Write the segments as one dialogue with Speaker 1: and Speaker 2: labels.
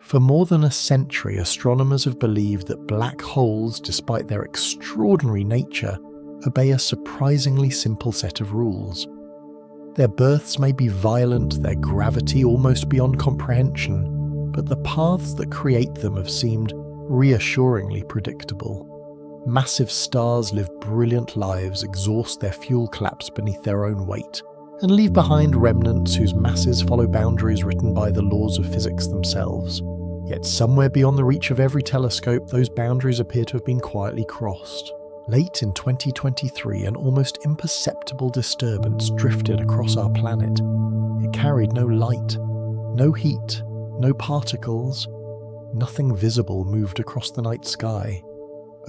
Speaker 1: For more than a century, astronomers have believed that black holes, despite their extraordinary nature, obey a surprisingly simple set of rules. Their births may be violent, their gravity almost beyond comprehension, but the paths that create them have seemed reassuringly predictable. Massive stars live brilliant lives, exhaust their fuel collapse beneath their own weight, and leave behind remnants whose masses follow boundaries written by the laws of physics themselves. Yet somewhere beyond the reach of every telescope, those boundaries appear to have been quietly crossed. Late in 2023, an almost imperceptible disturbance drifted across our planet. It carried no light, no heat, no particles. Nothing visible moved across the night sky.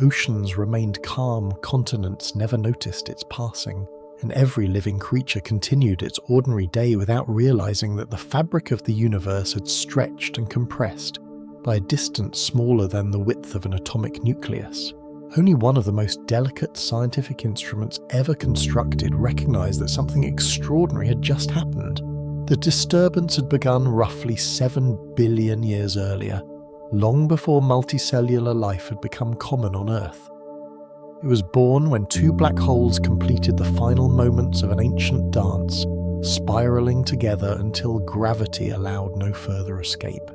Speaker 1: Oceans remained calm, continents never noticed its passing, and every living creature continued its ordinary day without realizing that the fabric of the universe had stretched and compressed by a distance smaller than the width of an atomic nucleus. Only one of the most delicate scientific instruments ever constructed recognized that something extraordinary had just happened. The disturbance had begun roughly 7 billion years earlier, long before multicellular life had become common on Earth. It was born when two black holes completed the final moments of an ancient dance, spiraling together until gravity allowed no further escape.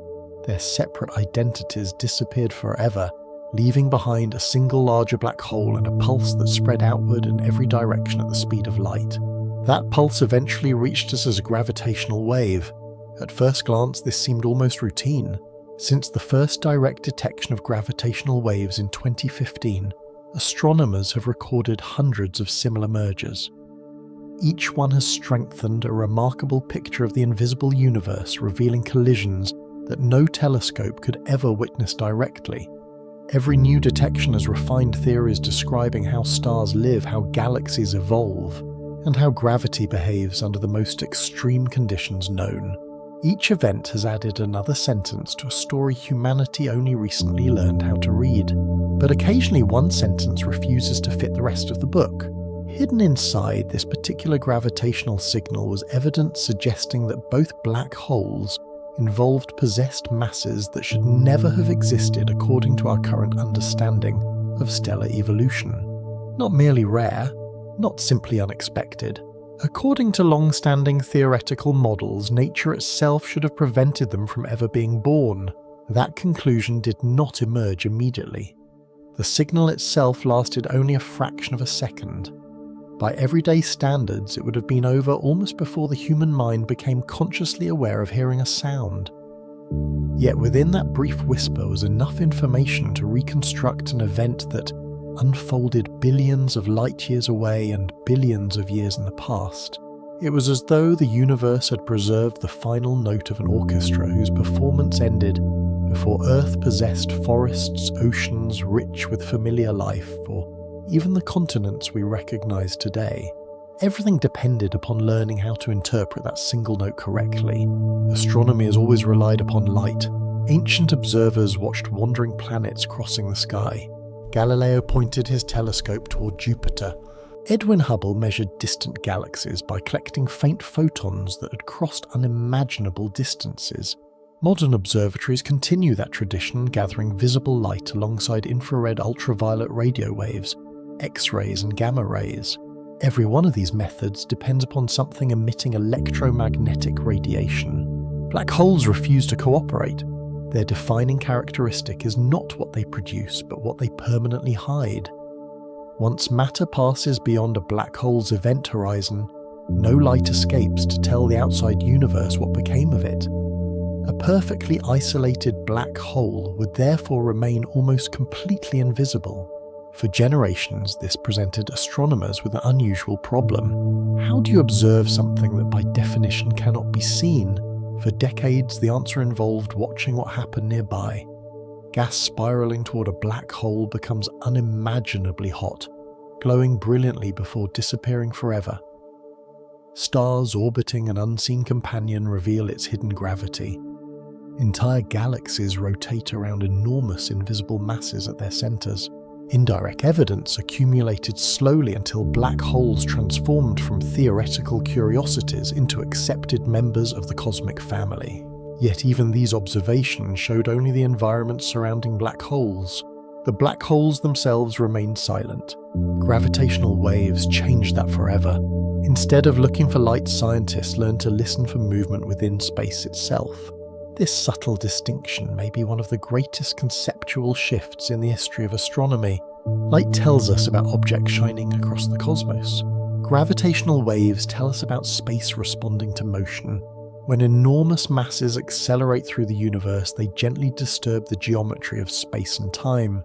Speaker 1: Their separate identities disappeared forever, leaving behind a single larger black hole and a pulse that spread outward in every direction at the speed of light. That pulse eventually reached us as a gravitational wave. At first glance, this seemed almost routine. Since the first direct detection of gravitational waves in 2015, astronomers have recorded hundreds of similar mergers. Each one has strengthened a remarkable picture of the invisible universe, revealing collisions that no telescope could ever witness directly. Every new detection has refined theories describing how stars live, how galaxies evolve, and how gravity behaves under the most extreme conditions known. Each event has added another sentence to a story humanity only recently learned how to read. But occasionally one sentence refuses to fit the rest of the book. Hidden inside this particular gravitational signal was evidence suggesting that both black holes involved possessed masses that should never have existed according to our current understanding of stellar evolution. Not merely rare, not simply unexpected. According to long-standing theoretical models, nature itself should have prevented them from ever being born. That conclusion did not emerge immediately. The signal itself lasted only a fraction of a second. By everyday standards, it would have been over almost before the human mind became consciously aware of hearing a sound. Yet within that brief whisper was enough information to reconstruct an event that unfolded billions of light years away and billions of years in the past. It was as though the universe had preserved the final note of an orchestra whose performance ended before Earth possessed forests, oceans rich with familiar life, or even the continents we recognize today. Everything depended upon learning how to interpret that single note correctly. Astronomy has always relied upon light. Ancient observers watched wandering planets crossing the sky. Galileo pointed his telescope toward Jupiter. Edwin Hubble measured distant galaxies by collecting faint photons that had crossed unimaginable distances. Modern observatories continue that tradition, gathering visible light alongside infrared ultraviolet radio waves, X-rays and gamma rays. Every one of these methods depends upon something emitting electromagnetic radiation. Black holes refuse to cooperate. Their defining characteristic is not what they produce, but what they permanently hide. Once matter passes beyond a black hole's event horizon, no light escapes to tell the outside universe what became of it. A perfectly isolated black hole would therefore remain almost completely invisible. For generations, this presented astronomers with an unusual problem. How do you observe something that by definition cannot be seen? For decades, the answer involved watching what happened nearby. Gas spiraling toward a black hole becomes unimaginably hot, glowing brilliantly before disappearing forever. Stars orbiting an unseen companion reveal its hidden gravity. Entire galaxies rotate around enormous invisible masses at their centers. Indirect evidence accumulated slowly until black holes transformed from theoretical curiosities into accepted members of the cosmic family. Yet even these observations showed only the environment surrounding black holes. The black holes themselves remained silent. Gravitational waves changed that forever. Instead of looking for light, scientists learned to listen for movement within space itself. This subtle distinction may be one of the greatest conceptual shifts in the history of astronomy. Light tells us about objects shining across the cosmos. Gravitational waves tell us about space responding to motion. When enormous masses accelerate through the universe, they gently disturb the geometry of space and time.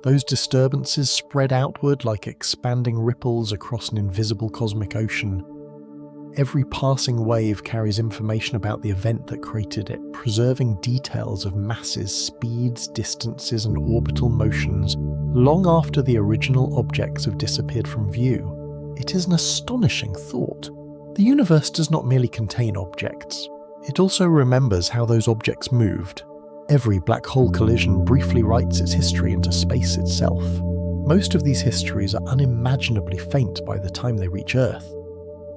Speaker 1: Those disturbances spread outward like expanding ripples across an invisible cosmic ocean. Every passing wave carries information about the event that created it, preserving details of masses, speeds, distances, and orbital motions long after the original objects have disappeared from view. It is an astonishing thought. The universe does not merely contain objects. It also remembers how those objects moved. Every black hole collision briefly writes its history into space itself. Most of these histories are unimaginably faint by the time they reach Earth.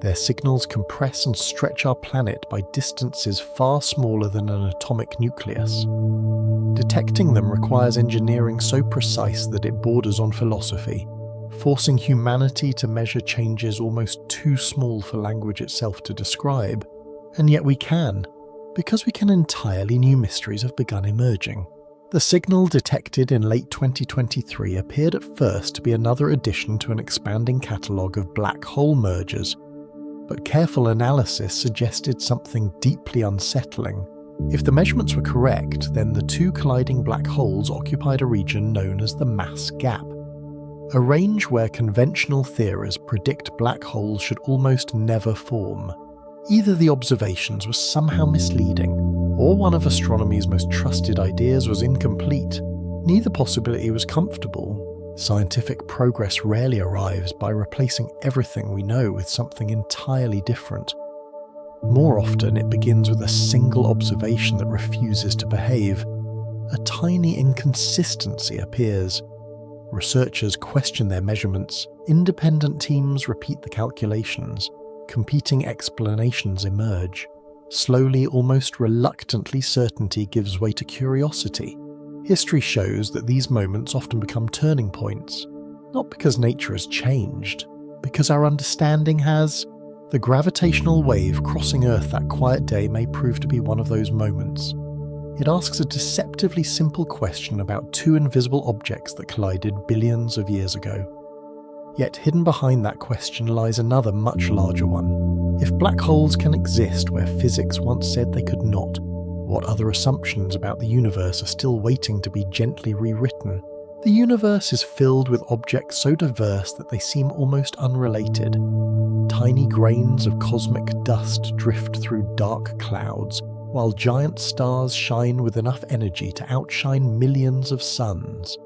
Speaker 1: Their signals compress and stretch our planet by distances far smaller than an atomic nucleus. Detecting them requires engineering so precise that it borders on philosophy, forcing humanity to measure changes almost too small for language itself to describe. And yet we can, because entirely new mysteries have begun emerging. The signal detected in late 2023 appeared at first to be another addition to an expanding catalogue of black hole mergers, but careful analysis suggested something deeply unsettling. If the measurements were correct, then the two colliding black holes occupied a region known as the mass gap, a range where conventional theories predict black holes should almost never form. Either the observations were somehow misleading, or one of astronomy's most trusted ideas was incomplete. Neither possibility was comfortable. Scientific progress rarely arrives by replacing everything we know with something entirely different. More often, it begins with a single observation that refuses to behave. A tiny inconsistency appears. Researchers question their measurements. Independent teams repeat the calculations. Competing explanations emerge. Slowly, almost reluctantly, certainty gives way to curiosity. History shows that these moments often become turning points, not because nature has changed, because our understanding has. The gravitational wave crossing Earth that quiet day may prove to be one of those moments. It asks a deceptively simple question about two invisible objects that collided billions of years ago. Yet hidden behind that question lies another much larger one. If black holes can exist where physics once said they could not, what other assumptions about the universe are still waiting to be gently rewritten? The universe is filled with objects so diverse that they seem almost unrelated. Tiny grains of cosmic dust drift through dark clouds, while giant stars shine with enough energy to outshine millions of suns.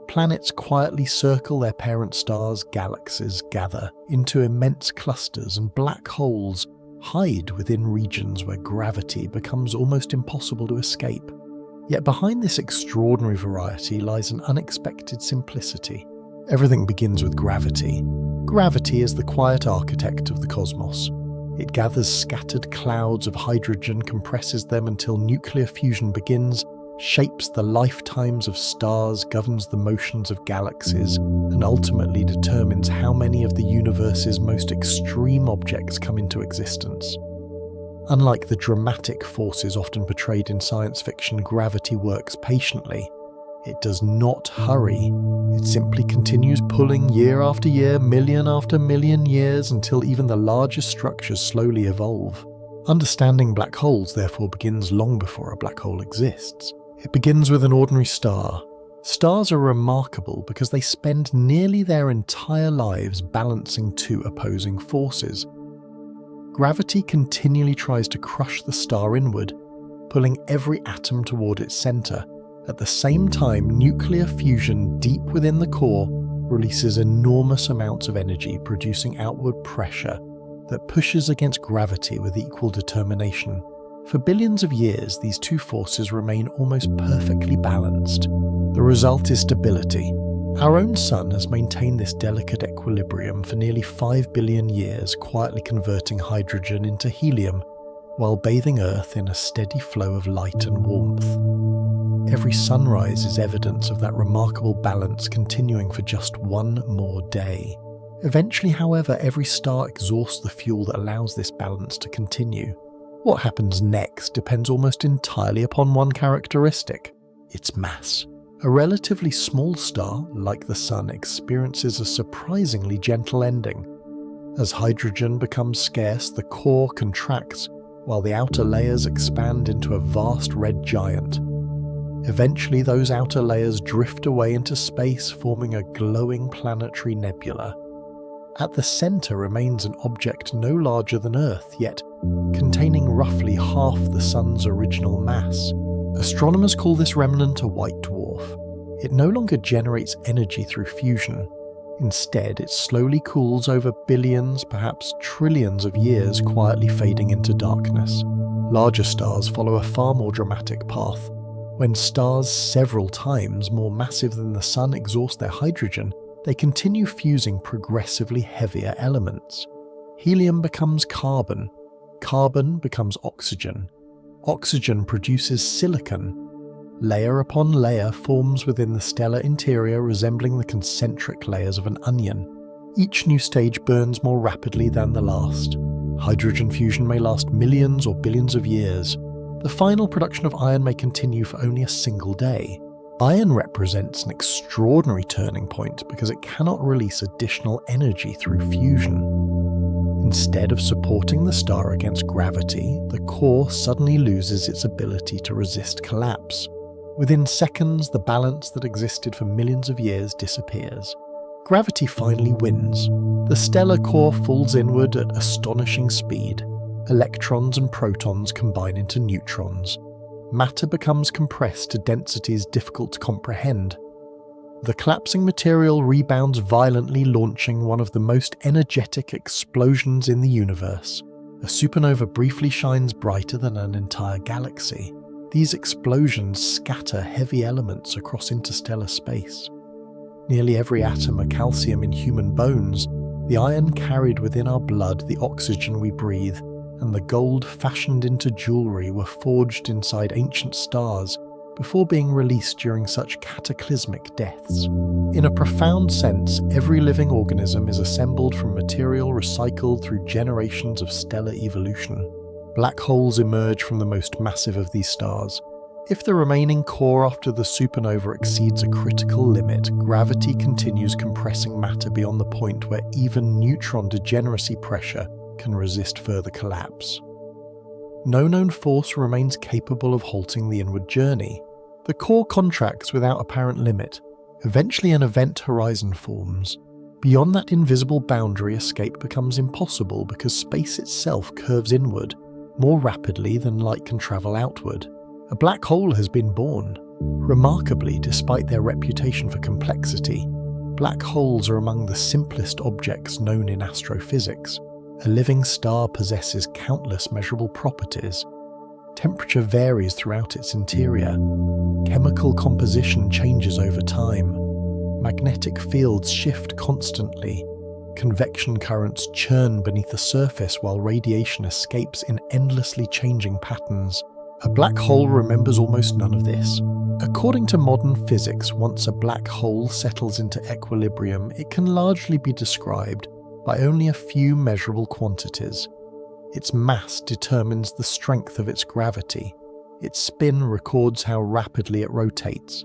Speaker 1: Planets quietly circle their parent stars, galaxies gather into immense clusters, and black holes hide within regions where gravity becomes almost impossible to escape. Yet behind this extraordinary variety lies an unexpected simplicity. Everything begins with gravity. Gravity is the quiet architect of the cosmos. It gathers scattered clouds of hydrogen, compresses them until nuclear fusion begins, shapes the lifetimes of stars, governs the motions of galaxies, and ultimately determines how many of the universe's most extreme objects come into existence. Unlike the dramatic forces often portrayed in science fiction, gravity works patiently. It does not hurry. It simply continues pulling year after year, million after million years, until even the largest structures slowly evolve. Understanding black holes therefore begins long before a black hole exists. It begins with an ordinary star. Stars are remarkable because they spend nearly their entire lives balancing two opposing forces. Gravity continually tries to crush the star inward, pulling every atom toward its center. At the same time, nuclear fusion deep within the core releases enormous amounts of energy, producing outward pressure that pushes against gravity with equal determination. For billions of years, these two forces remain almost perfectly balanced. The result is stability. Our own sun has maintained this delicate equilibrium for nearly 5 billion years, quietly converting hydrogen into helium, while bathing Earth in a steady flow of light and warmth. Every sunrise is evidence of that remarkable balance continuing for just one more day. Eventually, however, every star exhausts the fuel that allows this balance to continue. What happens next depends almost entirely upon one characteristic: its mass. A relatively small star, like the Sun, experiences a surprisingly gentle ending. As hydrogen becomes scarce, the core contracts, while the outer layers expand into a vast red giant. Eventually, those outer layers drift away into space, forming a glowing planetary nebula. At the center remains an object no larger than Earth, yet containing roughly half the Sun's original mass. Astronomers call this remnant a white dwarf. It no longer generates energy through fusion. Instead, it slowly cools over billions, perhaps trillions of years, quietly fading into darkness. Larger stars follow a far more dramatic path. When stars several times more massive than the Sun exhaust their hydrogen, they continue fusing progressively heavier elements. Helium becomes carbon. Carbon becomes oxygen. Oxygen produces silicon. Layer upon layer forms within the stellar interior, resembling the concentric layers of an onion. Each new stage burns more rapidly than the last. Hydrogen fusion may last millions or billions of years. The final production of iron may continue for only a single day. Iron represents an extraordinary turning point because it cannot release additional energy through fusion. Instead of supporting the star against gravity, the core suddenly loses its ability to resist collapse. Within seconds, the balance that existed for millions of years disappears. Gravity finally wins. The stellar core falls inward at astonishing speed. Electrons and protons combine into neutrons. Matter becomes compressed to densities difficult to comprehend. The collapsing material rebounds violently, launching one of the most energetic explosions in the universe. A supernova briefly shines brighter than an entire galaxy. These explosions scatter heavy elements across interstellar space. Nearly every atom of calcium in human bones, the iron carried within our blood, the oxygen we breathe, and the gold fashioned into jewelry were forged inside ancient stars before being released during such cataclysmic deaths. In a profound sense, every living organism is assembled from material recycled through generations of stellar evolution. Black holes emerge from the most massive of these stars. If the remaining core after the supernova exceeds a critical limit, gravity continues compressing matter beyond the point where even neutron degeneracy pressure can resist further collapse. No known force remains capable of halting the inward journey. The core contracts without apparent limit. Eventually an event horizon forms. Beyond that invisible boundary, escape becomes impossible because space itself curves inward, more rapidly than light can travel outward. A black hole has been born. Remarkably, despite their reputation for complexity, black holes are among the simplest objects known in astrophysics. A living star possesses countless measurable properties. Temperature varies throughout its interior. Chemical composition changes over time. Magnetic fields shift constantly. Convection currents churn beneath the surface while radiation escapes in endlessly changing patterns. A black hole remembers almost none of this. According to modern physics, once a black hole settles into equilibrium, it can largely be described by only a few measurable quantities. Its mass determines the strength of its gravity. Its spin records how rapidly it rotates.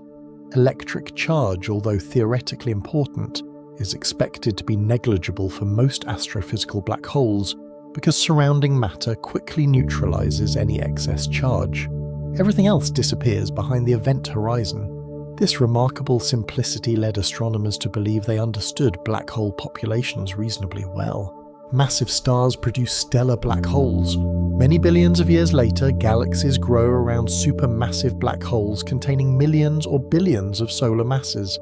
Speaker 1: Electric charge, although theoretically important, is expected to be negligible for most astrophysical black holes because surrounding matter quickly neutralizes any excess charge. Everything else disappears behind the event horizon. This remarkable simplicity led astronomers to believe they understood black hole populations reasonably well. Massive stars produce stellar black holes. Many billions of years later, galaxies grow around supermassive black holes containing millions or billions of solar masses.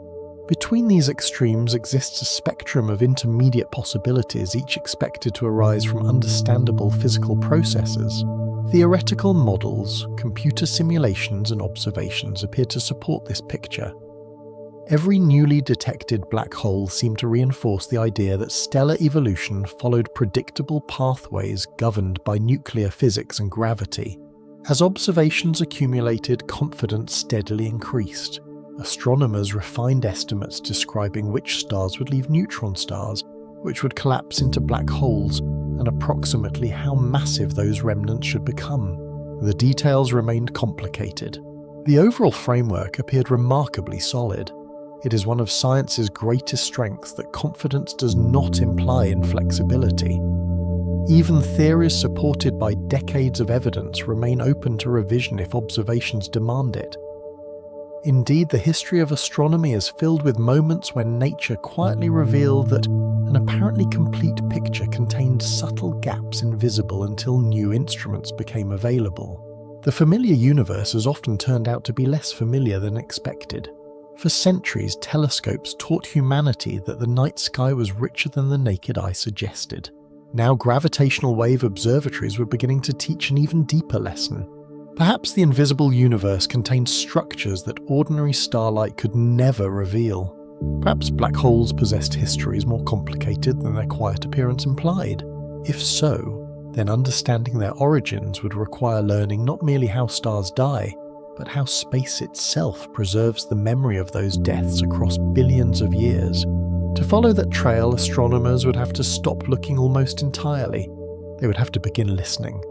Speaker 1: Between these extremes exists a spectrum of intermediate possibilities, each expected to arise from understandable physical processes. Theoretical models, computer simulations, and observations appear to support this picture. Every newly detected black hole seemed to reinforce the idea that stellar evolution followed predictable pathways governed by nuclear physics and gravity. As observations accumulated, confidence steadily increased. Astronomers refined estimates describing which stars would leave neutron stars, which would collapse into black holes, and approximately how massive those remnants should become. The details remained complicated. The overall framework appeared remarkably solid. It is one of science's greatest strengths that confidence does not imply inflexibility. Even theories supported by decades of evidence remain open to revision if observations demand it. Indeed, the history of astronomy is filled with moments when nature quietly revealed that an apparently complete picture contained subtle gaps invisible until new instruments became available. The familiar universe has often turned out to be less familiar than expected. For centuries, telescopes taught humanity that the night sky was richer than the naked eye suggested. Now gravitational wave observatories were beginning to teach an even deeper lesson. Perhaps the invisible universe contained structures that ordinary starlight could never reveal. Perhaps black holes possessed histories more complicated than their quiet appearance implied. If so, then understanding their origins would require learning not merely how stars die, but how space itself preserves the memory of those deaths across billions of years. To follow that trail, astronomers would have to stop looking almost entirely. They would have to begin listening.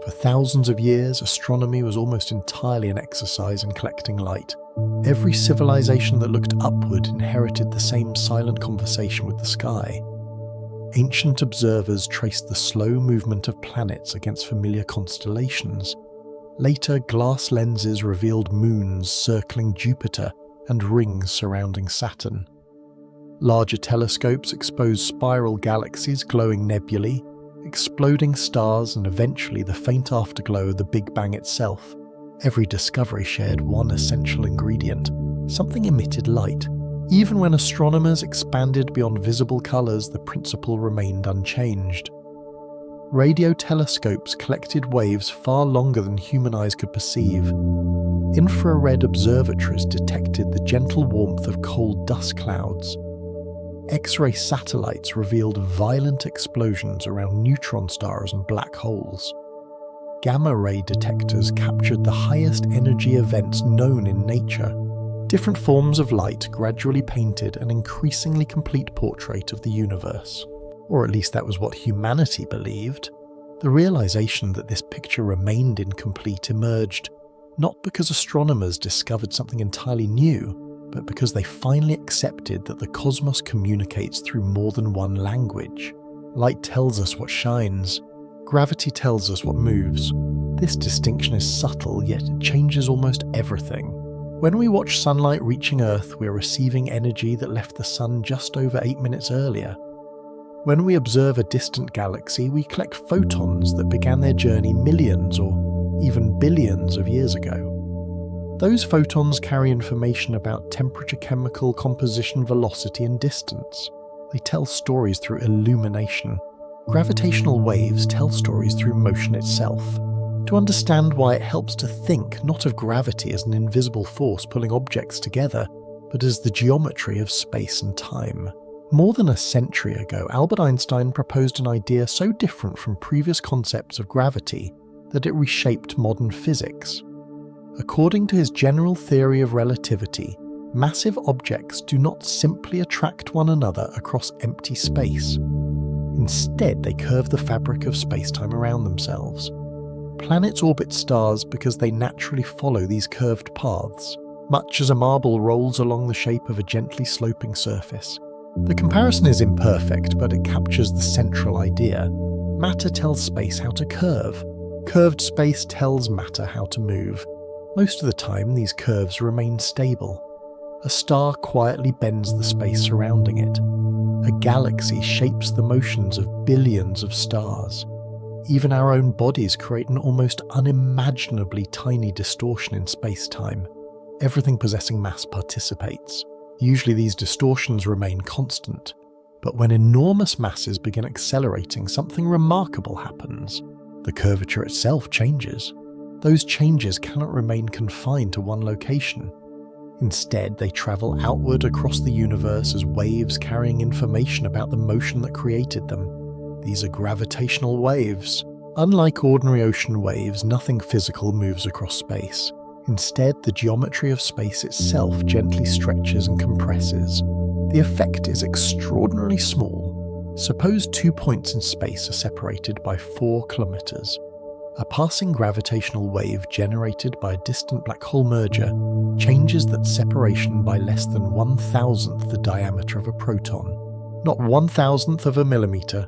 Speaker 1: For thousands of years, astronomy was almost entirely an exercise in collecting light. Every civilization that looked upward inherited the same silent conversation with the sky. Ancient observers traced the slow movement of planets against familiar constellations. Later, glass lenses revealed moons circling Jupiter and rings surrounding Saturn. Larger telescopes exposed spiral galaxies, glowing nebulae, exploding stars, and eventually the faint afterglow of the Big Bang itself. Every discovery shared one essential ingredient: something emitted light. Even when astronomers expanded beyond visible colours, the principle remained unchanged. Radio telescopes collected waves far longer than human eyes could perceive. Infrared observatories detected the gentle warmth of cold dust clouds. X-ray satellites revealed violent explosions around neutron stars and black holes. Gamma-ray detectors captured the highest energy events known in nature. Different forms of light gradually painted an increasingly complete portrait of the universe. Or at least that was what humanity believed. The realization that this picture remained incomplete emerged not because astronomers discovered something entirely new, but because they finally accepted that the cosmos communicates through more than one language. Light tells us what shines. Gravity tells us what moves. This distinction is subtle, yet it changes almost everything. When we watch sunlight reaching Earth, we're receiving energy that left the sun just over 8 minutes earlier. When we observe a distant galaxy, we collect photons that began their journey millions or even billions of years ago. Those photons carry information about temperature, chemical composition, velocity, and distance. They tell stories through illumination. Gravitational waves tell stories through motion itself. To understand why, it helps to think not of gravity as an invisible force pulling objects together, but as the geometry of space and time. More than a century ago, Albert Einstein proposed an idea so different from previous concepts of gravity that it reshaped modern physics. According to his general theory of relativity, massive objects do not simply attract one another across empty space. Instead, they curve the fabric of space-time around themselves. Planets orbit stars because they naturally follow these curved paths, much as a marble rolls along the shape of a gently sloping surface. The comparison is imperfect, but it captures the central idea. Matter tells space how to curve. Curved space tells matter how to move. Most of the time, these curves remain stable. A star quietly bends the space surrounding it. A galaxy shapes the motions of billions of stars. Even our own bodies create an almost unimaginably tiny distortion in space-time. Everything possessing mass participates. Usually these distortions remain constant, but when enormous masses begin accelerating, something remarkable happens. The curvature itself changes. Those changes cannot remain confined to one location. Instead, they travel outward across the universe as waves carrying information about the motion that created them. These are gravitational waves. Unlike ordinary ocean waves, nothing physical moves across space. Instead, the geometry of space itself gently stretches and compresses. The effect is extraordinarily small. Suppose 2 points in space are separated by 4 kilometers. A passing gravitational wave generated by a distant black hole merger changes that separation by less than 1,000th the diameter of a proton. Not 1,000th of a millimeter,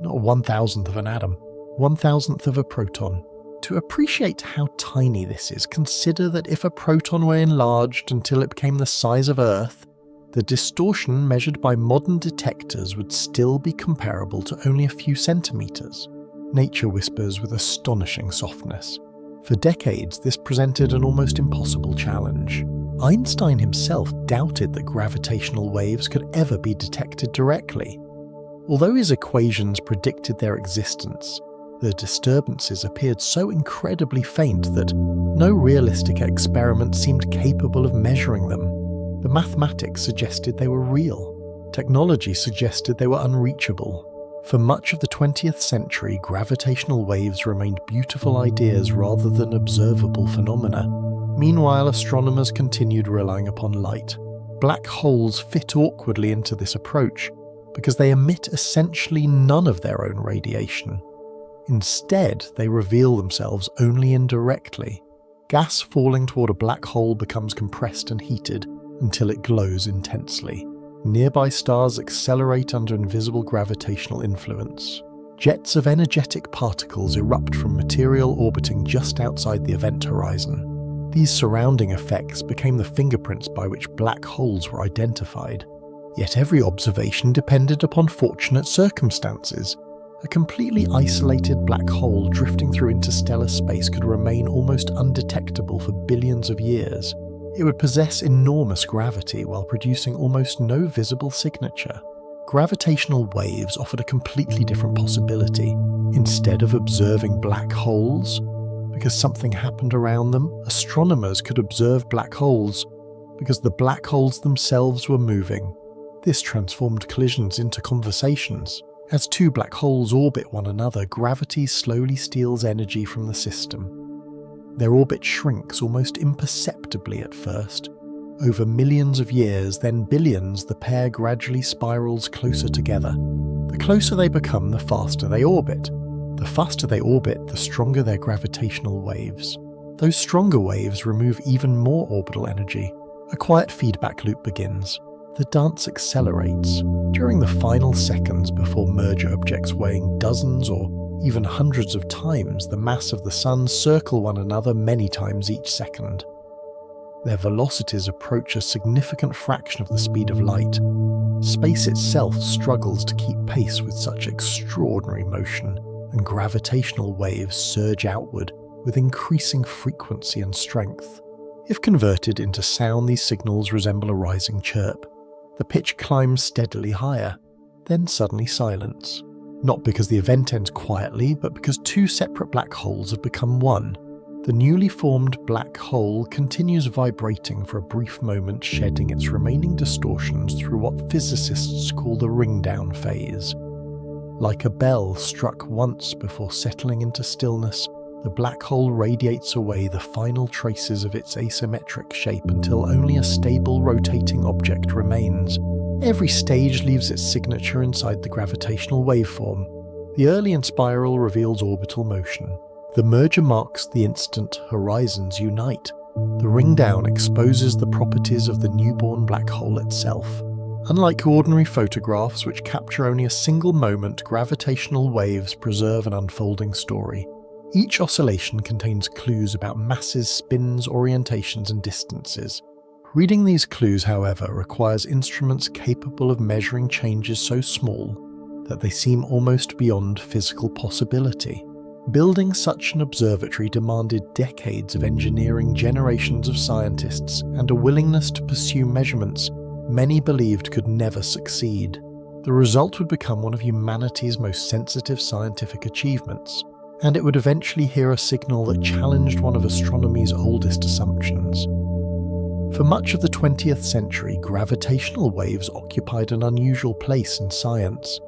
Speaker 1: not 1,000th of an atom, 1,000th of a proton. To appreciate how tiny this is, consider that if a proton were enlarged until it became the size of Earth, the distortion measured by modern detectors would still be comparable to only a few centimeters. Nature whispers with astonishing softness. For decades, this presented an almost impossible challenge. Einstein himself doubted that gravitational waves could ever be detected directly. Although his equations predicted their existence, the disturbances appeared so incredibly faint that no realistic experiment seemed capable of measuring them. The mathematics suggested they were real. Technology suggested they were unreachable. For much of the 20th century, gravitational waves remained beautiful ideas rather than observable phenomena. Meanwhile, astronomers continued relying upon light. Black holes fit awkwardly into this approach because they emit essentially none of their own radiation. Instead, they reveal themselves only indirectly. Gas falling toward a black hole becomes compressed and heated until it glows intensely. Nearby stars accelerate under invisible gravitational influence. Jets of energetic particles erupt from material orbiting just outside the event horizon. These surrounding effects became the fingerprints by which black holes were identified. Yet every observation depended upon fortunate circumstances. A completely isolated black hole drifting through interstellar space could remain almost undetectable for billions of years. It would possess enormous gravity while producing almost no visible signature. Gravitational waves offered a completely different possibility. Instead of observing black holes, because something happened around them, astronomers could observe black holes because the black holes themselves were moving. This transformed collisions into conversations. As 2 black holes orbit one another, gravity slowly steals energy from the system. Their orbit shrinks almost imperceptibly at first. Over millions of years, then billions, the pair gradually spirals closer together. The closer they become, the faster they orbit. The faster they orbit, the stronger their gravitational waves. Those stronger waves remove even more orbital energy. A quiet feedback loop begins. The dance accelerates. During the final seconds before merger objects weighing dozens or even hundreds of times the mass of the Sun circle one another many times each second. Their velocities approach a significant fraction of the speed of light. Space itself struggles to keep pace with such extraordinary motion, and gravitational waves surge outward with increasing frequency and strength. If converted into sound, these signals resemble a rising chirp. The pitch climbs steadily higher, then suddenly silence. Not because the event ends quietly, but because 2 separate black holes have become one. The newly formed black hole continues vibrating for a brief moment, shedding its remaining distortions through what physicists call the ring-down phase. Like a bell struck once before settling into stillness, the black hole radiates away the final traces of its asymmetric shape until only a stable rotating object remains. Every stage leaves its signature inside the gravitational waveform. The early spiral reveals orbital motion. The merger marks the instant horizons unite. The ring down exposes the properties of the newborn black hole itself. Unlike ordinary photographs which capture only a single moment, gravitational waves preserve an unfolding story. Each oscillation contains clues about masses, spins, orientations, and distances. Reading these clues, however, requires instruments capable of measuring changes so small that they seem almost beyond physical possibility. Building such an observatory demanded decades of engineering, generations of scientists, and a willingness to pursue measurements many believed could never succeed. The result would become one of humanity's most sensitive scientific achievements, and it would eventually hear a signal that challenged one of astronomy's oldest assumptions. For much of the 20th century, gravitational waves occupied an unusual place in science.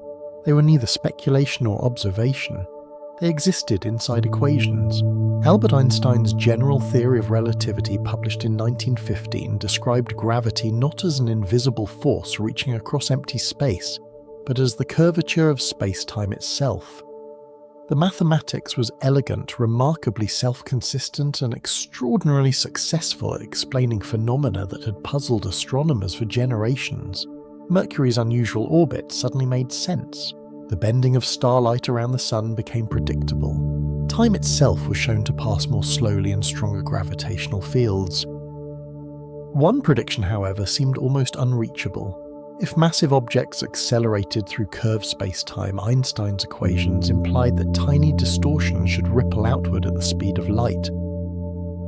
Speaker 1: They were neither speculation nor observation. They existed inside equations. Albert Einstein's general theory of relativity, published in 1915, described gravity not as an invisible force reaching across empty space, but as the curvature of space-time itself. The mathematics was elegant, remarkably self-consistent, and extraordinarily successful at explaining phenomena that had puzzled astronomers for generations. Mercury's unusual orbit suddenly made sense. The bending of starlight around the sun became predictable. Time itself was shown to pass more slowly in stronger gravitational fields. One prediction, however, seemed almost unreachable. If massive objects accelerated through curved space-time, Einstein's equations implied that tiny distortions should ripple outward at the speed of light.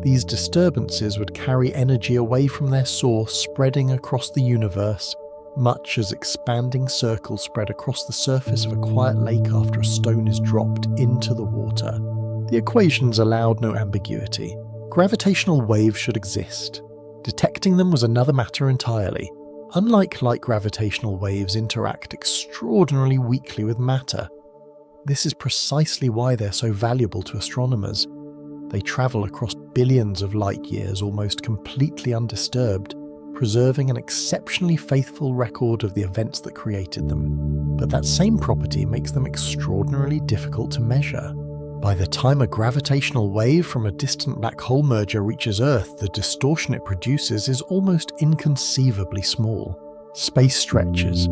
Speaker 1: These disturbances would carry energy away from their source, spreading across the universe, much as expanding circles spread across the surface of a quiet lake after a stone is dropped into the water. The equations allowed no ambiguity. Gravitational waves should exist. Detecting them was another matter entirely. Unlike light, gravitational waves interact extraordinarily weakly with matter. This is precisely why they're so valuable to astronomers. They travel across billions of light years almost completely undisturbed, preserving an exceptionally faithful record of the events that created them. But that same property makes them extraordinarily difficult to measure. By the time a gravitational wave from a distant black hole merger reaches Earth, the distortion it produces is almost inconceivably small. Space stretches,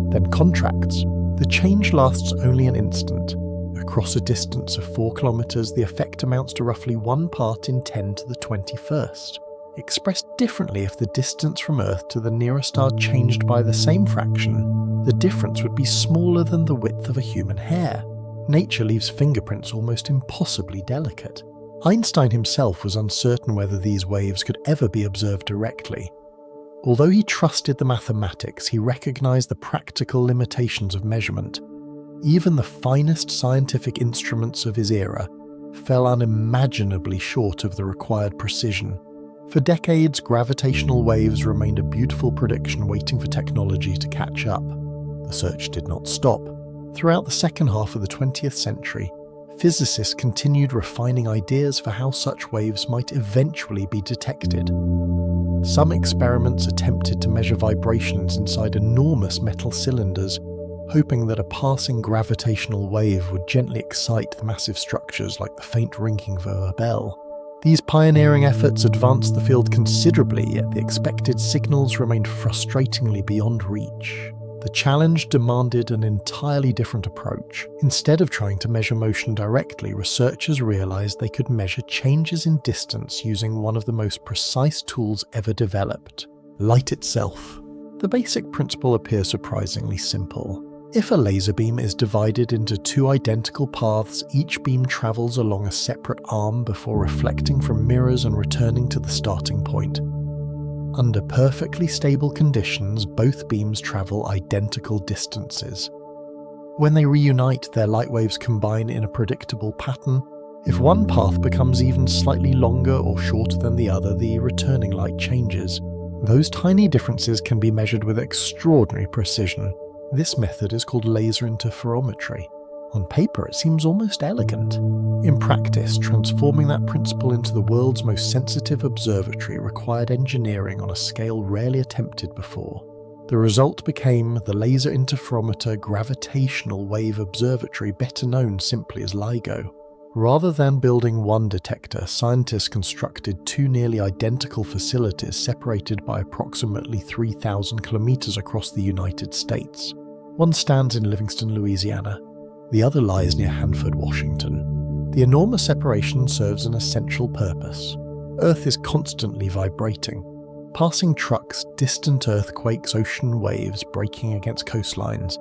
Speaker 1: then contracts. The change lasts only an instant. Across a distance of 4 kilometers, the effect amounts to roughly 1 part in 10 to the 21st. Expressed differently, if the distance from Earth to the nearest star changed by the same fraction, the difference would be smaller than the width of a human hair. Nature leaves fingerprints almost impossibly delicate. Einstein himself was uncertain whether these waves could ever be observed directly. Although he trusted the mathematics, he recognized the practical limitations of measurement. Even the finest scientific instruments of his era fell unimaginably short of the required precision. For decades, gravitational waves remained a beautiful prediction waiting for technology to catch up. The search did not stop. Throughout the second half of the 20th century, physicists continued refining ideas for how such waves might eventually be detected. Some experiments attempted to measure vibrations inside enormous metal cylinders, hoping that a passing gravitational wave would gently excite the massive structures like the faint ringing of a bell. These pioneering efforts advanced the field considerably, yet the expected signals remained frustratingly beyond reach. The challenge demanded an entirely different approach. Instead of trying to measure motion directly, researchers realized they could measure changes in distance using one of the most precise tools ever developed: light itself. The basic principle appears surprisingly simple. If a laser beam is divided into 2 identical paths, each beam travels along a separate arm before reflecting from mirrors and returning to the starting point. Under perfectly stable conditions, both beams travel identical distances. When they reunite, their light waves combine in a predictable pattern. If one path becomes even slightly longer or shorter than the other, the returning light changes. Those tiny differences can be measured with extraordinary precision. This method is called laser interferometry. On paper, it seems almost elegant. In practice, transforming that principle into the world's most sensitive observatory required engineering on a scale rarely attempted before. The result became the Laser Interferometer Gravitational Wave Observatory, better known simply as LIGO. Rather than building one detector, scientists constructed 2 nearly identical facilities separated by approximately 3,000 kilometers across the United States. One stands in Livingston, Louisiana. The other lies near Hanford, Washington. The enormous separation serves an essential purpose. Earth is constantly vibrating. Passing trucks, distant earthquakes, ocean waves breaking against coastlines.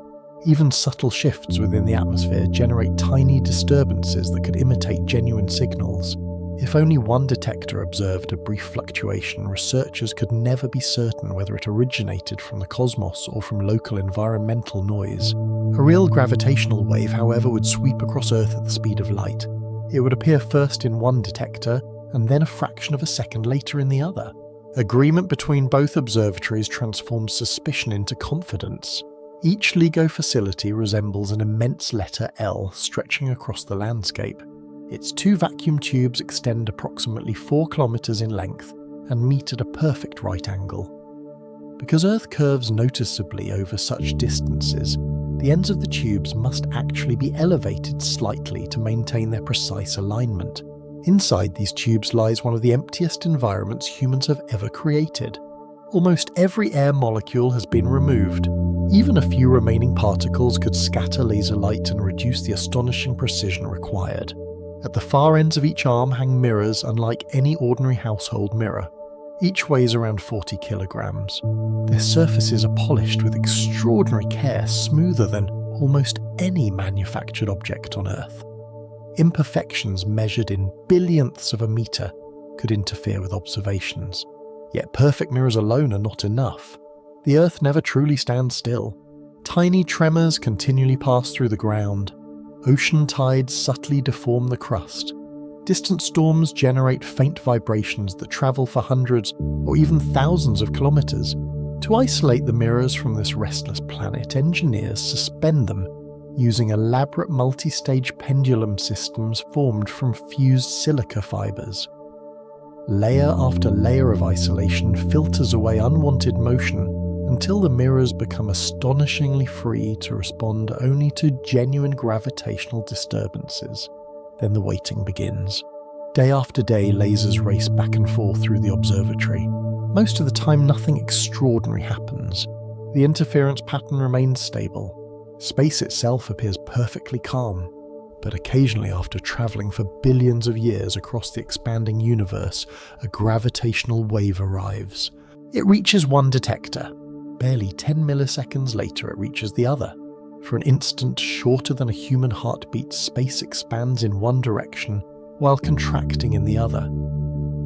Speaker 1: Even subtle shifts within the atmosphere generate tiny disturbances that could imitate genuine signals. If only one detector observed a brief fluctuation, researchers could never be certain whether it originated from the cosmos or from local environmental noise. A real gravitational wave, however, would sweep across Earth at the speed of light. It would appear first in one detector, and then a fraction of a second later in the other. Agreement between both observatories transforms suspicion into confidence. Each LIGO facility resembles an immense letter L stretching across the landscape. Its 2 vacuum tubes extend approximately 4 kilometers in length and meet at a perfect right angle. Because Earth curves noticeably over such distances, the ends of the tubes must actually be elevated slightly to maintain their precise alignment. Inside these tubes lies one of the emptiest environments humans have ever created. Almost every air molecule has been removed. Even a few remaining particles could scatter laser light and reduce the astonishing precision required. At the far ends of each arm hang mirrors unlike any ordinary household mirror. Each weighs around 40 kilograms. Their surfaces are polished with extraordinary care, smoother than almost any manufactured object on Earth. Imperfections measured in billionths of a meter could interfere with observations. Yet perfect mirrors alone are not enough. The Earth never truly stands still. Tiny tremors continually pass through the ground. Ocean tides subtly deform the crust. Distant storms generate faint vibrations that travel for hundreds or even thousands of kilometers. To isolate the mirrors from this restless planet, engineers suspend them using elaborate multi-stage pendulum systems formed from fused silica fibers. Layer after layer of isolation filters away unwanted motion until the mirrors become astonishingly free to respond only to genuine gravitational disturbances. Then the waiting begins. Day after day, lasers race back and forth through the observatory. Most of the time, nothing extraordinary happens. The interference pattern remains stable. Space itself appears perfectly calm. But occasionally, after travelling for billions of years across the expanding universe, a gravitational wave arrives. It reaches one detector. Barely 10 milliseconds later, it reaches the other. For an instant shorter than a human heartbeat, space expands in one direction while contracting in the other.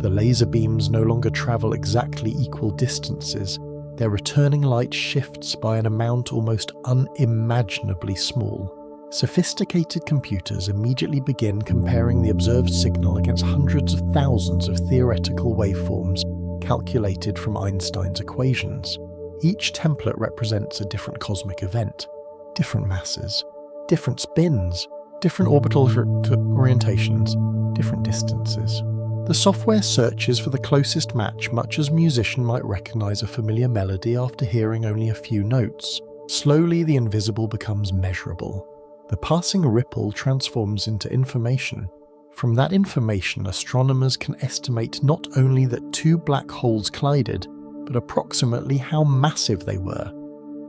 Speaker 1: The laser beams no longer travel exactly equal distances. Their returning light shifts by an amount almost unimaginably small. Sophisticated computers immediately begin comparing the observed signal against hundreds of thousands of theoretical waveforms calculated from Einstein's equations. Each template represents a different cosmic event. Different masses, different spins, different orbital orientations, different distances. The software searches for the closest match, much as a musician might recognize a familiar melody after hearing only a few notes. Slowly, the invisible becomes measurable. The passing ripple transforms into information. From that information, astronomers can estimate not only that 2 black holes collided, but approximately how massive they were,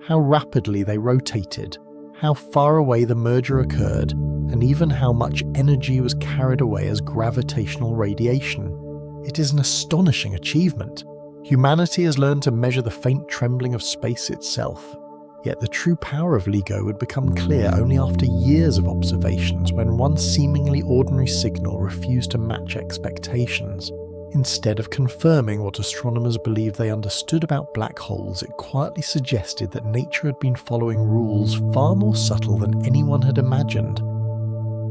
Speaker 1: how rapidly they rotated, how far away the merger occurred, and even how much energy was carried away as gravitational radiation. It is an astonishing achievement. Humanity has learned to measure the faint trembling of space itself. Yet the true power of LIGO would become clear only after years of observations, when one seemingly ordinary signal refused to match expectations. Instead of confirming what astronomers believed they understood about black holes, it quietly suggested that nature had been following rules far more subtle than anyone had imagined.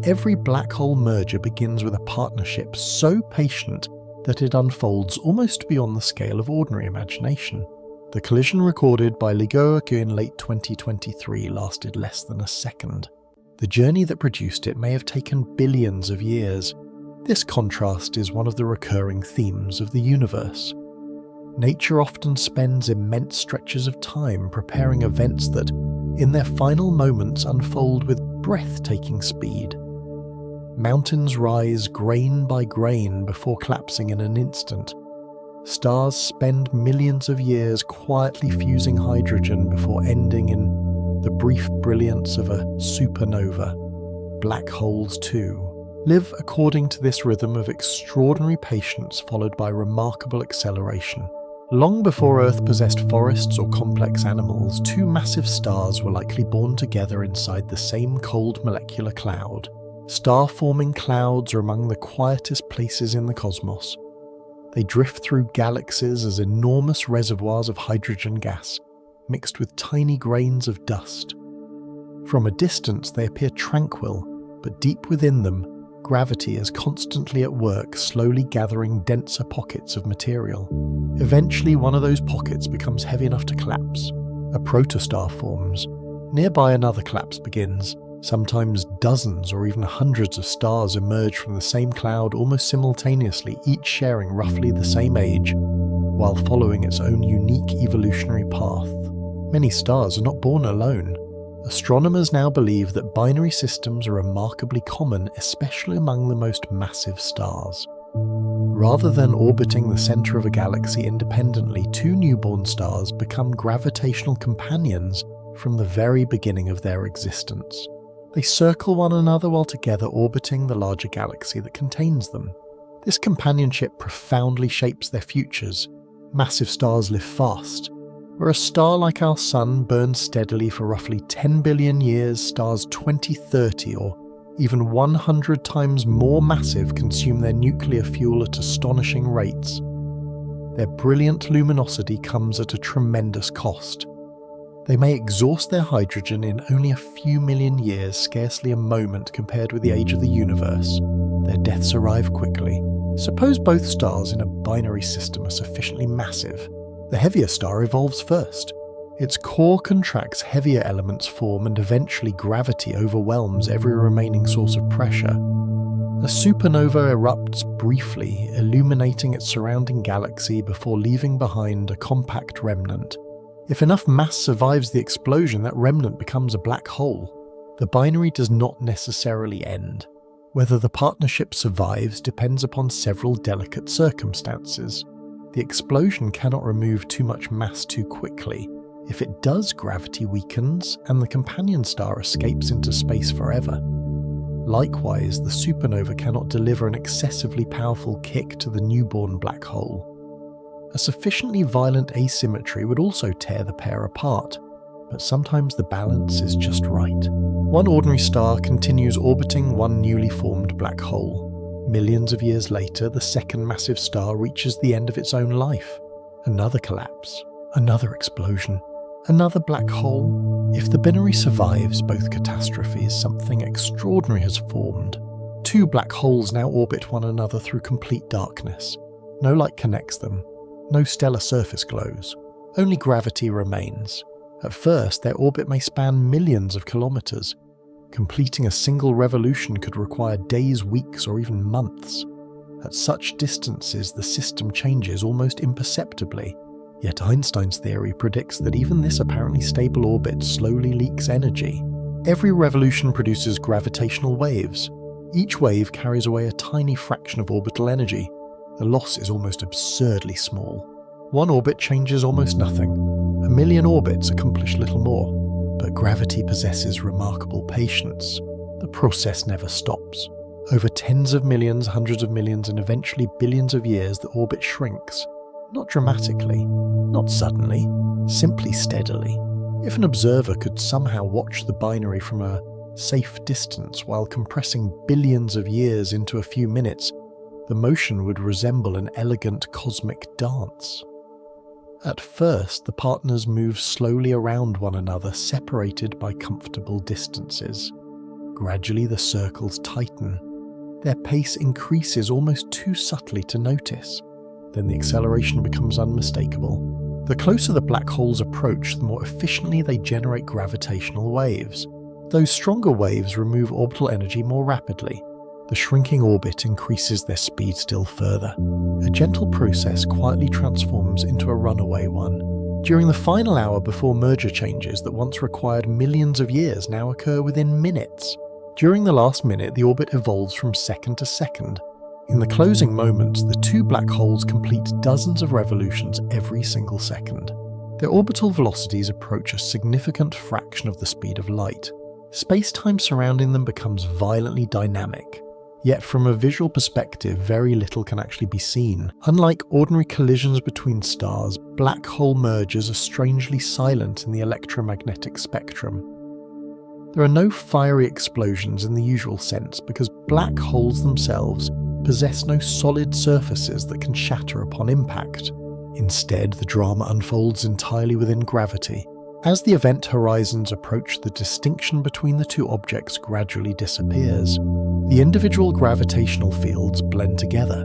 Speaker 1: Every black hole merger begins with a partnership so patient that it unfolds almost beyond the scale of ordinary imagination. The collision recorded by LIGO in late 2023 lasted less than a second. The journey that produced it may have taken billions of years. This contrast is one of the recurring themes of the universe. Nature often spends immense stretches of time preparing events that, in their final moments, unfold with breathtaking speed. Mountains rise grain by grain before collapsing in an instant. Stars spend millions of years quietly fusing hydrogen before ending in the brief brilliance of a supernova. Black holes, too, live according to this rhythm of extraordinary patience followed by remarkable acceleration. Long before Earth possessed forests or complex animals, 2 massive stars were likely born together inside the same cold molecular cloud. Star-forming clouds are among the quietest places in the cosmos. They drift through galaxies as enormous reservoirs of hydrogen gas, mixed with tiny grains of dust. From a distance, they appear tranquil, but deep within them, gravity is constantly at work, slowly gathering denser pockets of material. Eventually, one of those pockets becomes heavy enough to collapse. A protostar forms. Nearby, another collapse begins. Sometimes dozens or even hundreds of stars emerge from the same cloud almost simultaneously, each sharing roughly the same age, while following its own unique evolutionary path. Many stars are not born alone. Astronomers now believe that binary systems are remarkably common, especially among the most massive stars. Rather than orbiting the center of a galaxy independently, two newborn stars become gravitational companions from the very beginning of their existence. They circle one another while together orbiting the larger galaxy that contains them. This companionship profoundly shapes their futures. Massive stars live fast. Where a star like our Sun burns steadily for roughly 10 billion years, stars 20, 30 or even 100 times more massive consume their nuclear fuel at astonishing rates. Their brilliant luminosity comes at a tremendous cost. They may exhaust their hydrogen in only a few million years, scarcely a moment compared with the age of the universe. Their deaths arrive quickly. Suppose both stars in a binary system are sufficiently massive. The heavier star evolves first. Its core contracts, heavier elements form, and eventually gravity overwhelms every remaining source of pressure. A supernova erupts briefly, illuminating its surrounding galaxy before leaving behind a compact remnant. If enough mass survives the explosion, that remnant becomes a black hole. The binary does not necessarily end. Whether the partnership survives depends upon several delicate circumstances. The explosion cannot remove too much mass too quickly. If it does, gravity weakens, and the companion star escapes into space forever. Likewise, the supernova cannot deliver an excessively powerful kick to the newborn black hole. A sufficiently violent asymmetry would also tear the pair apart, but sometimes the balance is just right. One ordinary star continues orbiting one newly formed black hole. Millions of years later, the second massive star reaches the end of its own life. Another collapse, another explosion, another black hole. If the binary survives both catastrophes, something extraordinary has formed. Two black holes now orbit one another through complete darkness. No light connects them. No stellar surface glows. Only gravity remains. At first, their orbit may span millions of kilometers. Completing a single revolution could require days, weeks, or even months. At such distances, the system changes almost imperceptibly. Yet Einstein's theory predicts that even this apparently stable orbit slowly leaks energy. Every revolution produces gravitational waves. Each wave carries away a tiny fraction of orbital energy. The loss is almost absurdly small. One orbit changes almost nothing. A million orbits accomplish little more. But gravity possesses remarkable patience. The process never stops. Over tens of millions, hundreds of millions, and eventually billions of years, the orbit shrinks. Not dramatically, not suddenly, simply steadily. If an observer could somehow watch the binary from a safe distance while compressing billions of years into a few minutes, the motion would resemble an elegant cosmic dance. At first, the partners move slowly around one another, separated by comfortable distances. Gradually, the circles tighten. Their pace increases almost too subtly to notice. Then the acceleration becomes unmistakable. The closer the black holes approach, the more efficiently they generate gravitational waves. Those stronger waves remove orbital energy more rapidly. The shrinking orbit increases their speed still further. A gentle process quietly transforms into a runaway one. During the final hour before merger changes that once required millions of years now occur within minutes. During the last minute, the orbit evolves from second to second. In the closing moments, the two black holes complete dozens of revolutions every single second. Their orbital velocities approach a significant fraction of the speed of light. Space-time surrounding them becomes violently dynamic. Yet from a visual perspective, very little can actually be seen. Unlike ordinary collisions between stars, black hole mergers are strangely silent in the electromagnetic spectrum. There are no fiery explosions in the usual sense because black holes themselves possess no solid surfaces that can shatter upon impact. Instead, the drama unfolds entirely within gravity. As the event horizons approach, the distinction between the two objects gradually disappears. The individual gravitational fields blend together.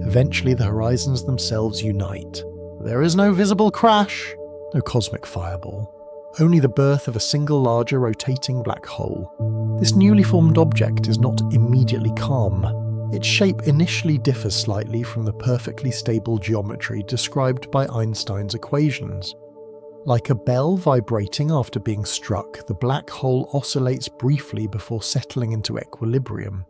Speaker 1: Eventually, the horizons themselves unite. There is no visible crash, no cosmic fireball, only the birth of a single larger rotating black hole. This newly formed object is not immediately calm. Its shape initially differs slightly from the perfectly stable geometry described by Einstein's equations. Like a bell vibrating after being struck, the black hole oscillates briefly before settling into equilibrium.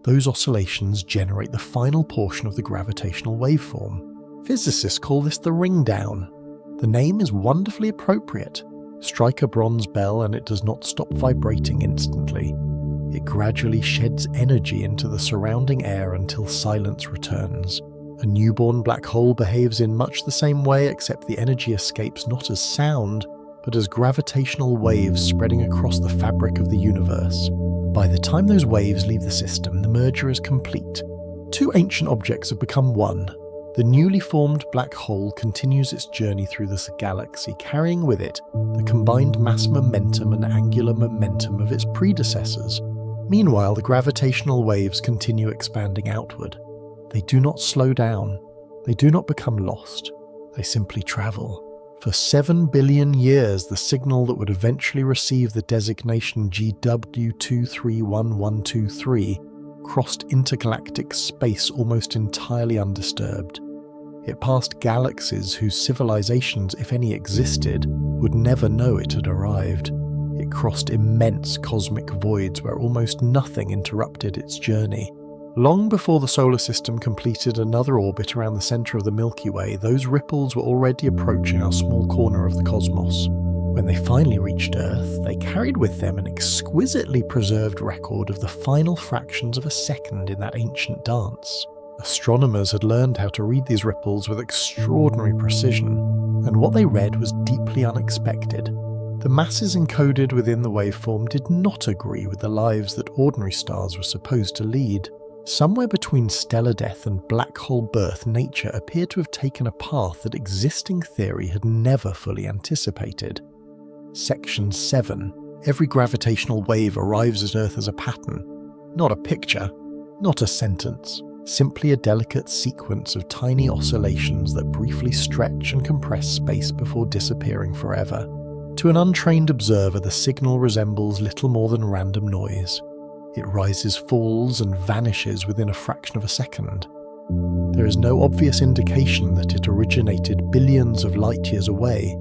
Speaker 1: Those oscillations generate the final portion of the gravitational waveform. Physicists call this the ring down. The name is wonderfully appropriate. Strike a bronze bell and it does not stop vibrating instantly. It gradually sheds energy into the surrounding air until silence returns. A newborn black hole behaves in much the same way, except the energy escapes not as sound, but as gravitational waves spreading across the fabric of the universe. By the time those waves leave the system, the merger is complete. Two ancient objects have become one. The newly formed black hole continues its journey through this galaxy, carrying with it the combined mass momentum and angular momentum of its predecessors. Meanwhile, the gravitational waves continue expanding outward. They do not slow down. They do not become lost. They simply travel. For 7 billion years, the signal that would eventually receive the designation GW231123 crossed intergalactic space almost entirely undisturbed. It passed galaxies whose civilizations, if any existed, would never know it had arrived. It crossed immense cosmic voids where almost nothing interrupted its journey. Long before the solar system completed another orbit around the center of the Milky Way, those ripples were already approaching our small corner of the cosmos. When they finally reached Earth, they carried with them an exquisitely preserved record of the final fractions of a second in that ancient dance. Astronomers had learned how to read these ripples with extraordinary precision, and what they read was deeply unexpected. The masses encoded within the waveform did not agree with the lives that ordinary stars were supposed to lead. Somewhere between stellar death and black hole birth, nature appeared to have taken a path that existing theory had never fully anticipated. Section 7. Every gravitational wave arrives at Earth as a pattern. Not a picture, not a sentence, simply a delicate sequence of tiny oscillations that briefly stretch and compress space before disappearing forever. To an untrained observer, the signal resembles little more than random noise. It rises, falls, and vanishes within a fraction of a second. There is no obvious indication that it originated billions of light years away,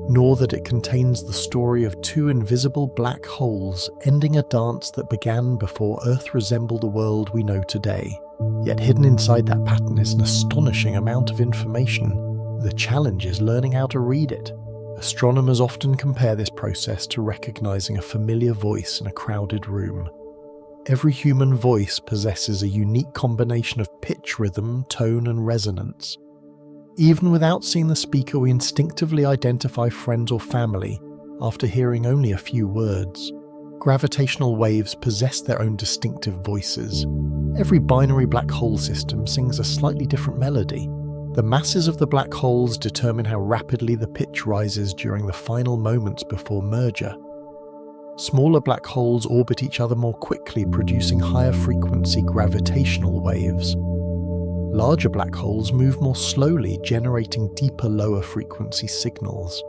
Speaker 1: nor that it contains the story of two invisible black holes ending a dance that began before Earth resembled the world we know today. Yet hidden inside that pattern is an astonishing amount of information. The challenge is learning how to read it. Astronomers often compare this process to recognizing a familiar voice in a crowded room. Every human voice possesses a unique combination of pitch, rhythm, tone, and resonance. Even without seeing the speaker, we instinctively identify friends or family after hearing only a few words. Gravitational waves possess their own distinctive voices. Every binary black hole system sings a slightly different melody. The masses of the black holes determine how rapidly the pitch rises during the final moments before merger. Smaller black holes orbit each other more quickly, producing higher frequency gravitational waves. Larger black holes move more slowly, generating deeper, lower frequency signals.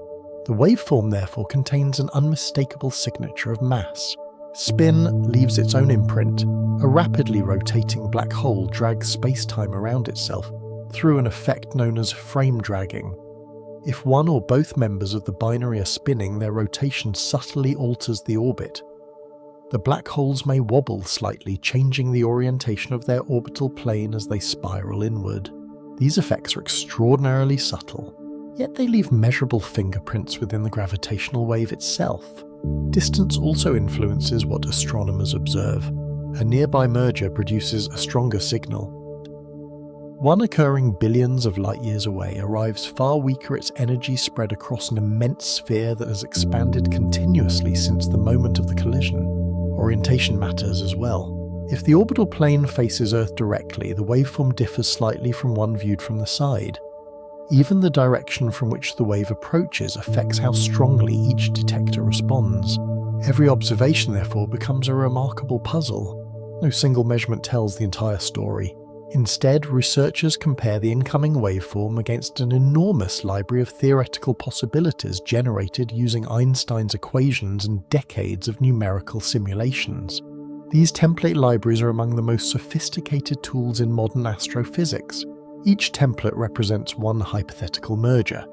Speaker 1: The waveform therefore contains an unmistakable signature of mass. Spin leaves its own imprint. A rapidly rotating black hole drags space-time around itself through an effect known as frame dragging. If one or both members of the binary are spinning, their rotation subtly alters the orbit. The black holes may wobble slightly, changing the orientation of their orbital plane as they spiral inward. These effects are extraordinarily subtle, yet they leave measurable fingerprints within the gravitational wave itself. Distance also influences what astronomers observe. A nearby merger produces a stronger signal. One occurring billions of light years away arrives far weaker, its energy spread across an immense sphere that has expanded continuously since the moment of the collision. Orientation matters as well. If the orbital plane faces Earth directly, the waveform differs slightly from one viewed from the side. Even the direction from which the wave approaches affects how strongly each detector responds. Every observation, therefore, becomes a remarkable puzzle. No single measurement tells the entire story. Instead, researchers compare the incoming waveform against an enormous library of theoretical possibilities generated using Einstein's equations and decades of numerical simulations. These template libraries are among the most sophisticated tools in modern astrophysics. Each template represents one hypothetical merger.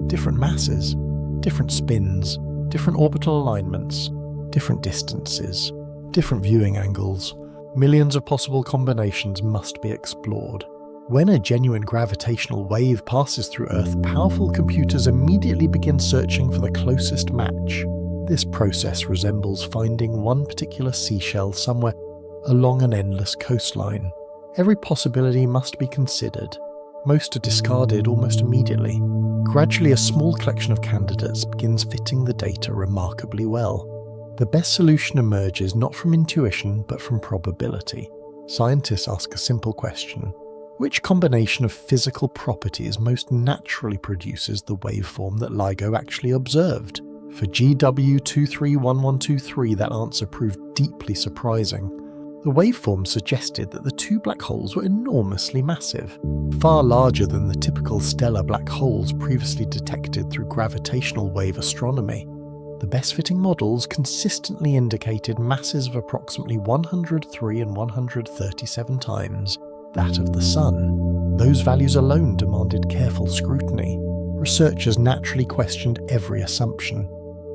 Speaker 1: Different masses, different spins, different orbital alignments, different distances, different viewing angles. Millions of possible combinations must be explored. When a genuine gravitational wave passes through Earth, powerful computers immediately begin searching for the closest match. This process resembles finding one particular seashell somewhere along an endless coastline. Every possibility must be considered. Most are discarded almost immediately. Gradually, a small collection of candidates begins fitting the data remarkably well. The best solution emerges not from intuition but from probability. Scientists ask a simple question: which combination of physical properties most naturally produces the waveform that LIGO actually observed? For GW231123, that answer proved deeply surprising. The waveform suggested that the two black holes were enormously massive, far larger than the typical stellar black holes previously detected through gravitational wave astronomy. The best-fitting models consistently indicated masses of approximately 103 and 137 times that of the Sun. Those values alone demanded careful scrutiny. Researchers naturally questioned every assumption.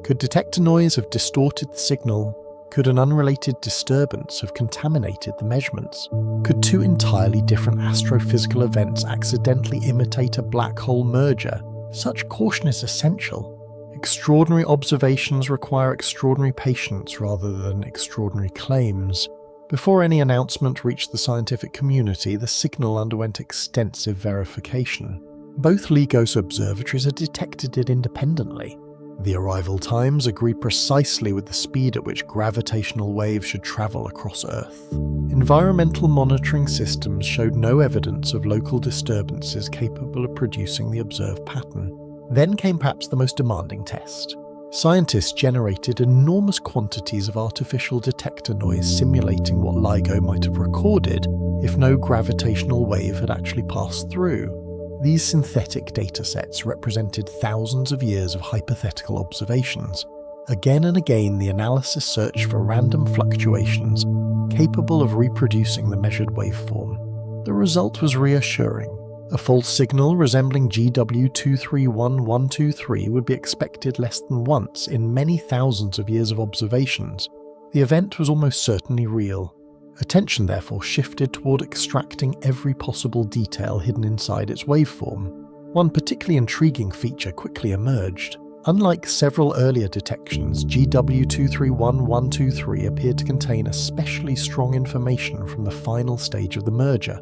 Speaker 1: Could detector noise have distorted the signal? Could an unrelated disturbance have contaminated the measurements? Could two entirely different astrophysical events accidentally imitate a black hole merger? Such caution is essential. Extraordinary observations require extraordinary patience rather than extraordinary claims. Before any announcement reached the scientific community, the signal underwent extensive verification. Both LIGO observatories had detected it independently. The arrival times agree precisely with the speed at which gravitational waves should travel across Earth. Environmental monitoring systems showed no evidence of local disturbances capable of producing the observed pattern. Then came perhaps the most demanding test. Scientists generated enormous quantities of artificial detector noise simulating what LIGO might have recorded if no gravitational wave had actually passed through. These synthetic datasets represented thousands of years of hypothetical observations. Again and again, the analysis searched for random fluctuations capable of reproducing the measured waveform. The result was reassuring. A false signal resembling GW231123 would be expected less than once in many thousands of years of observations. The event was almost certainly real. Attention therefore shifted toward extracting every possible detail hidden inside its waveform. One particularly intriguing feature quickly emerged. Unlike several earlier detections, GW231123 appeared to contain especially strong information from the final stage of the merger.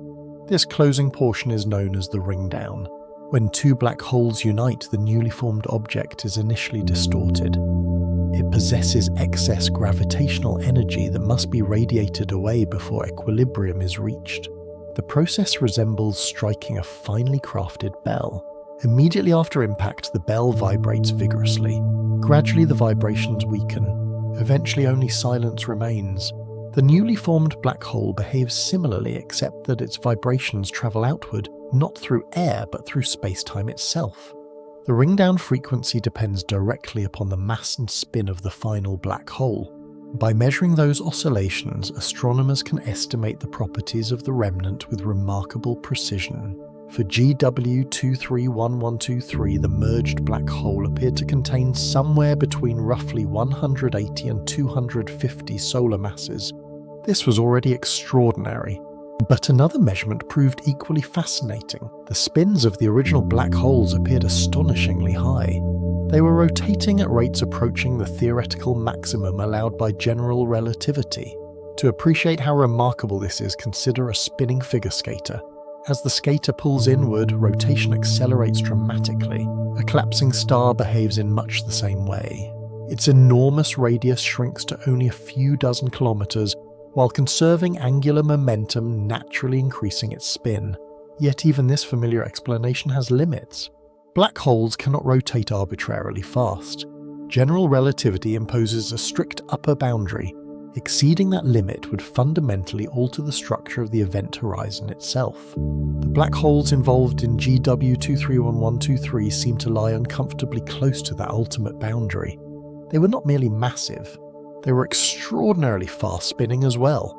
Speaker 1: This closing portion is known as the ring down. When two black holes unite, the newly formed object is initially distorted. It possesses excess gravitational energy that must be radiated away before equilibrium is reached. The process resembles striking a finely crafted bell. Immediately after impact, the bell vibrates vigorously. Gradually, the vibrations weaken. Eventually, only silence remains. The newly formed black hole behaves similarly, except that its vibrations travel outward, not through air but through space-time itself. The ring-down frequency depends directly upon the mass and spin of the final black hole. By measuring those oscillations, astronomers can estimate the properties of the remnant with remarkable precision. For GW231123, the merged black hole appeared to contain somewhere between roughly 180 and 250 solar masses. This was already extraordinary. But another measurement proved equally fascinating. The spins of the original black holes appeared astonishingly high. They were rotating at rates approaching the theoretical maximum allowed by general relativity. To appreciate how remarkable this is, consider a spinning figure skater. As the skater pulls inward, rotation accelerates dramatically. A collapsing star behaves in much the same way. Its enormous radius shrinks to only a few dozen kilometers, while conserving angular momentum, naturally increasing its spin. Yet even this familiar explanation has limits. Black holes cannot rotate arbitrarily fast. General relativity imposes a strict upper boundary. Exceeding that limit would fundamentally alter the structure of the event horizon itself. The black holes involved in GW 231123 seem to lie uncomfortably close to that ultimate boundary. They were not merely massive, they were extraordinarily fast-spinning as well.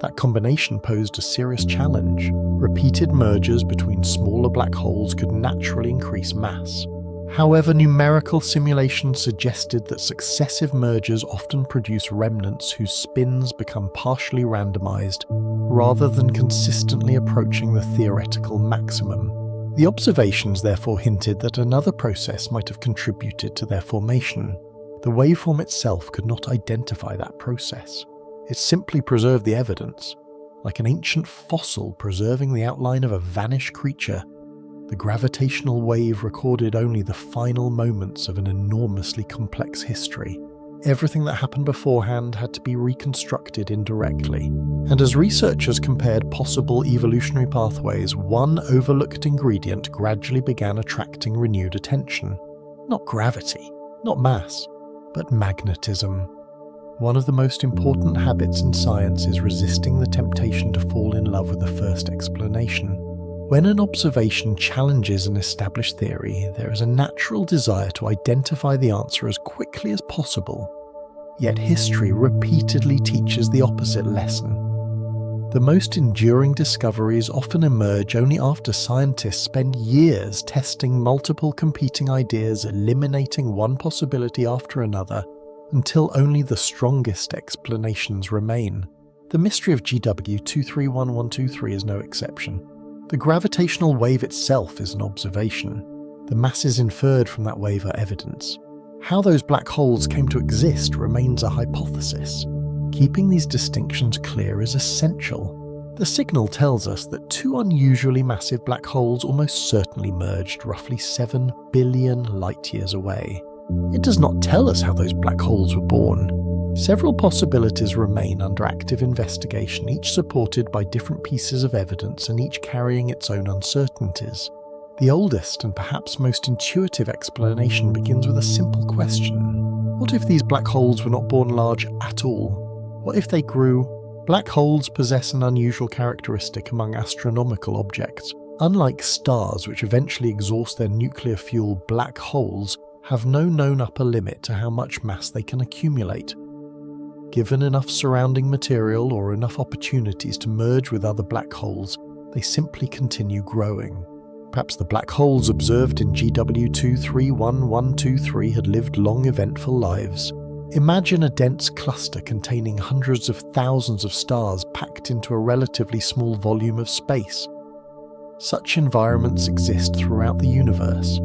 Speaker 1: That combination posed a serious challenge. Repeated mergers between smaller black holes could naturally increase mass. However, numerical simulations suggested that successive mergers often produce remnants whose spins become partially randomized, rather than consistently approaching the theoretical maximum. The observations therefore hinted that another process might have contributed to their formation. The waveform itself could not identify that process. It simply preserved the evidence, like an ancient fossil preserving the outline of a vanished creature. The gravitational wave recorded only the final moments of an enormously complex history. Everything that happened beforehand had to be reconstructed indirectly. And as researchers compared possible evolutionary pathways, one overlooked ingredient gradually began attracting renewed attention. Not gravity, not mass, but magnetism. One of the most important habits in science is resisting the temptation to fall in love with the first explanation. When an observation challenges an established theory, there is a natural desire to identify the answer as quickly as possible. Yet history repeatedly teaches the opposite lesson. The most enduring discoveries often emerge only after scientists spend years testing multiple competing ideas, eliminating one possibility after another, until only the strongest explanations remain. The mystery of GW 231123 is no exception. The gravitational wave itself is an observation. The masses inferred from that wave are evidence. How those black holes came to exist remains a hypothesis. Keeping these distinctions clear is essential. The signal tells us that two unusually massive black holes almost certainly merged roughly 7 billion light-years away. It does not tell us how those black holes were born. Several possibilities remain under active investigation, each supported by different pieces of evidence and each carrying its own uncertainties. The oldest and perhaps most intuitive explanation begins with a simple question. What if these black holes were not born large at all? What if they grew? Black holes possess an unusual characteristic among astronomical objects. Unlike stars, which eventually exhaust their nuclear fuel, black holes have no known upper limit to how much mass they can accumulate. Given enough surrounding material or enough opportunities to merge with other black holes, they simply continue growing. Perhaps the black holes observed in GW 231123 had lived long, eventful lives. Imagine a dense cluster containing hundreds of thousands of stars packed into a relatively small volume of space. Such environments exist throughout the universe.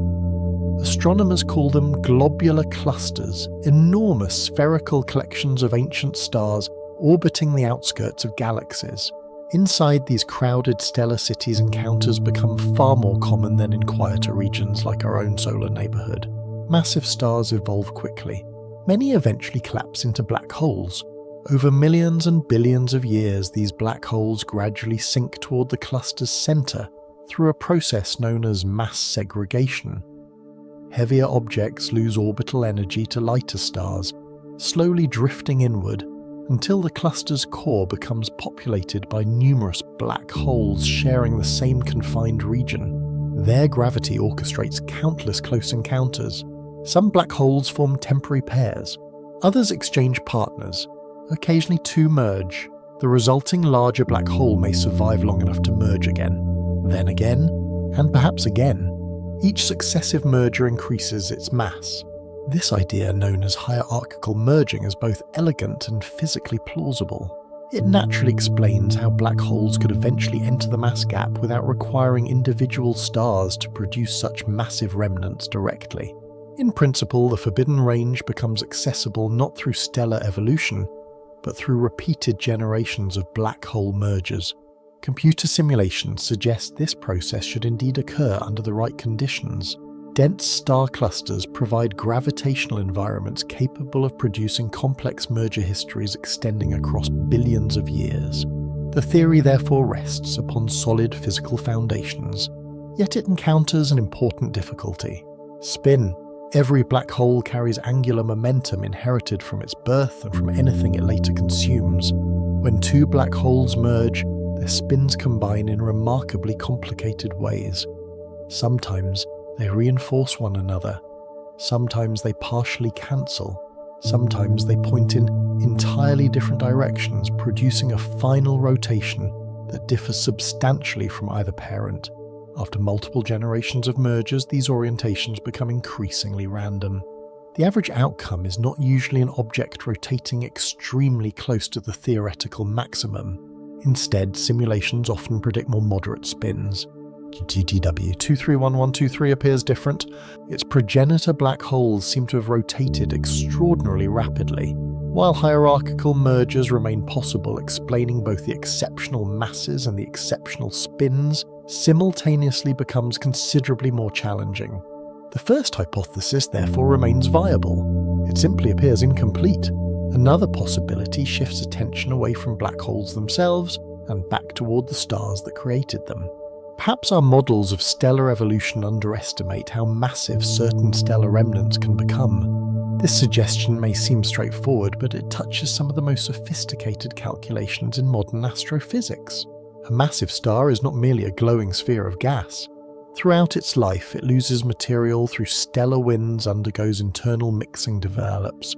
Speaker 1: Astronomers call them globular clusters, enormous spherical collections of ancient stars orbiting the outskirts of galaxies. Inside these crowded stellar cities, encounters become far more common than in quieter regions like our own solar neighborhood. Massive stars evolve quickly. Many eventually collapse into black holes. Over millions and billions of years, these black holes gradually sink toward the cluster's center through a process known as mass segregation. Heavier objects lose orbital energy to lighter stars, slowly drifting inward until the cluster's core becomes populated by numerous black holes sharing the same confined region. Their gravity orchestrates countless close encounters. Some black holes form temporary pairs, others exchange partners. Occasionally two merge. The resulting larger black hole may survive long enough to merge again, then again, and perhaps again. Each successive merger increases its mass. This idea, known as hierarchical merging, is both elegant and physically plausible. It naturally explains how black holes could eventually enter the mass gap without requiring individual stars to produce such massive remnants directly. In principle, the forbidden range becomes accessible not through stellar evolution, but through repeated generations of black hole mergers. Computer simulations suggest this process should indeed occur under the right conditions. Dense star clusters provide gravitational environments capable of producing complex merger histories extending across billions of years. The theory therefore rests upon solid physical foundations, yet it encounters an important difficulty: spin. Every black hole carries angular momentum inherited from its birth and from anything it later consumes. When two black holes merge, their spins combine in remarkably complicated ways. Sometimes they reinforce one another. Sometimes they partially cancel. Sometimes they point in entirely different directions, producing a final rotation that differs substantially from either parent. After multiple generations of mergers, these orientations become increasingly random. The average outcome is not usually an object rotating extremely close to the theoretical maximum. Instead, simulations often predict more moderate spins. GTW 231123 appears different. Its progenitor black holes seem to have rotated extraordinarily rapidly, while hierarchical mergers remain possible, explaining both the exceptional masses and the exceptional spins. Simultaneously becomes considerably more challenging. The first hypothesis therefore remains viable. It simply appears incomplete. Another possibility shifts attention away from black holes themselves and back toward the stars that created them. Perhaps our models of stellar evolution underestimate how massive certain stellar remnants can become. This suggestion may seem straightforward, but it touches some of the most sophisticated calculations in modern astrophysics. A massive star is not merely a glowing sphere of gas. Throughout its life, it loses material through stellar winds, undergoes internal mixing, develops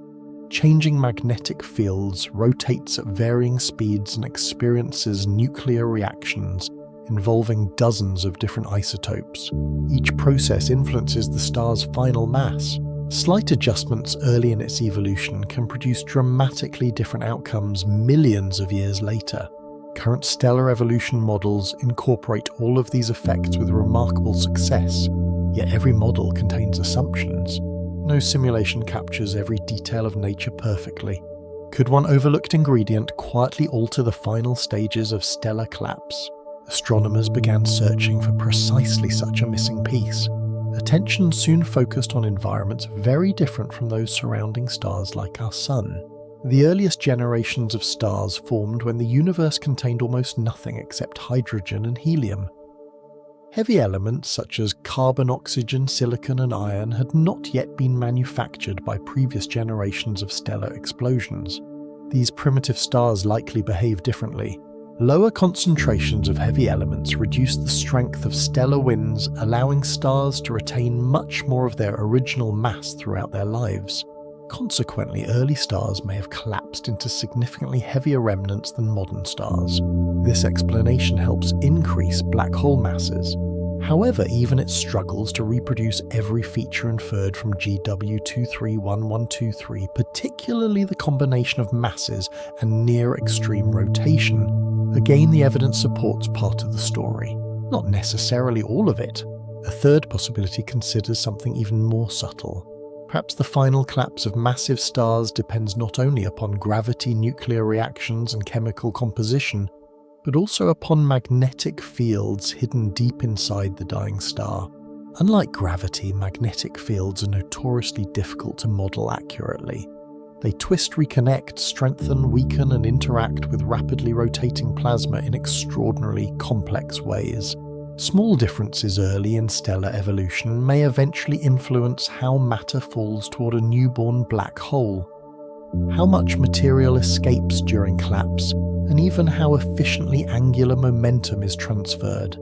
Speaker 1: changing magnetic fields, rotates at varying speeds, and experiences nuclear reactions involving dozens of different isotopes. Each process influences the star's final mass. Slight adjustments early in its evolution can produce dramatically different outcomes millions of years later. Current stellar evolution models incorporate all of these effects with remarkable success, yet every model contains assumptions. No simulation captures every detail of nature perfectly. Could one overlooked ingredient quietly alter the final stages of stellar collapse? Astronomers began searching for precisely such a missing piece. Attention soon focused on environments very different from those surrounding stars like our Sun. The earliest generations of stars formed when the universe contained almost nothing except hydrogen and helium. Heavy elements such as carbon, oxygen, silicon, and iron had not yet been manufactured by previous generations of stellar explosions. These primitive stars likely behave differently. Lower concentrations of heavy elements reduce the strength of stellar winds, allowing stars to retain much more of their original mass throughout their lives. Consequently, early stars may have collapsed into significantly heavier remnants than modern stars. This explanation helps increase black hole masses. However, even it struggles to reproduce every feature inferred from GW231123, particularly the combination of masses and near-extreme rotation. Again, the evidence supports part of the story, not necessarily all of it. A third possibility considers something even more subtle. Perhaps the final collapse of massive stars depends not only upon gravity, nuclear reactions, and chemical composition, but also upon magnetic fields hidden deep inside the dying star. Unlike gravity, magnetic fields are notoriously difficult to model accurately. They twist, reconnect, strengthen, weaken, and interact with rapidly rotating plasma in extraordinarily complex ways. Small differences early in stellar evolution may eventually influence how matter falls toward a newborn black hole, how much material escapes during collapse, and even how efficiently angular momentum is transferred.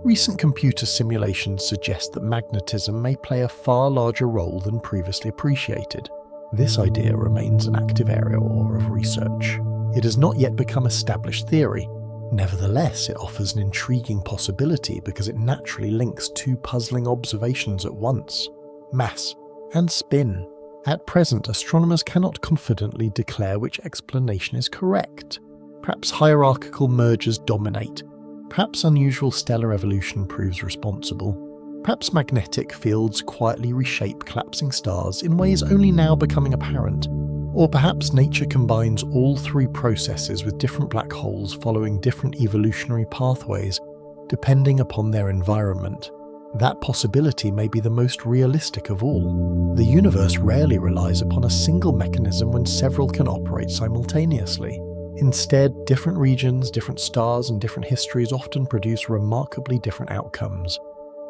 Speaker 1: Recent computer simulations suggest that magnetism may play a far larger role than previously appreciated. This idea remains an active area of research. It has not yet become established theory. Nevertheless, it offers an intriguing possibility because it naturally links two puzzling observations at once: mass and spin. At present, astronomers cannot confidently declare which explanation is correct. Perhaps hierarchical mergers dominate. Perhaps unusual stellar evolution proves responsible. Perhaps magnetic fields quietly reshape collapsing stars in ways only now becoming apparent. Or perhaps nature combines all three processes with different black holes following different evolutionary pathways, depending upon their environment. That possibility may be the most realistic of all. The universe rarely relies upon a single mechanism when several can operate simultaneously. Instead, different regions, different stars, and different histories often produce remarkably different outcomes.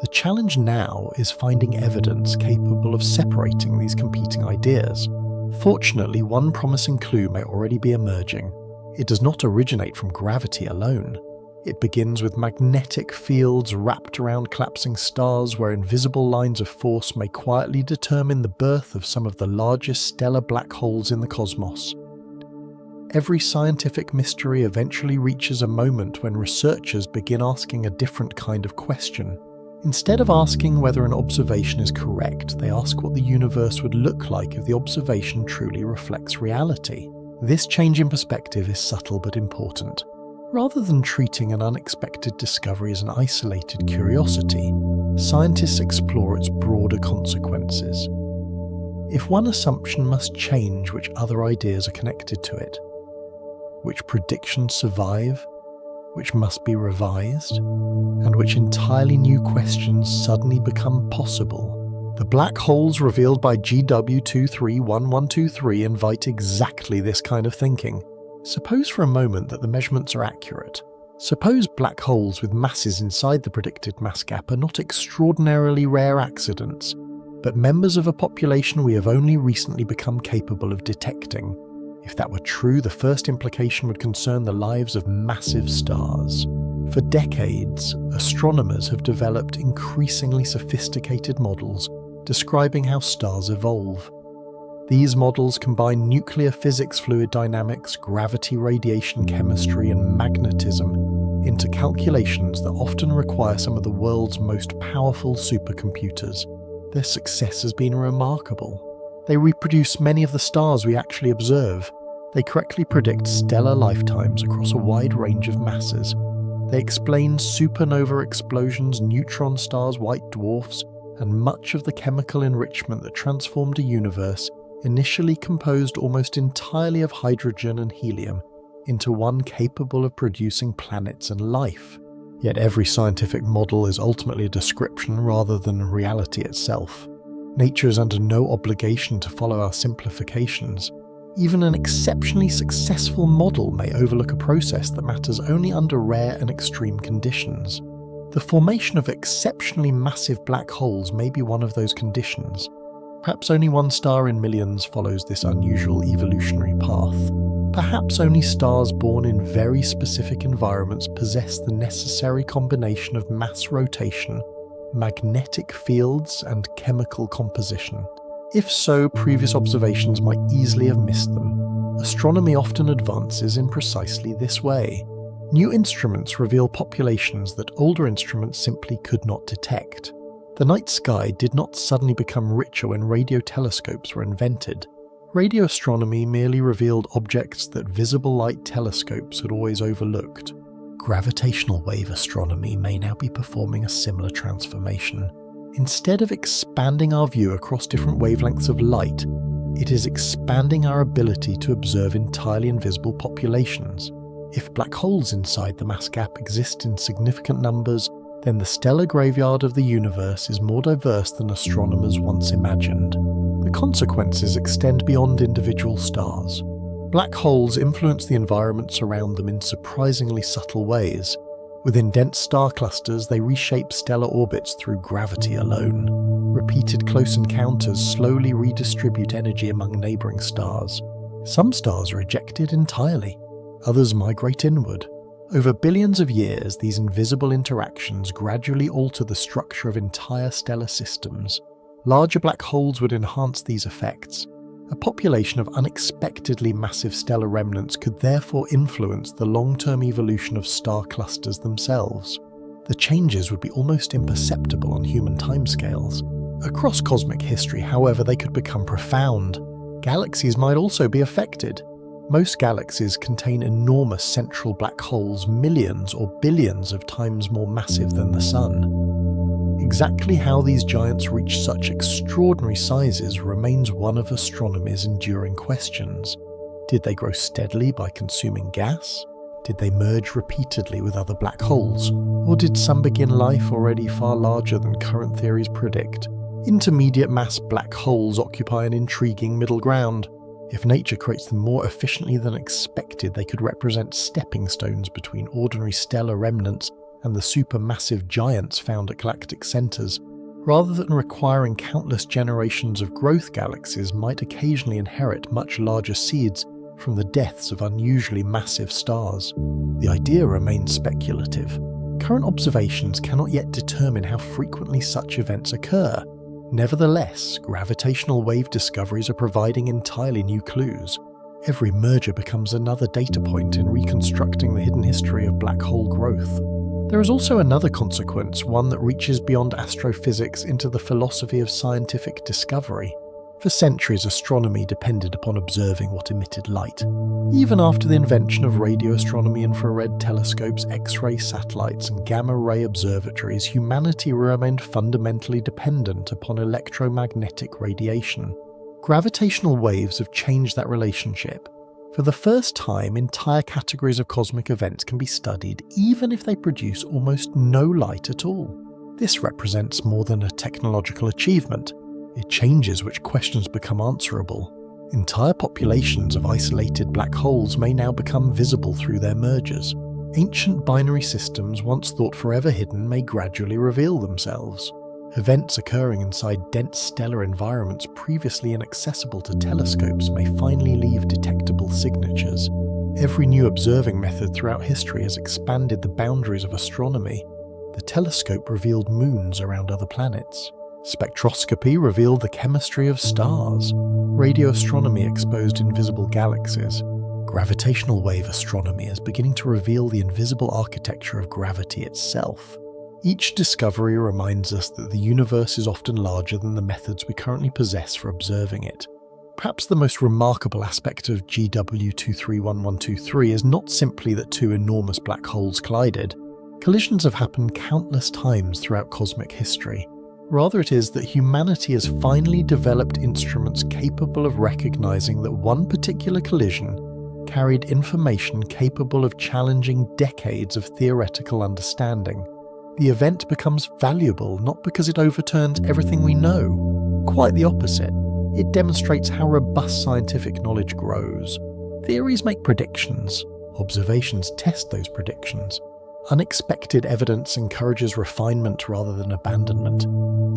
Speaker 1: The challenge now is finding evidence capable of separating these competing ideas. Fortunately, one promising clue may already be emerging. It does not originate from gravity alone. It begins with magnetic fields wrapped around collapsing stars where invisible lines of force may quietly determine the birth of some of the largest stellar black holes in the cosmos. Every scientific mystery eventually reaches a moment when researchers begin asking a different kind of question. Instead of asking whether an observation is correct, they ask what the universe would look like if the observation truly reflects reality. This change in perspective is subtle but important. Rather than treating an unexpected discovery as an isolated curiosity, scientists explore its broader consequences. If one assumption must change, which other ideas are connected to it? Which predictions survive? Which must be revised? And which entirely new questions suddenly become possible? The black holes revealed by GW231123 invite exactly this kind of thinking. Suppose for a moment that the measurements are accurate. Suppose black holes with masses inside the predicted mass gap are not extraordinarily rare accidents, but members of a population we have only recently become capable of detecting. If that were true, the first implication would concern the lives of massive stars. For decades, astronomers have developed increasingly sophisticated models describing how stars evolve. These models combine nuclear physics, fluid dynamics, gravity, radiation chemistry, and magnetism into calculations that often require some of the world's most powerful supercomputers. Their success has been remarkable. They reproduce many of the stars we actually observe. They correctly predict stellar lifetimes across a wide range of masses. They explain supernova explosions, neutron stars, white dwarfs, and much of the chemical enrichment that transformed a universe initially composed almost entirely of hydrogen and helium into one capable of producing planets and life. Yet every scientific model is ultimately a description rather than reality itself. Nature is under no obligation to follow our simplifications. Even an exceptionally successful model may overlook a process that matters only under rare and extreme conditions. The formation of exceptionally massive black holes may be one of those conditions. Perhaps only one star in millions follows this unusual evolutionary path. Perhaps only stars born in very specific environments possess the necessary combination of mass rotation, magnetic fields, and chemical composition. If so, previous observations might easily have missed them. Astronomy often advances in precisely this way. New instruments reveal populations that older instruments simply could not detect. The night sky did not suddenly become richer when radio telescopes were invented. Radio astronomy merely revealed objects that visible light telescopes had always overlooked. Gravitational wave astronomy may now be performing a similar transformation. Instead of expanding our view across different wavelengths of light, it is expanding our ability to observe entirely invisible populations. If black holes inside the mass gap exist in significant numbers, then the stellar graveyard of the universe is more diverse than astronomers once imagined. The consequences extend beyond individual stars. Black holes influence the environments around them in surprisingly subtle ways. Within dense star clusters, they reshape stellar orbits through gravity alone. Repeated close encounters slowly redistribute energy among neighbouring stars. Some stars are ejected entirely. Others migrate inward. Over billions of years, these invisible interactions gradually alter the structure of entire stellar systems. Larger black holes would enhance these effects. A population of unexpectedly massive stellar remnants could therefore influence the long-term evolution of star clusters themselves. The changes would be almost imperceptible on human timescales. Across cosmic history, however, they could become profound. Galaxies might also be affected. Most galaxies contain enormous central black holes millions or billions of times more massive than the Sun. Exactly how these giants reach such extraordinary sizes remains one of astronomy's enduring questions. Did they grow steadily by consuming gas? Did they merge repeatedly with other black holes? Or did some begin life already far larger than current theories predict? Intermediate mass black holes occupy an intriguing middle ground. If nature creates them more efficiently than expected, they could represent stepping stones between ordinary stellar remnants and the supermassive giants found at galactic centers, rather than requiring countless generations of growth, galaxies might occasionally inherit much larger seeds from the deaths of unusually massive stars. The idea remains speculative. Current observations cannot yet determine how frequently such events occur. Nevertheless, gravitational wave discoveries are providing entirely new clues. Every merger becomes another data point in reconstructing the hidden history of black hole growth. There is also another consequence, one that reaches beyond astrophysics into the philosophy of scientific discovery. For centuries, astronomy depended upon observing what emitted light. Even after the invention of radio astronomy, infrared telescopes, X-ray satellites, and gamma-ray observatories, humanity remained fundamentally dependent upon electromagnetic radiation. Gravitational waves have changed that relationship. For the first time, entire categories of cosmic events can be studied even if they produce almost no light at all. This represents more than a technological achievement. It changes which questions become answerable. Entire populations of isolated black holes may now become visible through their mergers. Ancient binary systems once thought forever hidden may gradually reveal themselves. Events occurring inside dense stellar environments previously inaccessible to telescopes may finally leave detectable signatures. Every new observing method throughout history has expanded the boundaries of astronomy. The telescope revealed moons around other planets. Spectroscopy revealed the chemistry of stars. Radio astronomy exposed invisible galaxies. Gravitational wave astronomy is beginning to reveal the invisible architecture of gravity itself. Each discovery reminds us that the universe is often larger than the methods we currently possess for observing it. Perhaps the most remarkable aspect of GW 231123 is not simply that two enormous black holes collided. Collisions have happened countless times throughout cosmic history. Rather, it is that humanity has finally developed instruments capable of recognizing that one particular collision carried information capable of challenging decades of theoretical understanding. The event becomes valuable not because it overturns everything we know. Quite the opposite. It demonstrates how robust scientific knowledge grows. Theories make predictions. Observations test those predictions. Unexpected evidence encourages refinement rather than abandonment.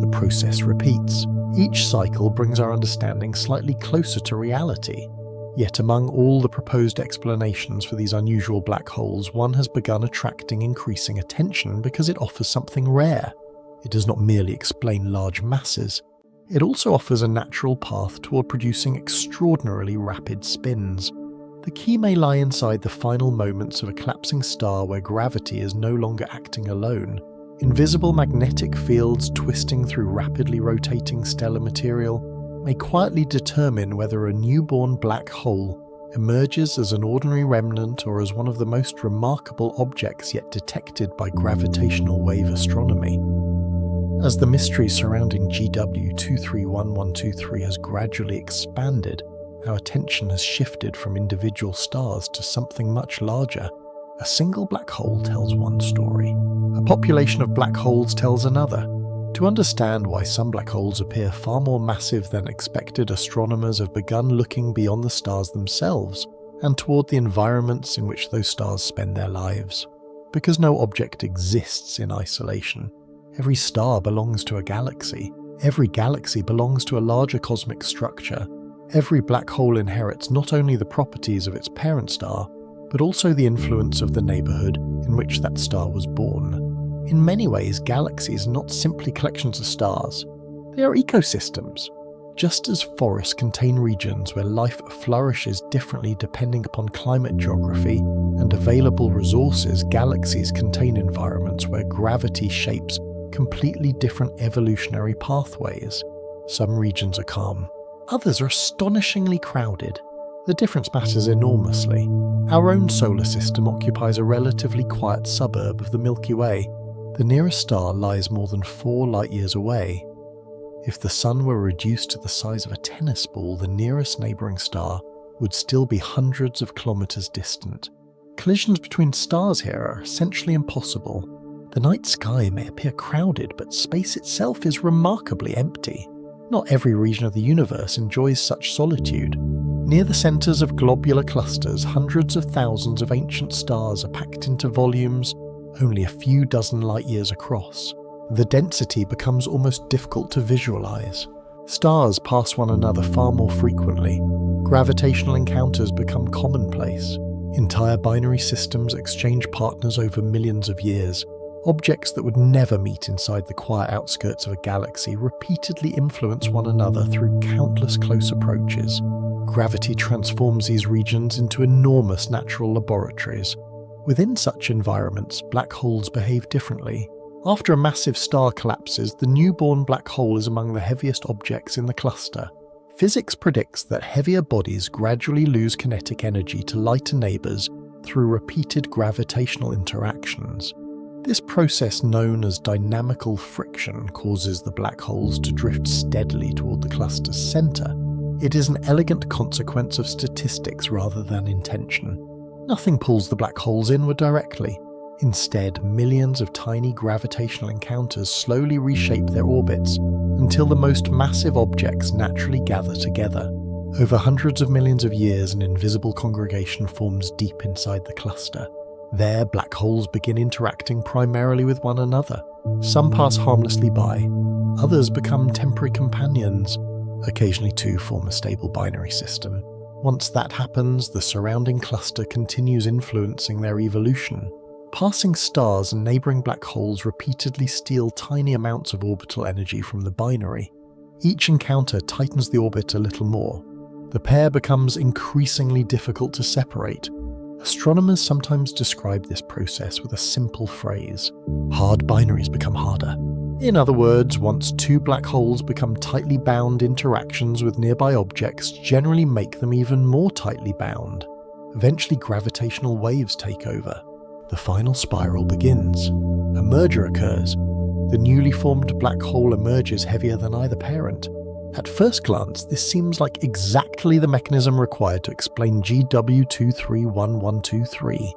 Speaker 1: The process repeats. Each cycle brings our understanding slightly closer to reality. Yet among all the proposed explanations for these unusual black holes, one has begun attracting increasing attention because it offers something rare. It does not merely explain large masses. It also offers a natural path toward producing extraordinarily rapid spins. The key may lie inside the final moments of a collapsing star where gravity is no longer acting alone. Invisible magnetic fields twisting through rapidly rotating stellar material may quietly determine whether a newborn black hole emerges as an ordinary remnant or as one of the most remarkable objects yet detected by gravitational wave astronomy. As the mystery surrounding GW 231123 has gradually expanded, our attention has shifted from individual stars to something much larger. A single black hole tells one story. A population of black holes tells another. To understand why some black holes appear far more massive than expected, astronomers have begun looking beyond the stars themselves and toward the environments in which those stars spend their lives. Because no object exists in isolation. Every star belongs to a galaxy. Every galaxy belongs to a larger cosmic structure. Every black hole inherits not only the properties of its parent star, but also the influence of the neighborhood in which that star was born. In many ways, galaxies are not simply collections of stars. They are ecosystems. Just as forests contain regions where life flourishes differently depending upon climate geography and available resources, galaxies contain environments where gravity shapes completely different evolutionary pathways. Some regions are calm. Others are astonishingly crowded. The difference matters enormously. Our own solar system occupies a relatively quiet suburb of the Milky Way. The nearest star lies more than 4 light-years away. If the Sun were reduced to the size of a tennis ball, the nearest neighbouring star would still be hundreds of kilometres distant. Collisions between stars here are essentially impossible. The night sky may appear crowded, but space itself is remarkably empty. Not every region of the universe enjoys such solitude. Near the centres of globular clusters, hundreds of thousands of ancient stars are packed into volumes only a few dozen light-years across. The density becomes almost difficult to visualize. Stars pass one another far more frequently. Gravitational encounters become commonplace. Entire binary systems exchange partners over millions of years. Objects that would never meet inside the quiet outskirts of a galaxy repeatedly influence one another through countless close approaches. Gravity transforms these regions into enormous natural laboratories. Within such environments, black holes behave differently. After a massive star collapses, the newborn black hole is among the heaviest objects in the cluster. Physics predicts that heavier bodies gradually lose kinetic energy to lighter neighbours through repeated gravitational interactions. This process, known as dynamical friction, causes the black holes to drift steadily toward the cluster's centre. It is an elegant consequence of statistics rather than intention. Nothing pulls the black holes inward directly. Instead, millions of tiny gravitational encounters slowly reshape their orbits until the most massive objects naturally gather together. Over hundreds of millions of years, an invisible congregation forms deep inside the cluster. There, black holes begin interacting primarily with one another. Some pass harmlessly by, others become temporary companions. Occasionally two form a stable binary system. Once that happens, the surrounding cluster continues influencing their evolution. Passing stars and neighbouring black holes repeatedly steal tiny amounts of orbital energy from the binary. Each encounter tightens the orbit a little more. The pair becomes increasingly difficult to separate. Astronomers sometimes describe this process with a simple phrase: hard binaries become harder. In other words, once two black holes become tightly bound, interactions with nearby objects generally make them even more tightly bound. Eventually, gravitational waves take over. The final spiral begins. A merger occurs. The newly formed black hole emerges heavier than either parent. At first glance, this seems like exactly the mechanism required to explain GW231123.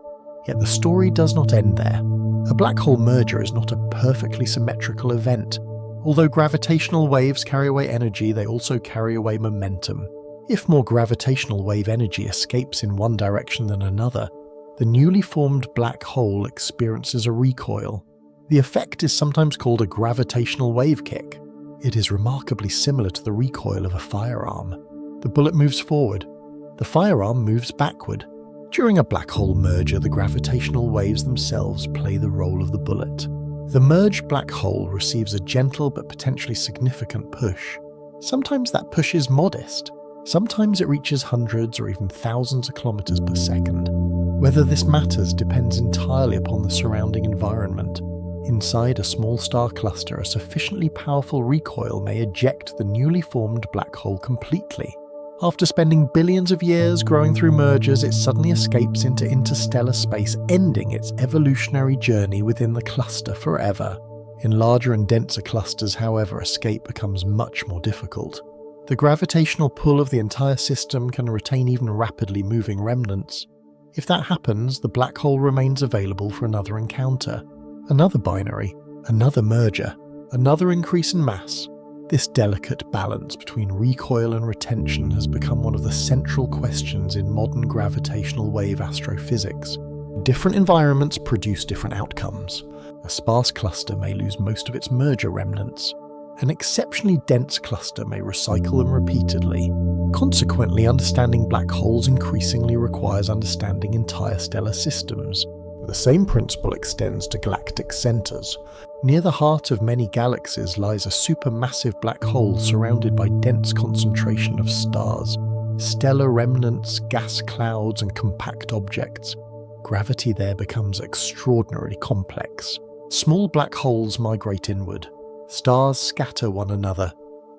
Speaker 1: Yet the story does not end there. A black hole merger is not a perfectly symmetrical event. Although gravitational waves carry away energy, they also carry away momentum. If more gravitational wave energy escapes in one direction than another, the newly formed black hole experiences a recoil. The effect is sometimes called a gravitational wave kick. It is remarkably similar to the recoil of a firearm. The bullet moves forward. The firearm moves backward. During a black hole merger, the gravitational waves themselves play the role of the bullet. The merged black hole receives a gentle but potentially significant push. Sometimes that push is modest. Sometimes it reaches hundreds or even thousands of kilometers per second. Whether this matters depends entirely upon the surrounding environment. Inside a small star cluster, a sufficiently powerful recoil may eject the newly formed black hole completely. After spending billions of years growing through mergers, it suddenly escapes into interstellar space, ending its evolutionary journey within the cluster forever. In larger and denser clusters, however, escape becomes much more difficult. The gravitational pull of the entire system can retain even rapidly moving remnants. If that happens, the black hole remains available for another encounter. Another binary, another merger, another increase in mass. This delicate balance between recoil and retention has become one of the central questions in modern gravitational wave astrophysics. Different environments produce different outcomes. A sparse cluster may lose most of its merger remnants. An exceptionally dense cluster may recycle them repeatedly. Consequently, understanding black holes increasingly requires understanding entire stellar systems. The same principle extends to galactic centers. Near the heart of many galaxies lies a supermassive black hole surrounded by dense concentration of stars, stellar remnants, gas clouds, and compact objects. Gravity there becomes extraordinarily complex. Small black holes migrate inward. Stars scatter one another.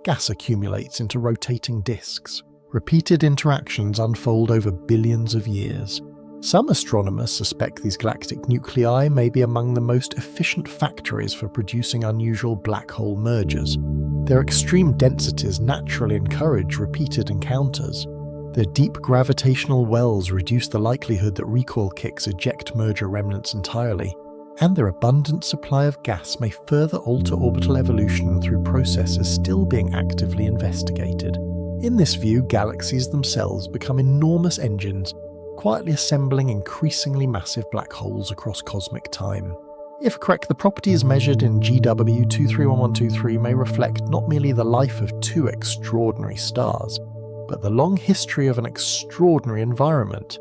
Speaker 1: Gas accumulates into rotating disks. Repeated interactions unfold over billions of years. Some astronomers suspect these galactic nuclei may be among the most efficient factories for producing unusual black hole mergers. Their extreme densities naturally encourage repeated encounters. Their deep gravitational wells reduce the likelihood that recoil kicks eject merger remnants entirely, and their abundant supply of gas may further alter orbital evolution through processes still being actively investigated. In this view, galaxies themselves become enormous engines, quietly assembling increasingly massive black holes across cosmic time. If correct, the properties measured in GW 231123 may reflect not merely the life of two extraordinary stars, but the long history of an extraordinary environment.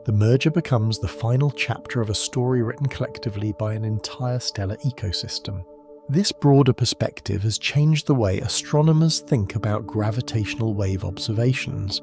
Speaker 1: The merger becomes the final chapter of a story written collectively by an entire stellar ecosystem. This broader perspective has changed the way astronomers think about gravitational wave observations.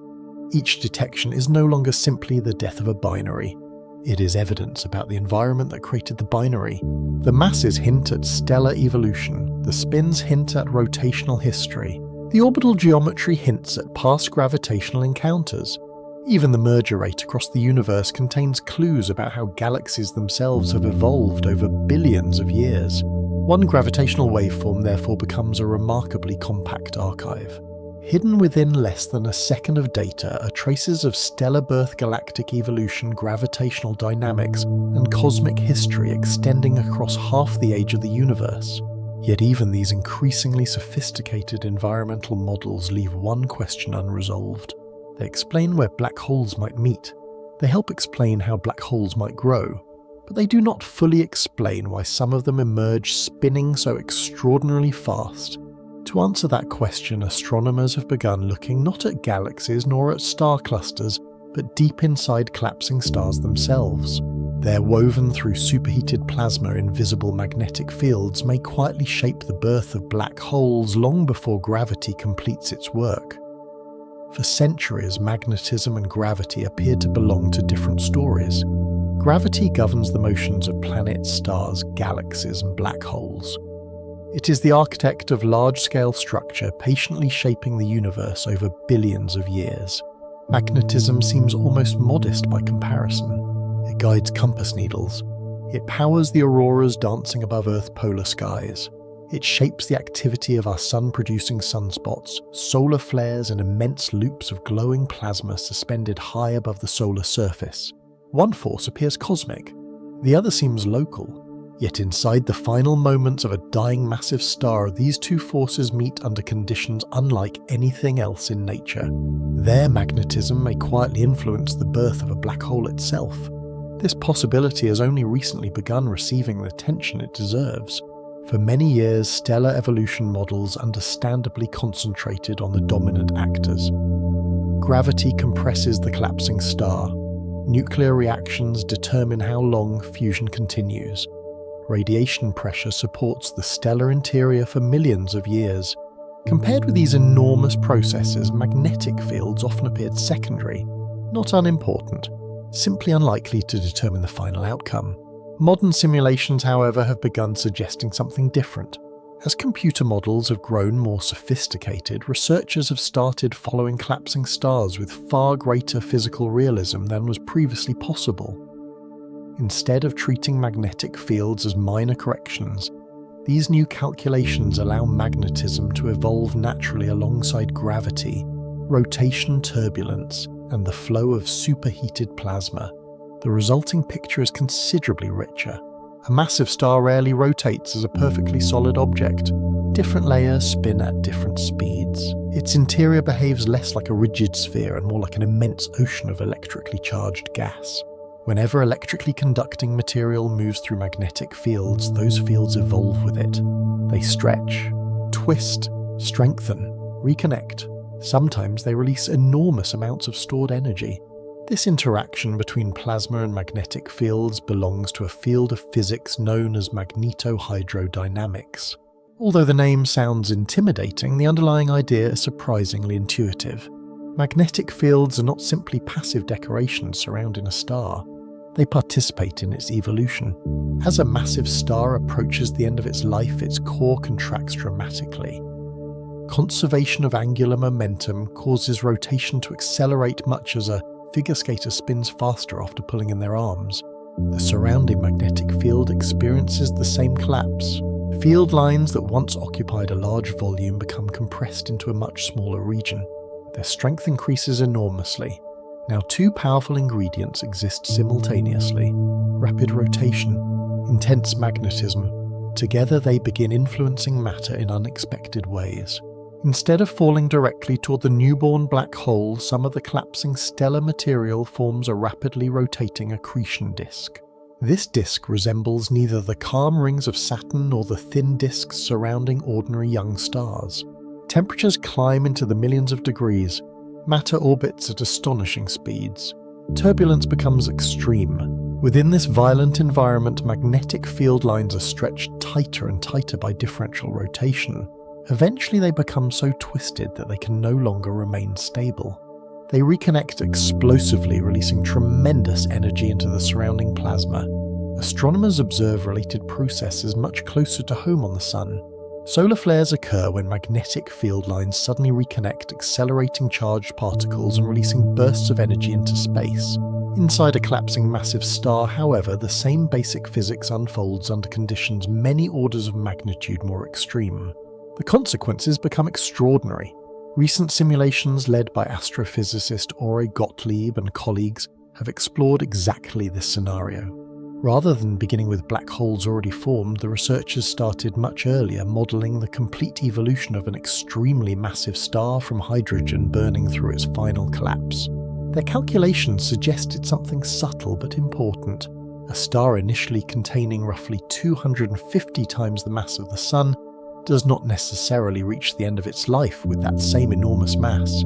Speaker 1: Each detection is no longer simply the death of a binary. It is evidence about the environment that created the binary. The masses hint at stellar evolution, the spins hint at rotational history, the orbital geometry hints at past gravitational encounters. Even the merger rate across the universe contains clues about how galaxies themselves have evolved over billions of years. One gravitational waveform therefore becomes a remarkably compact archive. Hidden within less than a second of data are traces of stellar birth, galactic evolution, gravitational dynamics, and cosmic history extending across half the age of the universe. Yet even these increasingly sophisticated environmental models leave one question unresolved. They explain where black holes might meet. They help explain how black holes might grow, but they do not fully explain why some of them emerge spinning so extraordinarily fast. To answer that question, astronomers have begun looking not at galaxies nor at star clusters, but deep inside collapsing stars themselves. Their woven through superheated plasma invisible magnetic fields may quietly shape the birth of black holes long before gravity completes its work. For centuries, magnetism and gravity appeared to belong to different stories. Gravity governs the motions of planets, stars, galaxies, and black holes. It is the architect of large-scale structure patiently shaping the universe over billions of years. Magnetism seems almost modest by comparison. It guides compass needles. It powers the auroras dancing above Earth's polar skies. It shapes the activity of our sun-producing sunspots, solar flares and immense loops of glowing plasma suspended high above the solar surface. One force appears cosmic, the other seems local. Yet inside the final moments of a dying massive star, these two forces meet under conditions unlike anything else in nature. Their magnetism may quietly influence the birth of a black hole itself. This possibility has only recently begun receiving the attention it deserves. For many years, stellar evolution models understandably concentrated on the dominant actors. Gravity compresses the collapsing star. Nuclear reactions determine how long fusion continues. Radiation pressure supports the stellar interior for millions of years. Compared with these enormous processes, magnetic fields often appeared secondary, not unimportant, simply unlikely to determine the final outcome. Modern simulations, however, have begun suggesting something different. As computer models have grown more sophisticated, researchers have started following collapsing stars with far greater physical realism than was previously possible. Instead of treating magnetic fields as minor corrections, these new calculations allow magnetism to evolve naturally alongside gravity, rotation, turbulence, and the flow of superheated plasma. The resulting picture is considerably richer. A massive star rarely rotates as a perfectly solid object. Different layers spin at different speeds. Its interior behaves less like a rigid sphere and more like an immense ocean of electrically charged gas. Whenever electrically conducting material moves through magnetic fields, those fields evolve with it. They stretch, twist, strengthen, reconnect. Sometimes they release enormous amounts of stored energy. This interaction between plasma and magnetic fields belongs to a field of physics known as magnetohydrodynamics. Although the name sounds intimidating, the underlying idea is surprisingly intuitive. Magnetic fields are not simply passive decorations surrounding a star. They participate in its evolution. As a massive star approaches the end of its life, its core contracts dramatically. Conservation of angular momentum causes rotation to accelerate much as a figure skater spins faster after pulling in their arms. The surrounding magnetic field experiences the same collapse. Field lines that once occupied a large volume become compressed into a much smaller region. Their strength increases enormously. Now two powerful ingredients exist simultaneously: rapid rotation, intense magnetism. Together they begin influencing matter in unexpected ways. Instead of falling directly toward the newborn black hole, some of the collapsing stellar material forms a rapidly rotating accretion disk. This disk resembles neither the calm rings of Saturn nor the thin disks surrounding ordinary young stars. Temperatures climb into the millions of degrees. Matter orbits at astonishing speeds. Turbulence becomes extreme. Within this violent environment, magnetic field lines are stretched tighter and tighter by differential rotation. Eventually they become so twisted that they can no longer remain stable. They reconnect explosively, releasing tremendous energy into the surrounding plasma. Astronomers observe related processes much closer to home on the Sun. Solar flares occur when magnetic field lines suddenly reconnect, accelerating charged particles and releasing bursts of energy into space. Inside a collapsing massive star, however, the same basic physics unfolds under conditions many orders of magnitude more extreme. The consequences become extraordinary. Recent simulations led by astrophysicist Ore Gottlieb and colleagues have explored exactly this scenario. Rather than beginning with black holes already formed, the researchers started much earlier, modelling the complete evolution of an extremely massive star from hydrogen burning through its final collapse. Their calculations suggested something subtle but important. A star initially containing roughly 250 times the mass of the Sun does not necessarily reach the end of its life with that same enormous mass.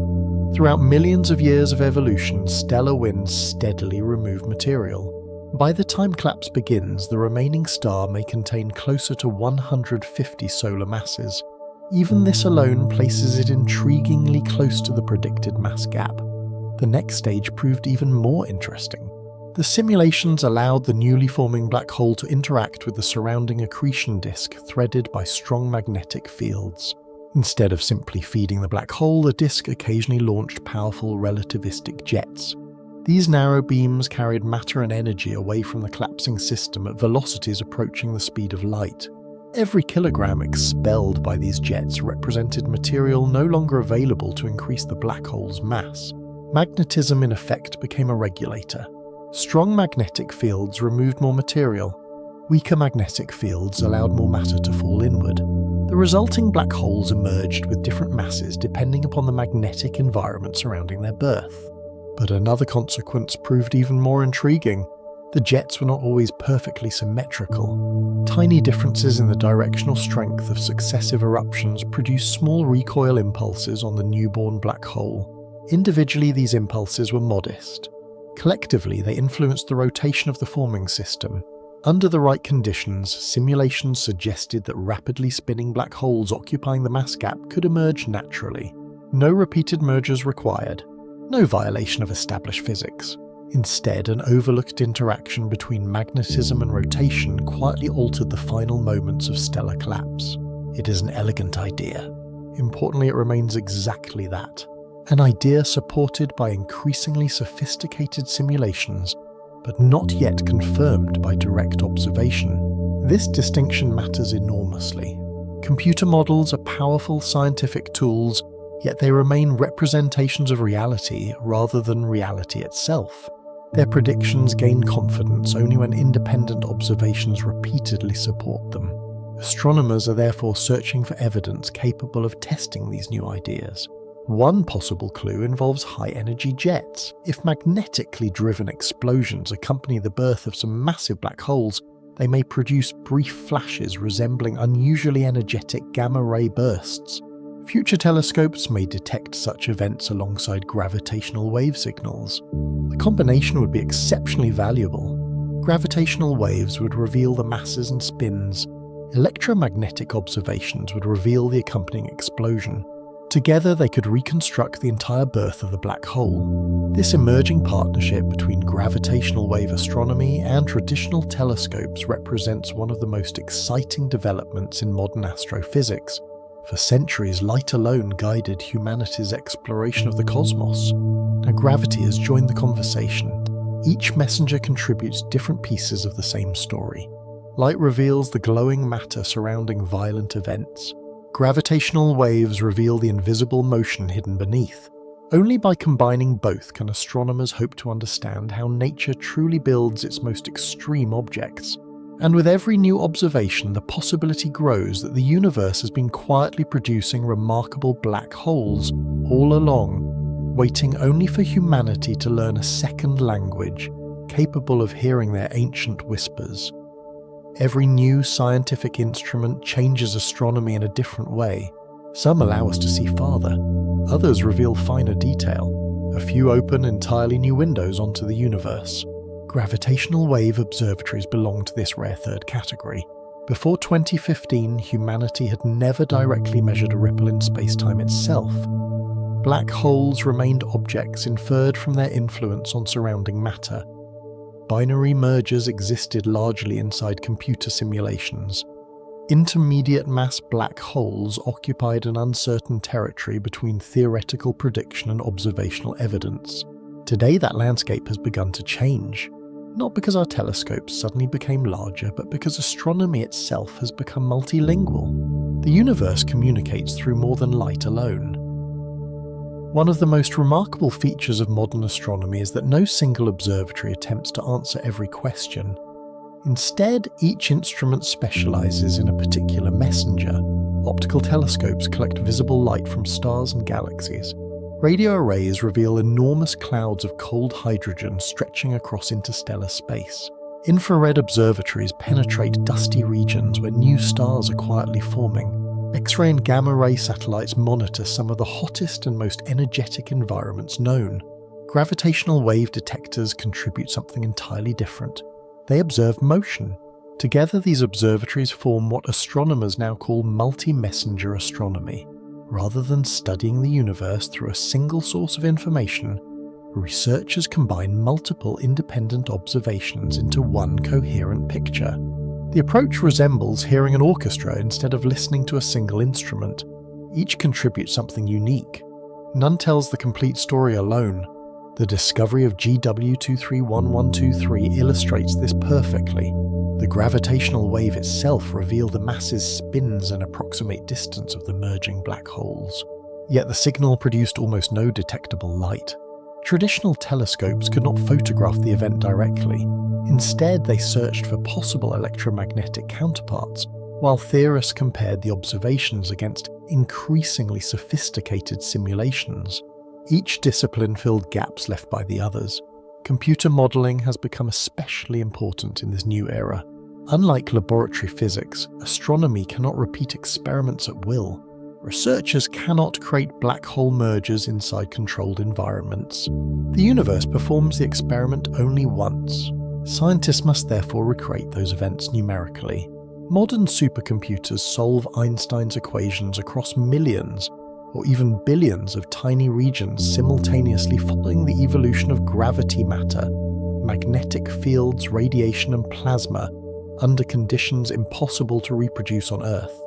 Speaker 1: Throughout millions of years of evolution, stellar winds steadily remove material. By the time collapse begins, the remaining star may contain closer to 150 solar masses. Even this alone places it intriguingly close to the predicted mass gap. The next stage proved even more interesting. The simulations allowed the newly forming black hole to interact with the surrounding accretion disk threaded by strong magnetic fields. Instead of simply feeding the black hole, the disk occasionally launched powerful relativistic jets. These narrow beams carried matter and energy away from the collapsing system at velocities approaching the speed of light. Every kilogram expelled by these jets represented material no longer available to increase the black hole's mass. Magnetism, in effect, became a regulator. Strong magnetic fields removed more material. Weaker magnetic fields allowed more matter to fall inward. The resulting black holes emerged with different masses depending upon the magnetic environment surrounding their birth. But another consequence proved even more intriguing. The jets were not always perfectly symmetrical. Tiny differences in the directional strength of successive eruptions produced small recoil impulses on the newborn black hole. Individually, these impulses were modest. Collectively, they influenced the rotation of the forming system. Under the right conditions, simulations suggested that rapidly spinning black holes occupying the mass gap could emerge naturally. No repeated mergers required. No violation of established physics. Instead, an overlooked interaction between magnetism and rotation quietly altered the final moments of stellar collapse. It is an elegant idea. Importantly, it remains exactly that. An idea supported by increasingly sophisticated simulations, but not yet confirmed by direct observation. This distinction matters enormously. Computer models are powerful scientific tools, yet they remain representations of reality rather than reality itself. Their predictions gain confidence only when independent observations repeatedly support them. Astronomers are therefore searching for evidence capable of testing these new ideas. One possible clue involves high-energy jets. If magnetically driven explosions accompany the birth of some massive black holes, they may produce brief flashes resembling unusually energetic gamma-ray bursts. Future telescopes may detect such events alongside gravitational wave signals. The combination would be exceptionally valuable. Gravitational waves would reveal the masses and spins. Electromagnetic observations would reveal the accompanying explosion. Together, they could reconstruct the entire birth of the black hole. This emerging partnership between gravitational wave astronomy and traditional telescopes represents one of the most exciting developments in modern astrophysics. For centuries, light alone guided humanity's exploration of the cosmos. Now gravity has joined the conversation. Each messenger contributes different pieces of the same story. Light reveals the glowing matter surrounding violent events. Gravitational waves reveal the invisible motion hidden beneath. Only by combining both can astronomers hope to understand how nature truly builds its most extreme objects. And with every new observation, the possibility grows that the universe has been quietly producing remarkable black holes all along, waiting only for humanity to learn a second language, capable of hearing their ancient whispers. Every new scientific instrument changes astronomy in a different way. Some allow us to see farther, others reveal finer detail. A few open entirely new windows onto the universe. Gravitational wave observatories belong to this rare third category. Before 2015, humanity had never directly measured a ripple in space-time itself. Black holes remained objects inferred from their influence on surrounding matter. Binary mergers existed largely inside computer simulations. Intermediate mass black holes occupied an uncertain territory between theoretical prediction and observational evidence. Today, that landscape has begun to change. Not because our telescopes suddenly became larger, but because astronomy itself has become multilingual. The universe communicates through more than light alone. One of the most remarkable features of modern astronomy is that no single observatory attempts to answer every question. Instead, each instrument specializes in a particular messenger. Optical telescopes collect visible light from stars and galaxies. Radio arrays reveal enormous clouds of cold hydrogen stretching across interstellar space. Infrared observatories penetrate dusty regions where new stars are quietly forming. X-ray and gamma-ray satellites monitor some of the hottest and most energetic environments known. Gravitational wave detectors contribute something entirely different. They observe motion. Together, these observatories form what astronomers now call multi-messenger astronomy. Rather than studying the universe through a single source of information, researchers combine multiple independent observations into one coherent picture. The approach resembles hearing an orchestra instead of listening to a single instrument. Each contributes something unique. None tells the complete story alone. The discovery of GW231123 illustrates this perfectly. The gravitational wave itself revealed the mass's spins and approximate distance of the merging black holes. Yet the signal produced almost no detectable light. Traditional telescopes could not photograph the event directly. Instead, they searched for possible electromagnetic counterparts, while theorists compared the observations against increasingly sophisticated simulations. Each discipline filled gaps left by the others. Computer modeling has become especially important in this new era. Unlike laboratory physics, astronomy cannot repeat experiments at will. Researchers cannot create black hole mergers inside controlled environments. The universe performs the experiment only once. Scientists must therefore recreate those events numerically. Modern supercomputers solve Einstein's equations across millions, or even billions of tiny regions simultaneously following the evolution of gravity matter, magnetic fields, radiation and plasma under conditions impossible to reproduce on Earth.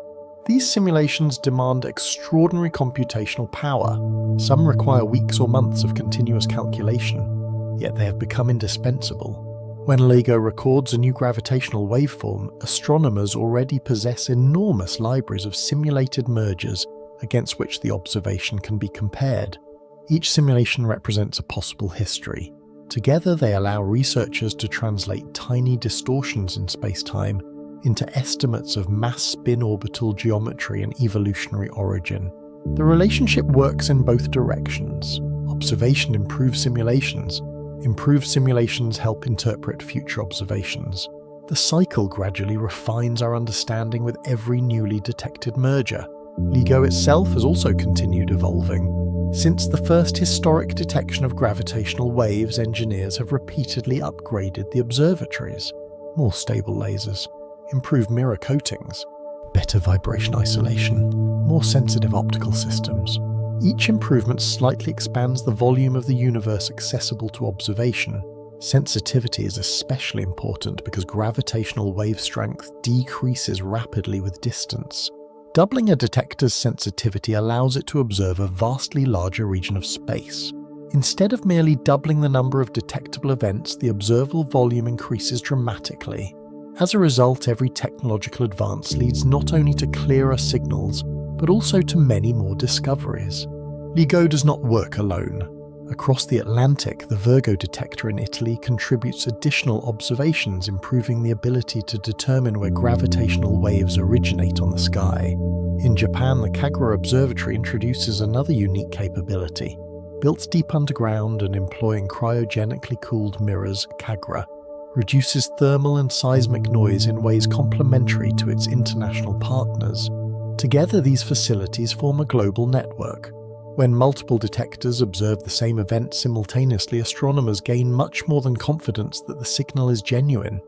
Speaker 1: These simulations demand extraordinary computational power. Some require weeks or months of continuous calculation, yet they have become indispensable. When LIGO records a new gravitational waveform, astronomers already possess enormous libraries of simulated mergers against which the observation can be compared. Each simulation represents a possible history. Together, they allow researchers to translate tiny distortions in space-time into estimates of mass spin orbital geometry and evolutionary origin. The relationship works in both directions. Observation improves simulations. Improved simulations help interpret future observations. The cycle gradually refines our understanding with every newly detected merger. LIGO itself has also continued evolving. Since the first historic detection of gravitational waves, engineers have repeatedly upgraded the observatories. More stable lasers, improved mirror coatings, better vibration isolation, more sensitive optical systems. Each improvement slightly expands the volume of the universe accessible to observation. Sensitivity is especially important because gravitational wave strength decreases rapidly with distance. Doubling a detector's sensitivity allows it to observe a vastly larger region of space. Instead of merely doubling the number of detectable events, the observable volume increases dramatically. As a result, every technological advance leads not only to clearer signals, but also to many more discoveries. LIGO does not work alone. Across the Atlantic, the Virgo detector in Italy contributes additional observations, improving the ability to determine where gravitational waves originate on the sky. In Japan, the Kagura Observatory introduces another unique capability. built deep underground and employing cryogenically cooled mirrors, CAGRA, reduces thermal and seismic noise in ways complementary to its international partners. Together, these facilities form a global network. When multiple detectors observe the same event simultaneously, astronomers gain much more than confidence that the signal is genuine.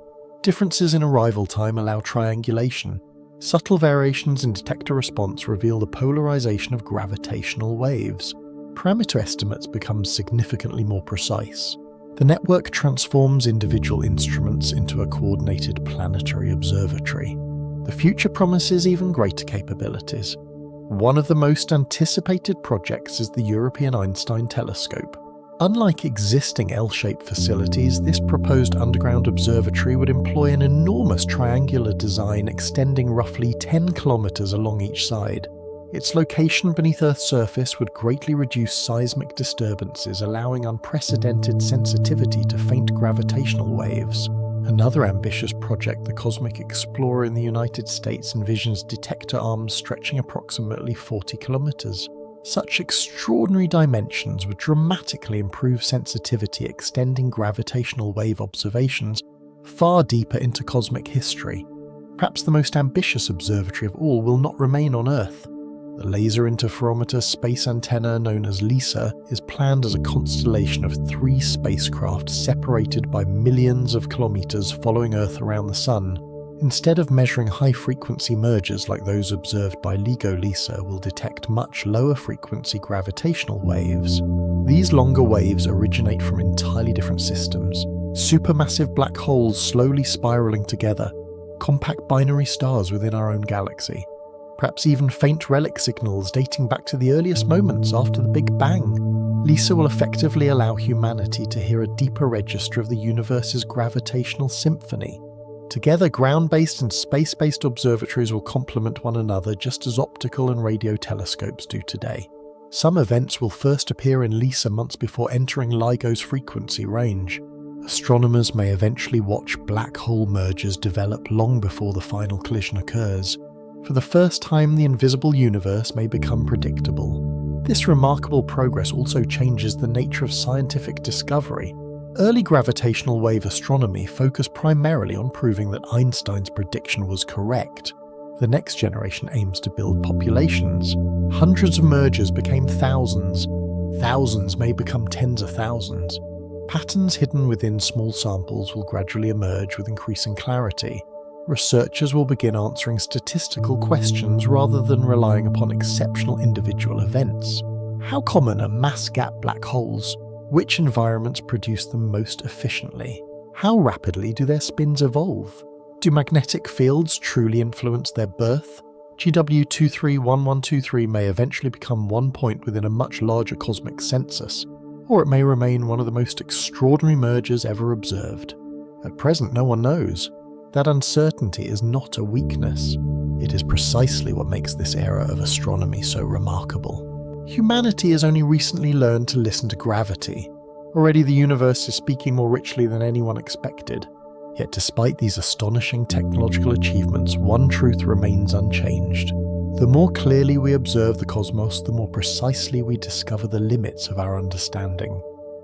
Speaker 1: Differences in arrival time allow triangulation. Subtle variations in detector response reveal the polarization of gravitational waves. Parameter estimates become significantly more precise. The network transforms individual instruments into a coordinated planetary observatory. The future promises even greater capabilities. One of the most anticipated projects is the European Einstein telescope. Unlike existing L-shaped facilities, this proposed underground observatory would employ an enormous triangular design extending roughly 10 kilometers along each side. Its location beneath Earth's surface would greatly reduce seismic disturbances, allowing unprecedented sensitivity to faint gravitational waves. Another ambitious project, the Cosmic Explorer in the United States, envisions detector arms stretching approximately 40 kilometers. Such extraordinary dimensions would dramatically improve sensitivity, extending gravitational wave observations far deeper into cosmic history. Perhaps the most ambitious observatory of all will not remain on Earth. The Laser Interferometer Space Antenna, known as LISA, is planned as a constellation of 3 spacecraft separated by millions of kilometers following Earth around the Sun. Instead of measuring high-frequency mergers like those observed by LIGO, LISA will detect much lower-frequency gravitational waves. These longer waves originate from entirely different systems. Supermassive black holes slowly spiraling together, compact binary stars within our own galaxy. Perhaps even faint relic signals dating back to the earliest moments after the Big Bang. LISA will effectively allow humanity to hear a deeper register of the universe's gravitational symphony. Together, ground-based and space-based observatories will complement one another just as optical and radio telescopes do today. Some events will first appear in LISA months before entering LIGO's frequency range. Astronomers may eventually watch black hole mergers develop long before the final collision occurs. For the first time, the invisible universe may become predictable. This remarkable progress also changes the nature of scientific discovery. Early gravitational wave astronomy focused primarily on proving that Einstein's prediction was correct. The next generation aims to build populations. Hundreds of mergers became thousands. Thousands may become tens of thousands. Patterns hidden within small samples will gradually emerge with increasing clarity. Researchers will begin answering statistical questions rather than relying upon exceptional individual events. How common are mass-gap black holes? Which environments produce them most efficiently? How rapidly do their spins evolve? Do magnetic fields truly influence their birth? GW 231123 may eventually become one point within a much larger cosmic census, or it may remain one of the most extraordinary mergers ever observed. At present, no one knows. That uncertainty is not a weakness. It is precisely what makes this era of astronomy so remarkable. Humanity has only recently learned to listen to gravity. Already the universe is speaking more richly than anyone expected. Yet despite these astonishing technological achievements, one truth remains unchanged. The more clearly we observe the cosmos, the more precisely we discover the limits of our understanding.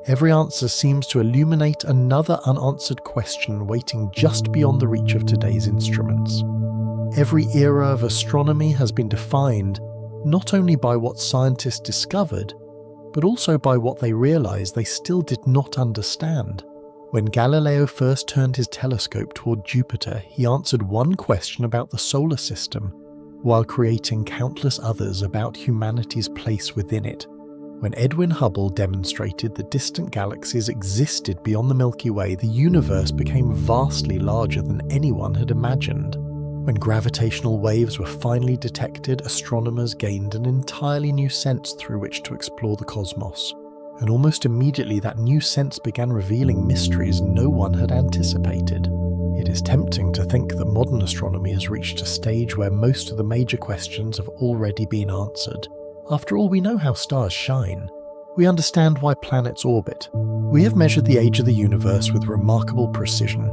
Speaker 1: Every answer seems to illuminate another unanswered question waiting just beyond the reach of today's instruments. Every era of astronomy has been defined not only by what scientists discovered, but also by what they realized they still did not understand. When Galileo first turned his telescope toward Jupiter, he answered one question about the solar system, while creating countless others about humanity's place within it. When Edwin Hubble demonstrated that distant galaxies existed beyond the Milky Way, the universe became vastly larger than anyone had imagined. When gravitational waves were finally detected, astronomers gained an entirely new sense through which to explore the cosmos. And almost immediately that new sense began revealing mysteries no one had anticipated. It is tempting to think that modern astronomy has reached a stage where most of the major questions have already been answered. After all, we know how stars shine. We understand why planets orbit. We have measured the age of the universe with remarkable precision.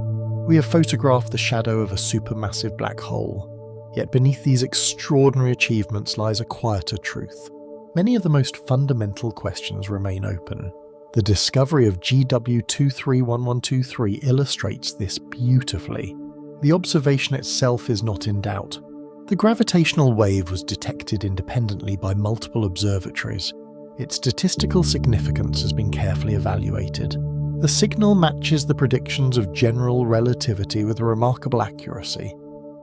Speaker 1: We have photographed the shadow of a supermassive black hole. Yet beneath these extraordinary achievements lies a quieter truth. many of the most fundamental questions remain open. The discovery of GW231123 illustrates this beautifully. The observation itself is not in doubt. The gravitational wave was detected independently by multiple observatories. Its statistical significance has been carefully evaluated. The signal matches the predictions of general relativity with remarkable accuracy.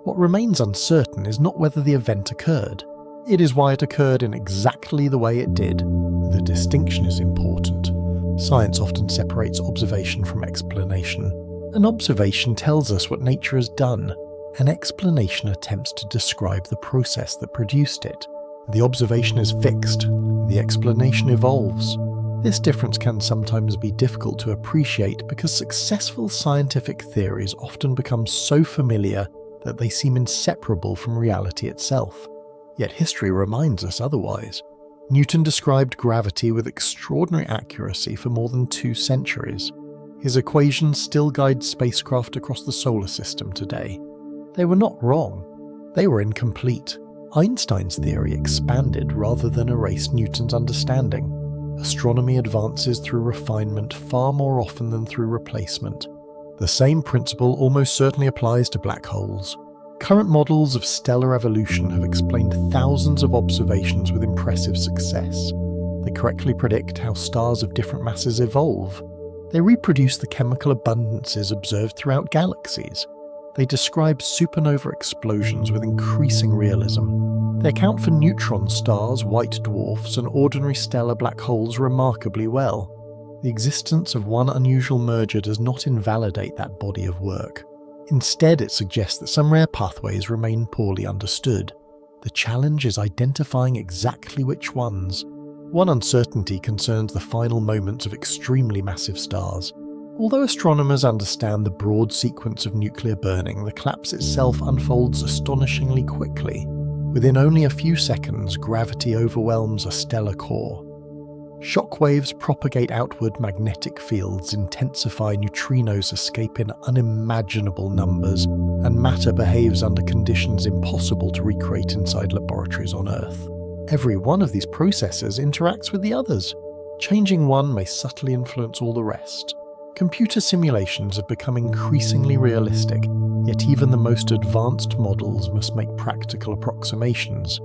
Speaker 1: What remains uncertain is not whether the event occurred. It is why it occurred in exactly the way it did. The distinction is important. Science often separates observation from explanation. An observation tells us what nature has done. An explanation attempts to describe the process that produced it. The observation is fixed. The explanation evolves. This difference can sometimes be difficult to appreciate because successful scientific theories often become so familiar that they seem inseparable from reality itself. Yet history reminds us otherwise. Newton described gravity with extraordinary accuracy for more than 2 centuries. His equations still guide spacecraft across the solar system today. They were not wrong. They were incomplete. Einstein's theory expanded rather than erased Newton's understanding. Astronomy advances through refinement far more often than through replacement. The same principle almost certainly applies to black holes. Current models of stellar evolution have explained thousands of observations with impressive success. They correctly predict how stars of different masses evolve. They reproduce the chemical abundances observed throughout galaxies. They describe supernova explosions with increasing realism. They account for neutron stars, white dwarfs, and ordinary stellar black holes remarkably well. The existence of one unusual merger does not invalidate that body of work. Instead, it suggests that some rare pathways remain poorly understood. The challenge is identifying exactly which ones. One uncertainty concerns the final moments of extremely massive stars. Although astronomers understand the broad sequence of nuclear burning, the collapse itself unfolds astonishingly quickly. Within only a few seconds, gravity overwhelms a stellar core. Shockwaves propagate outward magnetic fields, intensify neutrinos escape in unimaginable numbers, and matter behaves under conditions impossible to recreate inside laboratories on Earth. Every one of these processes interacts with the others. Changing one may subtly influence all the rest. Computer simulations have become increasingly realistic, yet even the most advanced models must make practical approximations.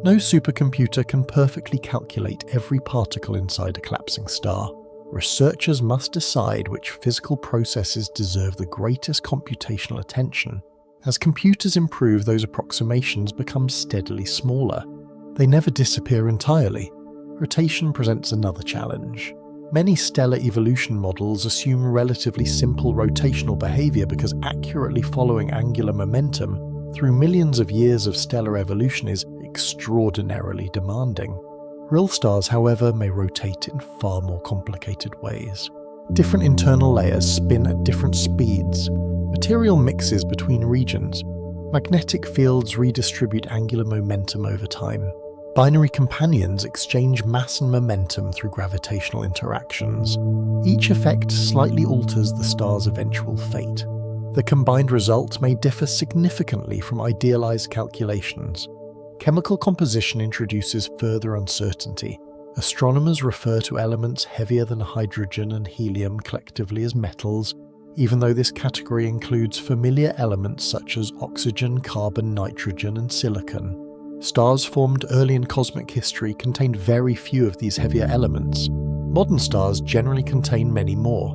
Speaker 1: No supercomputer can perfectly calculate every particle inside a collapsing star. Researchers must decide which physical processes deserve the greatest computational attention. As computers improve, those approximations become steadily smaller. They never disappear entirely. Rotation presents another challenge. Many stellar evolution models assume relatively simple rotational behavior because accurately following angular momentum through millions of years of stellar evolution is extraordinarily demanding. Real stars, however, may rotate in far more complicated ways. Different internal layers spin at different speeds. Material mixes between regions. Magnetic fields redistribute angular momentum over time. Binary companions exchange mass and momentum through gravitational interactions. Each effect slightly alters the star's eventual fate. The combined result may differ significantly from idealized calculations. Chemical composition introduces further uncertainty. Astronomers refer to elements heavier than hydrogen and helium collectively as metals, even though this category includes familiar elements such as oxygen, carbon, nitrogen, and silicon. Stars formed early in cosmic history contained very few of these heavier elements. Modern stars generally contain many more.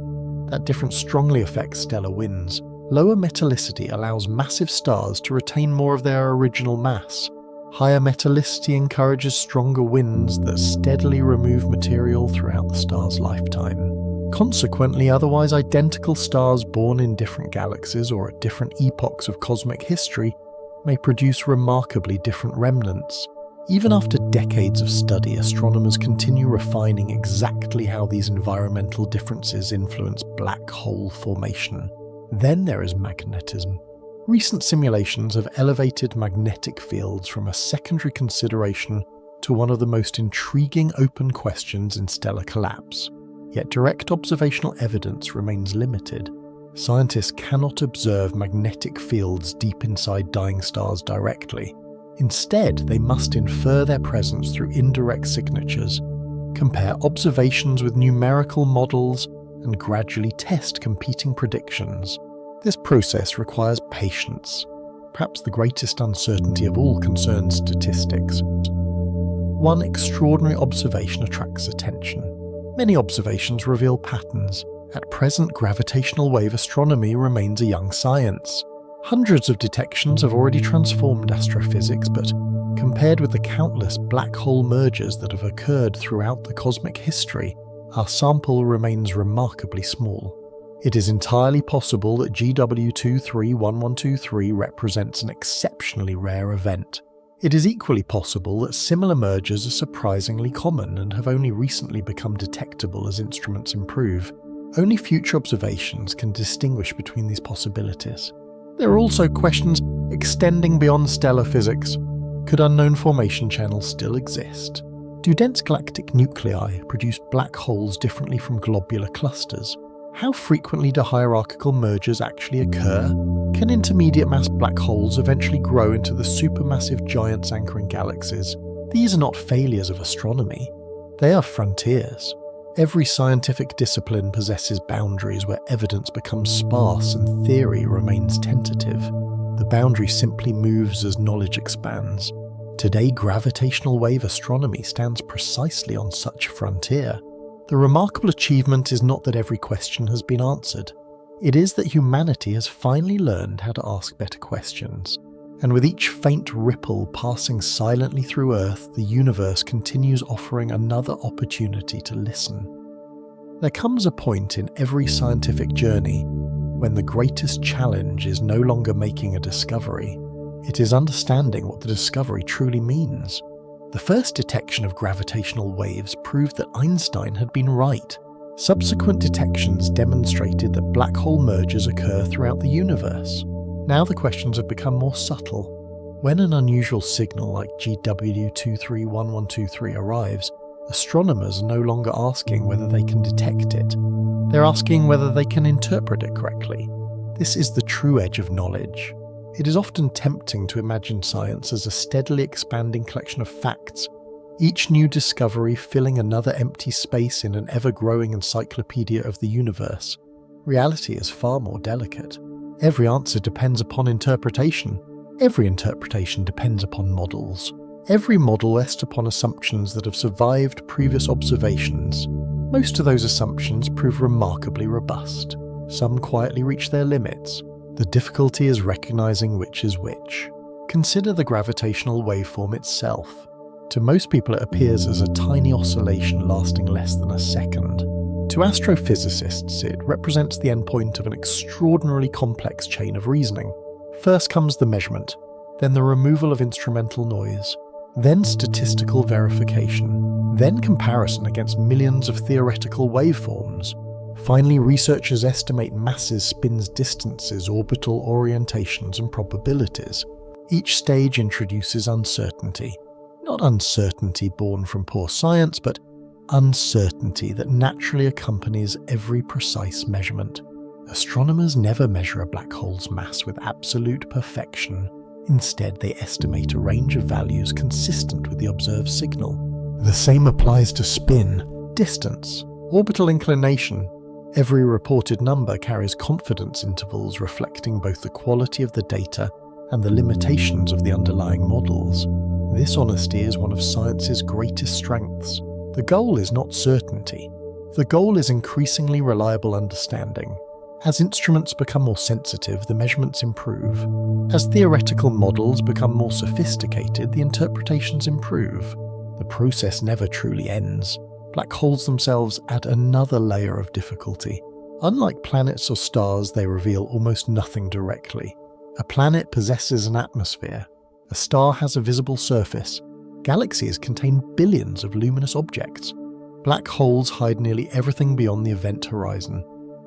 Speaker 1: That difference strongly affects stellar winds. Lower metallicity allows massive stars to retain more of their original mass. Higher metallicity encourages stronger winds that steadily remove material throughout the star's lifetime. Consequently, otherwise identical stars born in different galaxies or at different epochs of cosmic history may produce remarkably different remnants. Even after decades of study, astronomers continue refining exactly how these environmental differences influence black hole formation. Then there is magnetism. Recent simulations have elevated magnetic fields from a secondary consideration to one of the most intriguing open questions in stellar collapse. Yet direct observational evidence remains limited. Scientists cannot observe magnetic fields deep inside dying stars directly. Instead, they must infer their presence through indirect signatures, compare observations with numerical models, and gradually test competing predictions. This process requires patience. Perhaps the greatest uncertainty of all concerns statistics. One extraordinary observation attracts attention. Many observations reveal patterns. At present, gravitational wave astronomy remains a young science. Hundreds of detections have already transformed astrophysics, but compared with the countless black hole mergers that have occurred throughout the cosmic history, our sample remains remarkably small. It is entirely possible that GW231123 represents an exceptionally rare event. It is equally possible that similar mergers are surprisingly common and have only recently become detectable as instruments improve. Only future observations can distinguish between these possibilities. There are also questions extending beyond stellar physics. Could unknown formation channels still exist? Do dense galactic nuclei produce black holes differently from globular clusters? How frequently do hierarchical mergers actually occur? Can intermediate mass black holes eventually grow into the supermassive giants anchoring galaxies? These are not failures of astronomy. They are frontiers. Every scientific discipline possesses boundaries where evidence becomes sparse and theory remains tentative. The boundary simply moves as knowledge expands. Today, gravitational wave astronomy stands precisely on such frontier. The remarkable achievement is not that every question has been answered. It is that humanity has finally learned how to ask better questions. And with each faint ripple passing silently through Earth, the universe continues offering another opportunity to listen. There comes a point in every scientific journey when the greatest challenge is no longer making a discovery. It is understanding what the discovery truly means. The first detection of gravitational waves proved that Einstein had been right. Subsequent detections demonstrated that black hole mergers occur throughout the universe. Now the questions have become more subtle. When an unusual signal like GW231123 arrives, astronomers are no longer asking whether they can detect it. They're asking whether they can interpret it correctly. This is the true edge of knowledge. It is often tempting to imagine science as a steadily expanding collection of facts, each new discovery filling another empty space in an ever-growing encyclopedia of the universe. Reality is far more delicate. Every answer depends upon interpretation. Every interpretation depends upon models. Every model rests upon assumptions that have survived previous observations. Most of those assumptions prove remarkably robust. Some quietly reach their limits. The difficulty is recognizing which is which. Consider the gravitational waveform itself. To most people it appears as a tiny oscillation lasting less than a second. To astrophysicists, it represents the endpoint of an extraordinarily complex chain of reasoning. First comes the measurement, then the removal of instrumental noise, then statistical verification, then comparison against millions of theoretical waveforms. Finally, researchers estimate masses, spins, distances, orbital orientations, and probabilities. Each stage introduces uncertainty. Not uncertainty born from poor science, but uncertainty that naturally accompanies every precise measurement. Astronomers never measure a black hole's mass with absolute perfection. Instead, they estimate a range of values consistent with the observed signal. The same applies to spin, distance, orbital inclination. Every reported number carries confidence intervals reflecting both the quality of the data and the limitations of the underlying models. This honesty is one of science's greatest strengths. The goal is not certainty. The goal is increasingly reliable understanding. As instruments become more sensitive, the measurements improve. As theoretical models become more sophisticated, the interpretations improve. The process never truly ends. Black holes themselves add another layer of difficulty. Unlike planets or stars, they reveal almost nothing directly. A planet possesses an atmosphere. A star has a visible surface. Galaxies contain billions of luminous objects. Black holes hide nearly everything beyond the event horizon.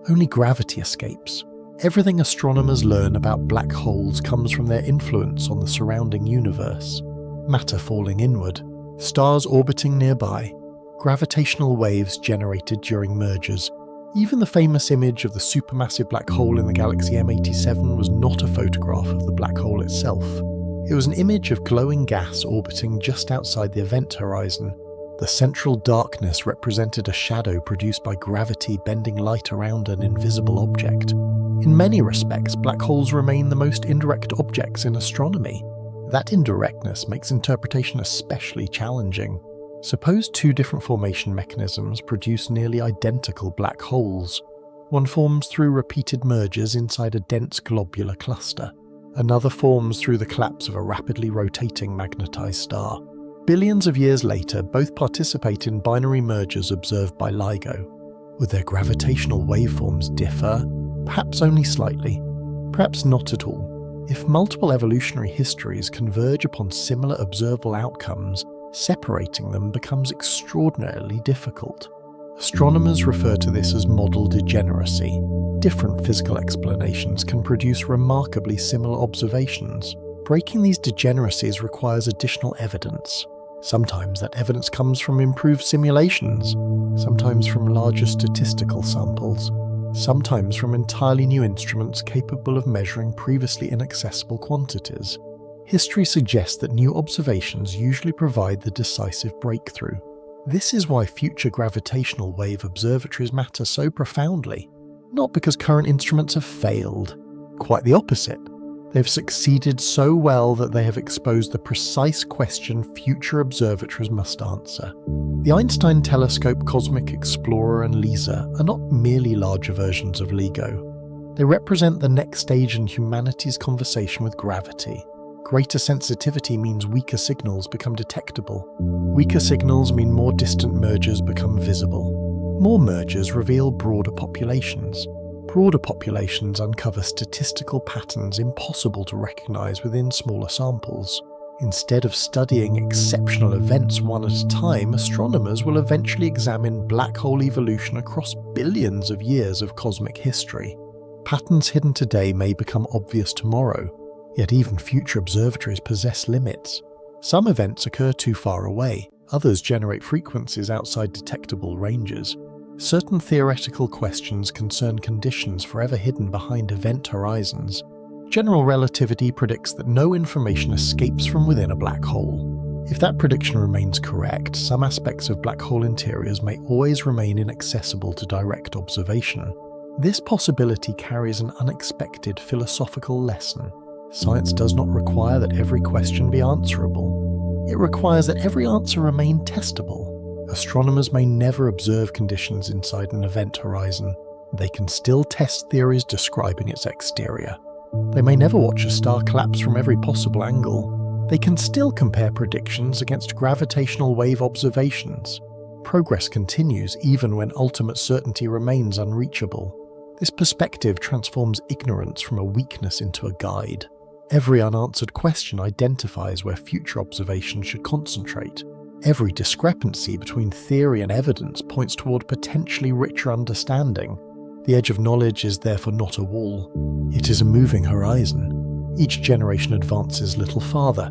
Speaker 1: Only gravity escapes. Everything astronomers learn about black holes comes from their influence on the surrounding universe. Matter falling inward, stars orbiting nearby, gravitational waves generated during mergers. Even the famous image of the supermassive black hole in the galaxy M87 was not a photograph of the black hole itself. It was an image of glowing gas orbiting just outside the event horizon. The central darkness represented a shadow produced by gravity bending light around an invisible object. In many respects, black holes remain the most indirect objects in astronomy. That indirectness makes interpretation especially challenging. Suppose two different formation mechanisms produce nearly identical black holes. One forms through repeated mergers inside a dense globular cluster. Another forms through the collapse of a rapidly rotating magnetized star. Billions of years later, both participate in binary mergers observed by LIGO. Would their gravitational waveforms differ? Perhaps only slightly. Perhaps not at all. If multiple evolutionary histories converge upon similar observable outcomes, separating them becomes extraordinarily difficult. Astronomers refer to this as model degeneracy. Different physical explanations can produce remarkably similar observations. Breaking these degeneracies requires additional evidence. Sometimes that evidence comes from improved simulations, sometimes from larger statistical samples, sometimes from entirely new instruments capable of measuring previously inaccessible quantities. History suggests that new observations usually provide the decisive breakthrough. This is why future gravitational wave observatories matter so profoundly. Not because current instruments have failed. Quite the opposite. They've succeeded so well that they have exposed the precise question future observatories must answer. The Einstein telescope, Cosmic Explorer, and LISA are not merely larger versions of LIGO. They represent the next stage in humanity's conversation with gravity. Greater sensitivity means weaker signals become detectable. Weaker signals mean more distant mergers become visible. More mergers reveal broader populations. Broader populations uncover statistical patterns impossible to recognize within smaller samples. Instead of studying exceptional events one at a time, astronomers will eventually examine black hole evolution across billions of years of cosmic history. Patterns hidden today may become obvious tomorrow, yet even future observatories possess limits. Some events occur too far away, others generate frequencies outside detectable ranges. Certain theoretical questions concern conditions forever hidden behind event horizons. General relativity predicts that no information escapes from within a black hole. If that prediction remains correct, some aspects of black hole interiors may always remain inaccessible to direct observation. This possibility carries an unexpected philosophical lesson. Science does not require that every question be answerable. It requires that every answer remain testable. Astronomers may never observe conditions inside an event horizon. They can still test theories describing its exterior. They may never watch a star collapse from every possible angle. They can still compare predictions against gravitational wave observations. Progress continues even when ultimate certainty remains unreachable. This perspective transforms ignorance from a weakness into a guide. Every unanswered question identifies where future observations should concentrate. Every discrepancy between theory and evidence points toward potentially richer understanding. The edge of knowledge is therefore not a wall. It is a moving horizon. Each generation advances a little farther.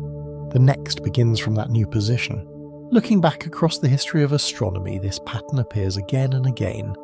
Speaker 1: The next begins from that new position. Looking back across the history of astronomy, this pattern appears again and again.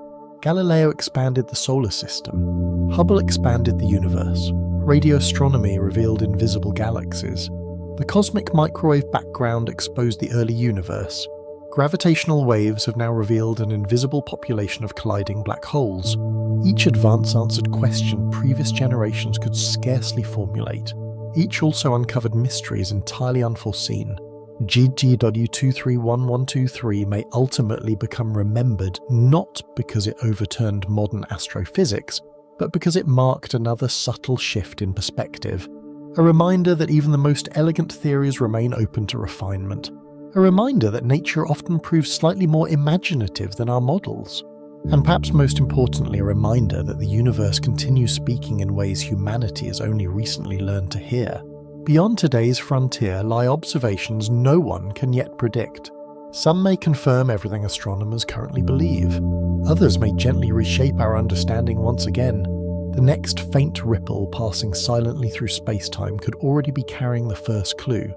Speaker 1: Galileo expanded the solar system. Hubble expanded the universe. Radio astronomy revealed invisible galaxies. The cosmic microwave background exposed the early universe. Gravitational waves have now revealed an invisible population of colliding black holes. Each advance answered question previous generations could scarcely formulate. Each also uncovered mysteries entirely unforeseen. GGW 231123 may ultimately become remembered not because it overturned modern astrophysics, but because it marked another subtle shift in perspective. A reminder that even the most elegant theories remain open to refinement. A reminder that nature often proves slightly more imaginative than our models. And perhaps most importantly, a reminder that the universe continues speaking in ways humanity has only recently learned to hear. Beyond today's frontier lie observations no one can yet predict. Some may confirm everything astronomers currently believe. Others may gently reshape our understanding once again. The next faint ripple passing silently through space-time could already be carrying the first clue.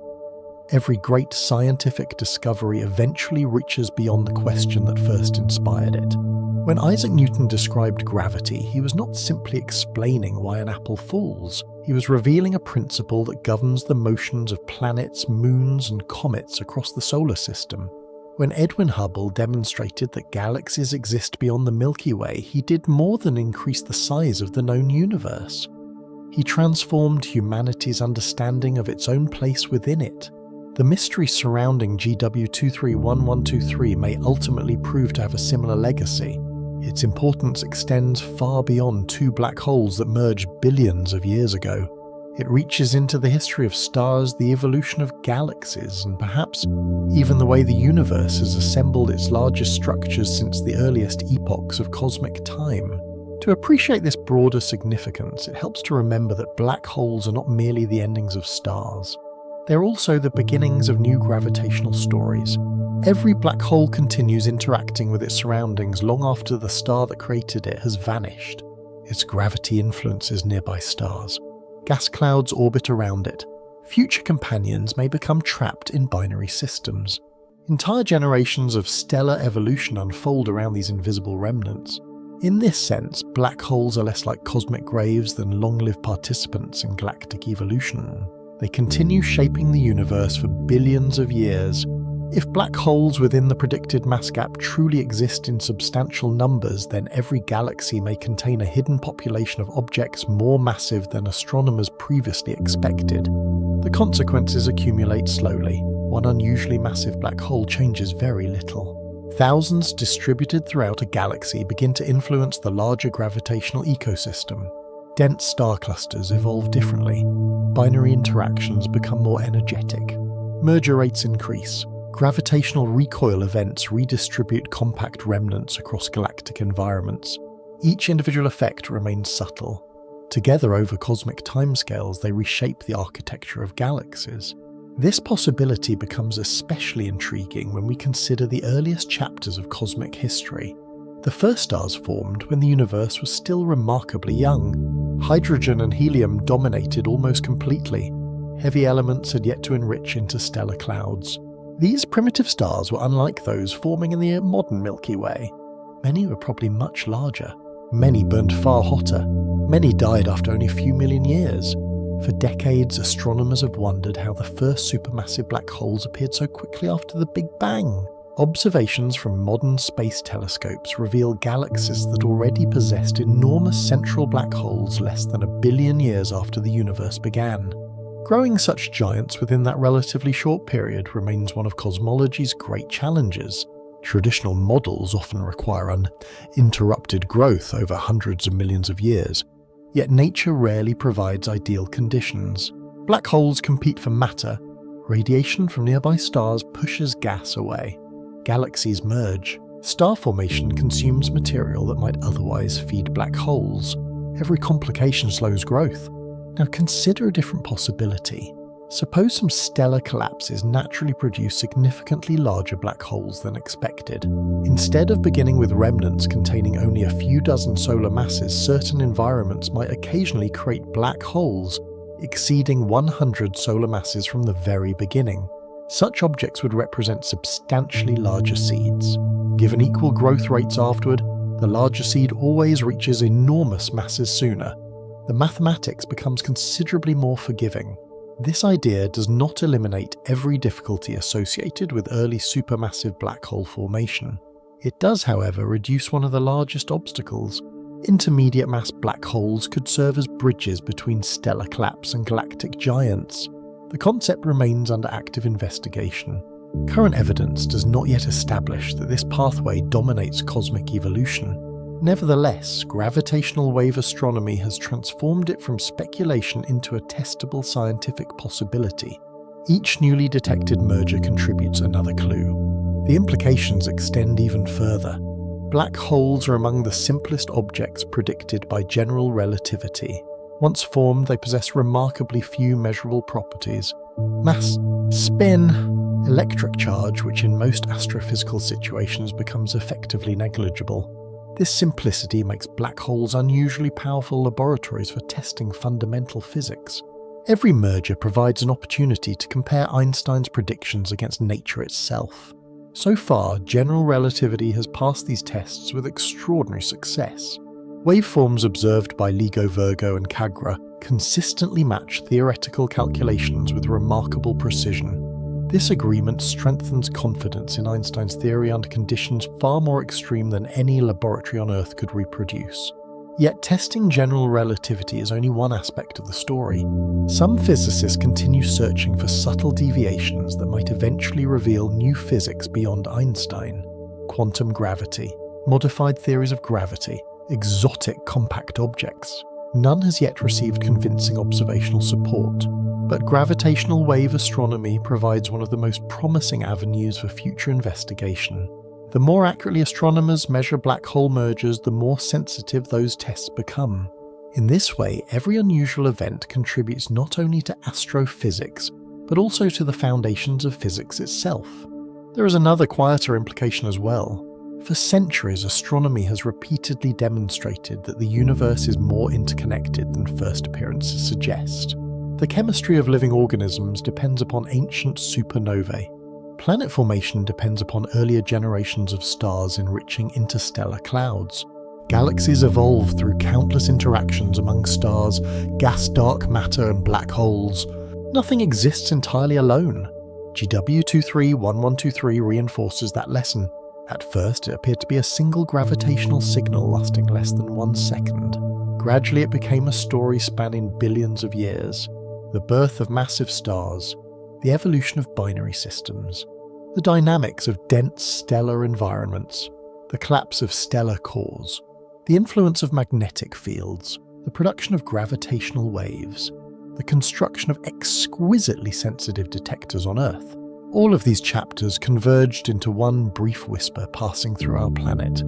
Speaker 1: Every great scientific discovery eventually reaches beyond the question that first inspired it. When Isaac Newton described gravity, he was not simply explaining why an apple falls. He was revealing a principle that governs the motions of planets, moons, and comets across the solar system. When Edwin Hubble demonstrated that galaxies exist beyond the Milky Way, he did more than increase the size of the known universe. He transformed humanity's understanding of its own place within it. The mystery surrounding GW231123 may ultimately prove to have a similar legacy. Its importance extends far beyond two black holes that merged billions of years ago. It reaches into the history of stars, the evolution of galaxies, and perhaps even the way the universe has assembled its largest structures since the earliest epochs of cosmic time. To appreciate this broader significance, it helps to remember that black holes are not merely the endings of stars. They're also the beginnings of new gravitational stories. Every black hole continues interacting with its surroundings long after the star that created it has vanished. Its gravity influences nearby stars. Gas clouds orbit around it. Future companions may become trapped in binary systems. Entire generations of stellar evolution unfold around these invisible remnants. In this sense, black holes are less like cosmic graves than long-lived participants in galactic evolution. They continue shaping the universe for billions of years. If black holes within the predicted mass gap truly exist in substantial numbers, then every galaxy may contain a hidden population of objects more massive than astronomers previously expected. The consequences accumulate slowly. One unusually massive black hole changes very little. Thousands distributed throughout a galaxy begin to influence the larger gravitational ecosystem. Dense star clusters evolve differently. Binary interactions become more energetic. Merger rates increase. Gravitational recoil events redistribute compact remnants across galactic environments. Each individual effect remains subtle. Together over cosmic timescales, they reshape the architecture of galaxies. This possibility becomes especially intriguing when we consider the earliest chapters of cosmic history. The first stars formed when the universe was still remarkably young. Hydrogen and helium dominated almost completely. Heavy elements had yet to enrich into stellar clouds. These primitive stars were unlike those forming in the modern Milky Way. Many were probably much larger. Many burned far hotter. Many died after only a few million years. For decades, astronomers have wondered how the first supermassive black holes appeared so quickly after the Big Bang. Observations from modern space telescopes reveal galaxies that already possessed enormous central black holes less than 1 billion years after the universe began. Growing such giants within that relatively short period remains one of cosmology's great challenges. Traditional models often require uninterrupted growth over hundreds of millions of years, yet nature rarely provides ideal conditions. Black holes compete for matter. Radiation from nearby stars pushes gas away. Galaxies merge. Star formation consumes material that might otherwise feed black holes. Every complication slows growth. Now consider a different possibility. Suppose some stellar collapses naturally produce significantly larger black holes than expected. Instead of beginning with remnants containing only a few dozen solar masses, certain environments might occasionally create black holes exceeding 100 solar masses from the very beginning. Such objects would represent substantially larger seeds. Given equal growth rates afterward, the larger seed always reaches enormous masses sooner. The mathematics becomes considerably more forgiving. This idea does not eliminate every difficulty associated with early supermassive black hole formation. It does, however, reduce one of the largest obstacles. Intermediate mass black holes could serve as bridges between stellar collapse and galactic giants. The concept remains under active investigation. Current evidence does not yet establish that this pathway dominates cosmic evolution. Nevertheless, gravitational wave astronomy has transformed it from speculation into a testable scientific possibility. Each newly detected merger contributes another clue. The implications extend even further. Black holes are among the simplest objects predicted by general relativity. Once formed, they possess remarkably few measurable properties. Mass, spin, electric charge, which in most astrophysical situations becomes effectively negligible. This simplicity makes black holes unusually powerful laboratories for testing fundamental physics. Every merger provides an opportunity to compare Einstein's predictions against nature itself. So far, general relativity has passed these tests with extraordinary success. Waveforms observed by LIGO, Virgo and Cagra consistently match theoretical calculations with remarkable precision. This agreement strengthens confidence in Einstein's theory under conditions far more extreme than any laboratory on Earth could reproduce. Yet testing general relativity is only one aspect of the story. Some physicists continue searching for subtle deviations that might eventually reveal new physics beyond Einstein. Quantum gravity, modified theories of gravity, exotic compact objects. None has yet received convincing observational support, but gravitational wave astronomy provides one of the most promising avenues for future investigation. The more accurately astronomers measure black hole mergers, the more sensitive those tests become. In this way, every unusual event contributes not only to astrophysics, but also to the foundations of physics itself. There is another quieter implication as well. For centuries, astronomy has repeatedly demonstrated that the universe is more interconnected than first appearances suggest. The chemistry of living organisms depends upon ancient supernovae. Planet formation depends upon earlier generations of stars enriching interstellar clouds. Galaxies evolve through countless interactions among stars, gas, dark matter, and black holes. Nothing exists entirely alone. GW 231123 reinforces that lesson. At first, it appeared to be a single gravitational signal lasting less than 1 second. Gradually, it became a story spanning billions of years. The birth of massive stars, the evolution of binary systems, the dynamics of dense stellar environments, the collapse of stellar cores, the influence of magnetic fields, the production of gravitational waves, the construction of exquisitely sensitive detectors on Earth. All of these chapters converged into one brief whisper passing through our planet.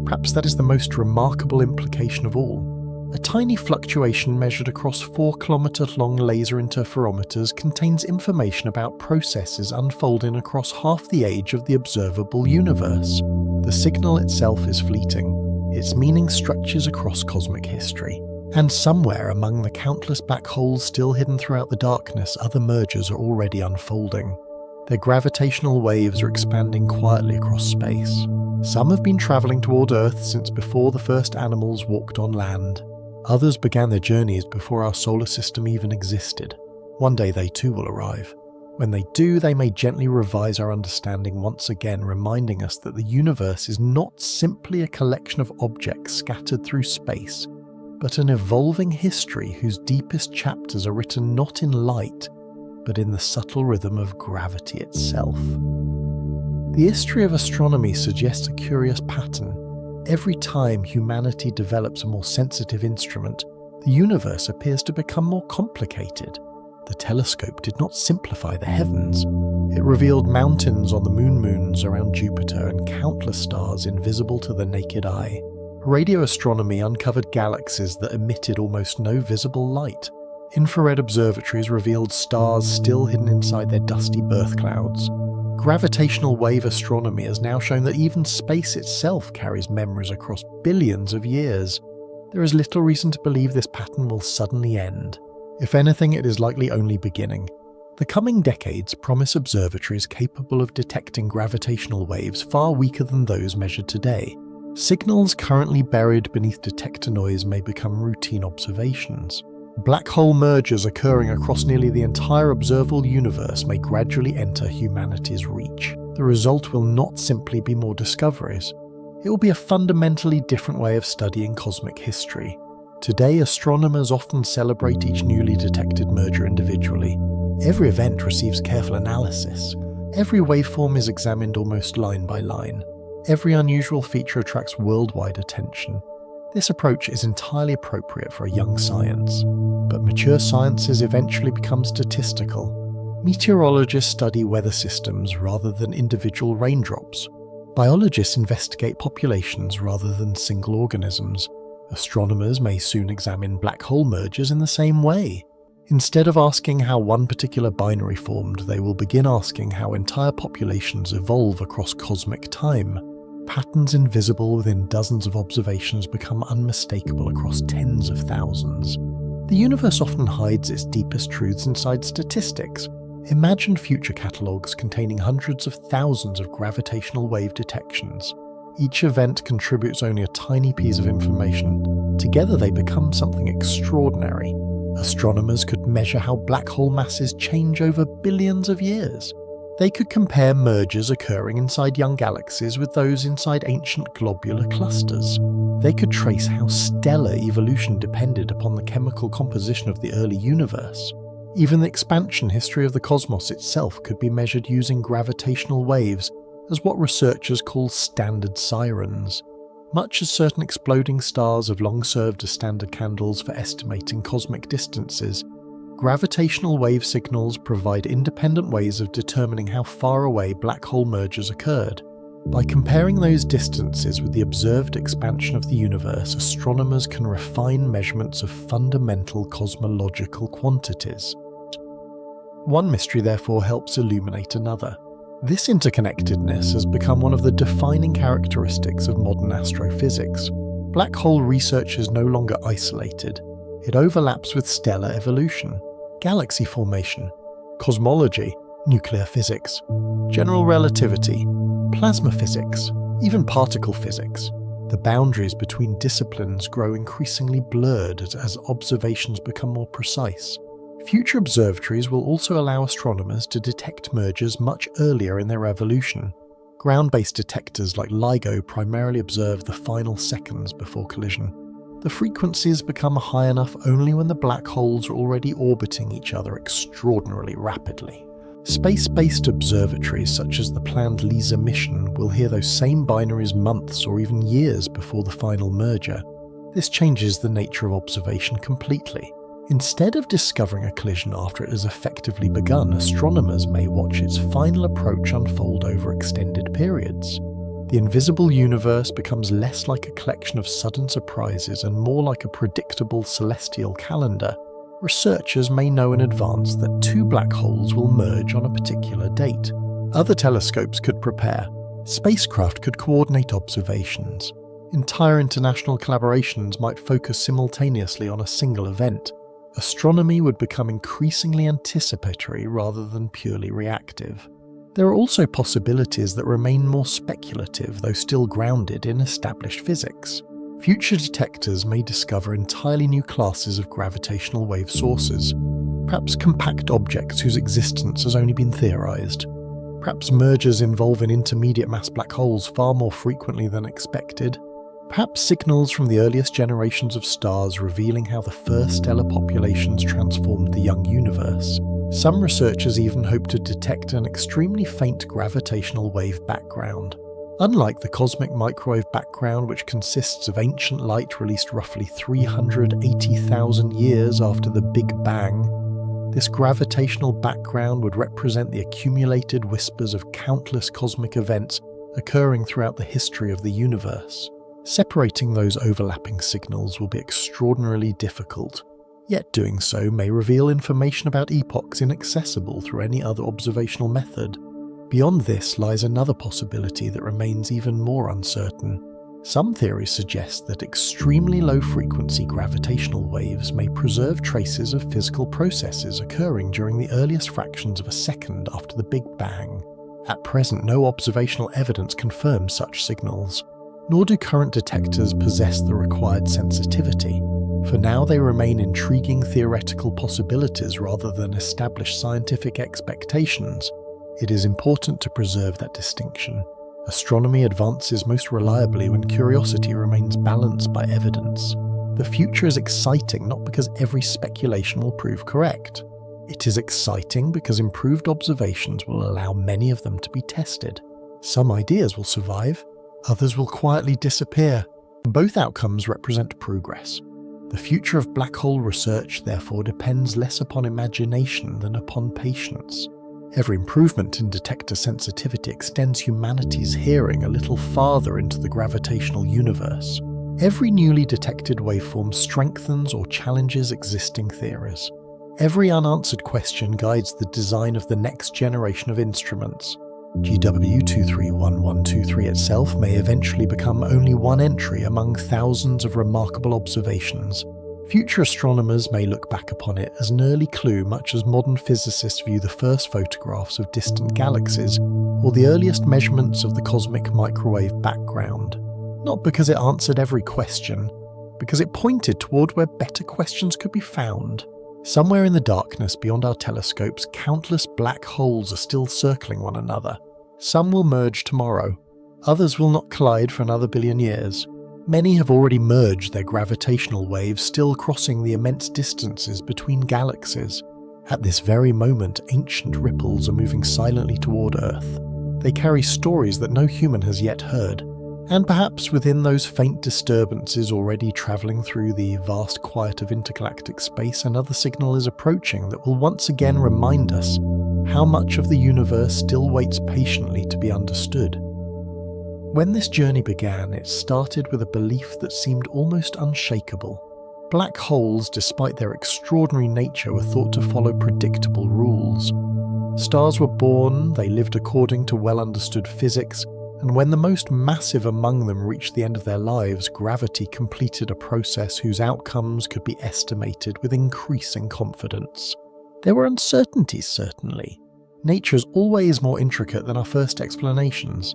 Speaker 1: Perhaps that is the most remarkable implication of all. A tiny fluctuation measured across 4-kilometre-long laser interferometers contains information about processes unfolding across half the age of the observable universe. The signal itself is fleeting. Its meaning stretches across cosmic history. And somewhere among the countless black holes still hidden throughout the darkness, other mergers are already unfolding. Their gravitational waves are expanding quietly across space. Some have been travelling toward Earth since before the first animals walked on land. Others began their journeys before our solar system even existed. One day they too will arrive. When they do, they may gently revise our understanding once again, reminding us that the universe is not simply a collection of objects scattered through space, but an evolving history whose deepest chapters are written not in light, but in the subtle rhythm of gravity itself. The history of astronomy suggests a curious pattern. Every time humanity develops a more sensitive instrument, the universe appears to become more complicated. The telescope did not simplify the heavens. It revealed mountains on the moons around Jupiter and countless stars invisible to the naked eye. Radio astronomy uncovered galaxies that emitted almost no visible light. Infrared observatories revealed stars still hidden inside their dusty birth clouds. Gravitational wave astronomy has now shown that even space itself carries memories across billions of years. There is little reason to believe this pattern will suddenly end. If anything, it is likely only beginning. The coming decades promise observatories capable of detecting gravitational waves far weaker than those measured today. Signals currently buried beneath detector noise may become routine observations. Black hole mergers occurring across nearly the entire observable universe may gradually enter humanity's reach. The result will not simply be more discoveries. It will be a fundamentally different way of studying cosmic history. Today, astronomers often celebrate each newly detected merger individually. Every event receives careful analysis. Every waveform is examined almost line by line. Every unusual feature attracts worldwide attention. This approach is entirely appropriate for a young science, but mature sciences eventually become statistical. Meteorologists study weather systems rather than individual raindrops. Biologists investigate populations rather than single organisms. Astronomers may soon examine black hole mergers in the same way. Instead of asking how one particular binary formed, they will begin asking how entire populations evolve across cosmic time. Patterns invisible within dozens of observations become unmistakable across tens of thousands. The universe often hides its deepest truths inside statistics. Imagine future catalogues containing hundreds of thousands of gravitational wave detections. Each event contributes only a tiny piece of information. Together they become something extraordinary. Astronomers could measure how black hole masses change over billions of years. They could compare mergers occurring inside young galaxies with those inside ancient globular clusters. They could trace how stellar evolution depended upon the chemical composition of the early universe. Even the expansion history of the cosmos itself could be measured using gravitational waves as what researchers call standard sirens. Much as certain exploding stars have long served as standard candles for estimating cosmic distances, gravitational wave signals provide independent ways of determining how far away black hole mergers occurred. By comparing those distances with the observed expansion of the universe, astronomers can refine measurements of fundamental cosmological quantities. One mystery therefore helps illuminate another. This interconnectedness has become one of the defining characteristics of modern astrophysics. Black hole research is no longer isolated. It overlaps with stellar evolution, galaxy formation, cosmology, nuclear physics, general relativity, plasma physics, even particle physics. The boundaries between disciplines grow increasingly blurred as observations become more precise. Future observatories will also allow astronomers to detect mergers much earlier in their evolution. Ground-based detectors like LIGO primarily observe the final seconds before collision. The frequencies become high enough only when the black holes are already orbiting each other extraordinarily rapidly. Space-based observatories such as the planned LISA mission will hear those same binaries months or even years before the final merger. This changes the nature of observation completely. Instead of discovering a collision after it has effectively begun, astronomers may watch its final approach unfold over extended periods. The invisible universe becomes less like a collection of sudden surprises and more like a predictable celestial calendar. Researchers may know in advance that two black holes will merge on a particular date. Other telescopes could prepare. Spacecraft could coordinate observations. Entire international collaborations might focus simultaneously on a single event. Astronomy would become increasingly anticipatory rather than purely reactive. There are also possibilities that remain more speculative, though still grounded in established physics. Future detectors may discover entirely new classes of gravitational wave sources, perhaps compact objects whose existence has only been theorized. Perhaps mergers involving intermediate mass black holes far more frequently than expected. Perhaps signals from the earliest generations of stars revealing how the first stellar populations transformed the young universe. Some researchers even hope to detect an extremely faint gravitational wave background. Unlike the cosmic microwave background, which consists of ancient light released roughly 380,000 years after the Big Bang, this gravitational background would represent the accumulated whispers of countless cosmic events occurring throughout the history of the universe. Separating those overlapping signals will be extraordinarily difficult, yet doing so may reveal information about epochs inaccessible through any other observational method. Beyond this lies another possibility that remains even more uncertain. Some theories suggest that extremely low-frequency gravitational waves may preserve traces of physical processes occurring during the earliest fractions of a second after the Big Bang. At present, no observational evidence confirms such signals, nor do current detectors possess the required sensitivity. For now, they remain intriguing theoretical possibilities rather than established scientific expectations. It is important to preserve that distinction. Astronomy advances most reliably when curiosity remains balanced by evidence. The future is exciting not because every speculation will prove correct. It is exciting because improved observations will allow many of them to be tested. Some ideas will survive, others will quietly disappear. Both outcomes represent progress. The future of black hole research, therefore, depends less upon imagination than upon patience. Every improvement in detector sensitivity extends humanity's hearing a little farther into the gravitational universe. Every newly detected waveform strengthens or challenges existing theories. Every unanswered question guides the design of the next generation of instruments. GW231123 itself may eventually become only one entry among thousands of remarkable observations. Future astronomers may look back upon it as an early clue, much as modern physicists view the first photographs of distant galaxies or the earliest measurements of the cosmic microwave background. Not because it answered every question, because it pointed toward where better questions could be found. Somewhere in the darkness beyond our telescopes, countless black holes are still circling one another. Some will merge tomorrow, others will not collide for another billion years. Many have already merged their gravitational waves, still crossing the immense distances between galaxies. At this very moment, ancient ripples are moving silently toward Earth. They carry stories that no human has yet heard. And perhaps within those faint disturbances already travelling through the vast quiet of intergalactic space, another signal is approaching that will once again remind us how much of the universe still waits patiently to be understood. When this journey began, it started with a belief that seemed almost unshakable. Black holes, despite their extraordinary nature, were thought to follow predictable rules. Stars were born, they lived according to well-understood physics, and when the most massive among them reached the end of their lives, gravity completed a process whose outcomes could be estimated with increasing confidence. There were uncertainties, certainly. Nature is always more intricate than our first explanations,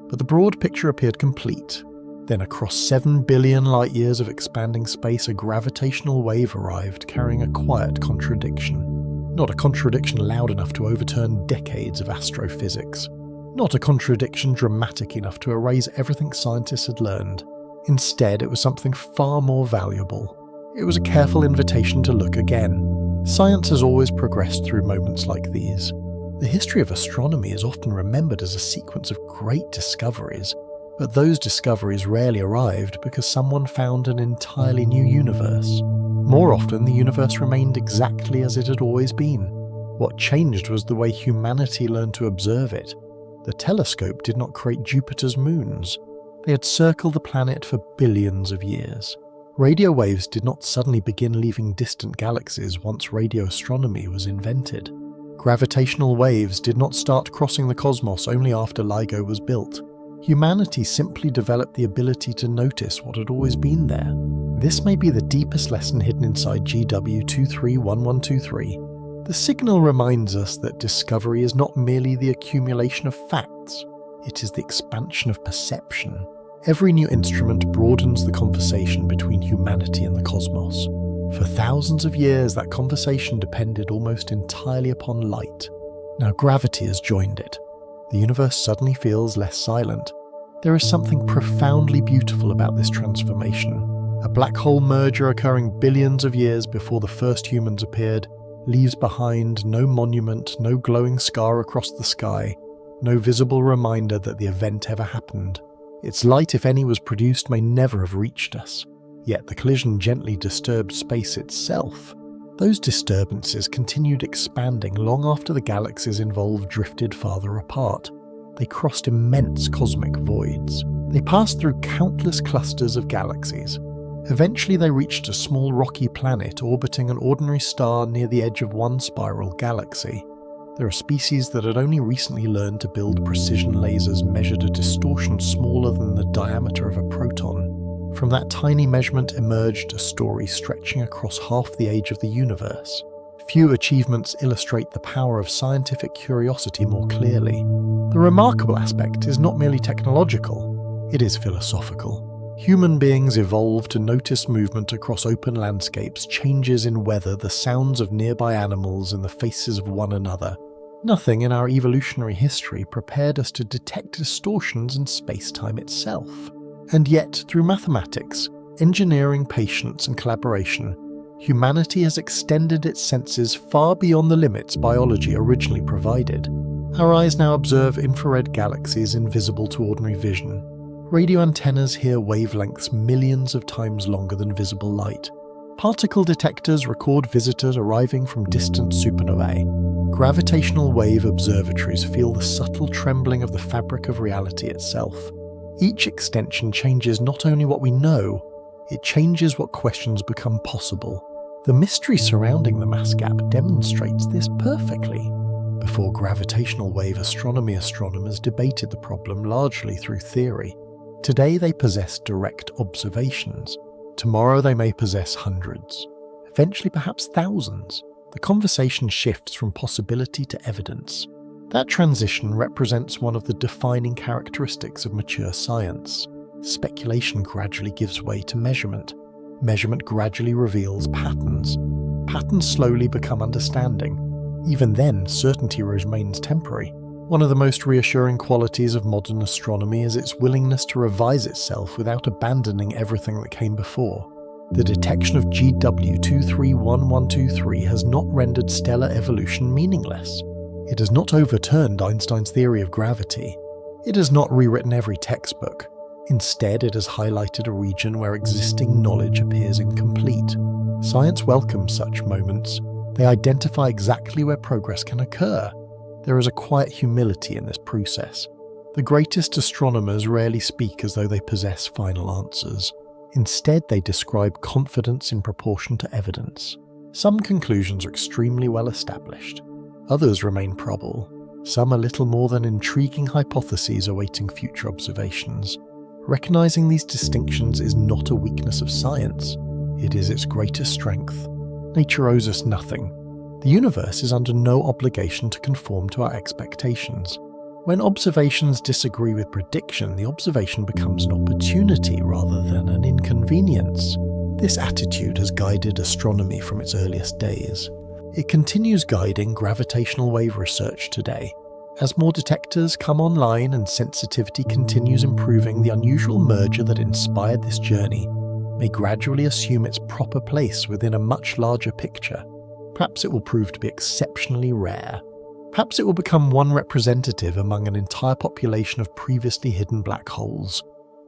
Speaker 1: but the broad picture appeared complete. Then across 7 billion light-years of expanding space, a gravitational wave arrived, carrying a quiet contradiction. Not a contradiction loud enough to overturn decades of astrophysics. Not a contradiction dramatic enough to erase everything scientists had learned. Instead, it was something far more valuable. It was a careful invitation to look again. Science has always progressed through moments like these. The history of astronomy is often remembered as a sequence of great discoveries, but those discoveries rarely arrived because someone found an entirely new universe. More often, the universe remained exactly as it had always been. What changed was the way humanity learned to observe it. The telescope did not create Jupiter's moons. They had circled the planet for billions of years. Radio waves did not suddenly begin leaving distant galaxies once radio astronomy was invented. Gravitational waves did not start crossing the cosmos only after LIGO was built. Humanity simply developed the ability to notice what had always been there. This may be the deepest lesson hidden inside GW 231123. The signal reminds us that discovery is not merely the accumulation of facts, it is the expansion of perception. Every new instrument broadens the conversation between humanity and the cosmos. For thousands of years, that conversation depended almost entirely upon light. Now gravity has joined it. The universe suddenly feels less silent. There is something profoundly beautiful about this transformation. A black hole merger occurring billions of years before the first humans appeared leaves behind no monument, no glowing scar across the sky, no visible reminder that the event ever happened. Its light, if any was produced, may never have reached us. Yet the collision gently disturbed space itself. Those disturbances continued expanding long after the galaxies involved drifted farther apart. They crossed immense cosmic voids. They passed through countless clusters of galaxies. Eventually they reached a small rocky planet orbiting an ordinary star near the edge of one spiral galaxy. There are species that had only recently learned to build precision lasers measured a distortion smaller than the diameter of a proton. From that tiny measurement emerged a story stretching across half the age of the universe. Few achievements illustrate the power of scientific curiosity more clearly. The remarkable aspect is not merely technological, it is philosophical. Human beings evolved to notice movement across open landscapes, changes in weather, the sounds of nearby animals, and the faces of one another. Nothing in our evolutionary history prepared us to detect distortions in space-time itself. And yet, through mathematics, engineering, patience, and collaboration, humanity has extended its senses far beyond the limits biology originally provided. Our eyes now observe infrared galaxies invisible to ordinary vision. Radio antennas hear wavelengths millions of times longer than visible light. Particle detectors record visitors arriving from distant supernovae. Gravitational wave observatories feel the subtle trembling of the fabric of reality itself. Each extension changes not only what we know, it changes what questions become possible. The mystery surrounding the mass gap demonstrates this perfectly. Before gravitational wave astronomy, astronomers debated the problem largely through theory. Today they possess direct observations. Tomorrow they may possess hundreds, eventually perhaps thousands. The conversation shifts from possibility to evidence. That transition represents one of the defining characteristics of mature science. Speculation gradually gives way to measurement. Measurement gradually reveals patterns. Patterns slowly become understanding. Even then, certainty remains temporary. One of the most reassuring qualities of modern astronomy is its willingness to revise itself without abandoning everything that came before. The detection of GW 231123 has not rendered stellar evolution meaningless. It has not overturned Einstein's theory of gravity. It has not rewritten every textbook. Instead, it has highlighted a region where existing knowledge appears incomplete. Science welcomes such moments. They identify exactly where progress can occur. There is a quiet humility in this process. The greatest astronomers rarely speak as though they possess final answers. Instead, they describe confidence in proportion to evidence. Some conclusions are extremely well established. Others remain probable. Some are little more than intriguing hypotheses awaiting future observations. Recognizing these distinctions is not a weakness of science. It is its greatest strength. Nature owes us nothing. The universe is under no obligation to conform to our expectations. When observations disagree with prediction, the observation becomes an opportunity rather than an inconvenience. This attitude has guided astronomy from its earliest days. It continues guiding gravitational wave research today. As more detectors come online and sensitivity continues improving, the unusual merger that inspired this journey may gradually assume its proper place within a much larger picture. Perhaps it will prove to be exceptionally rare. Perhaps it will become one representative among an entire population of previously hidden black holes.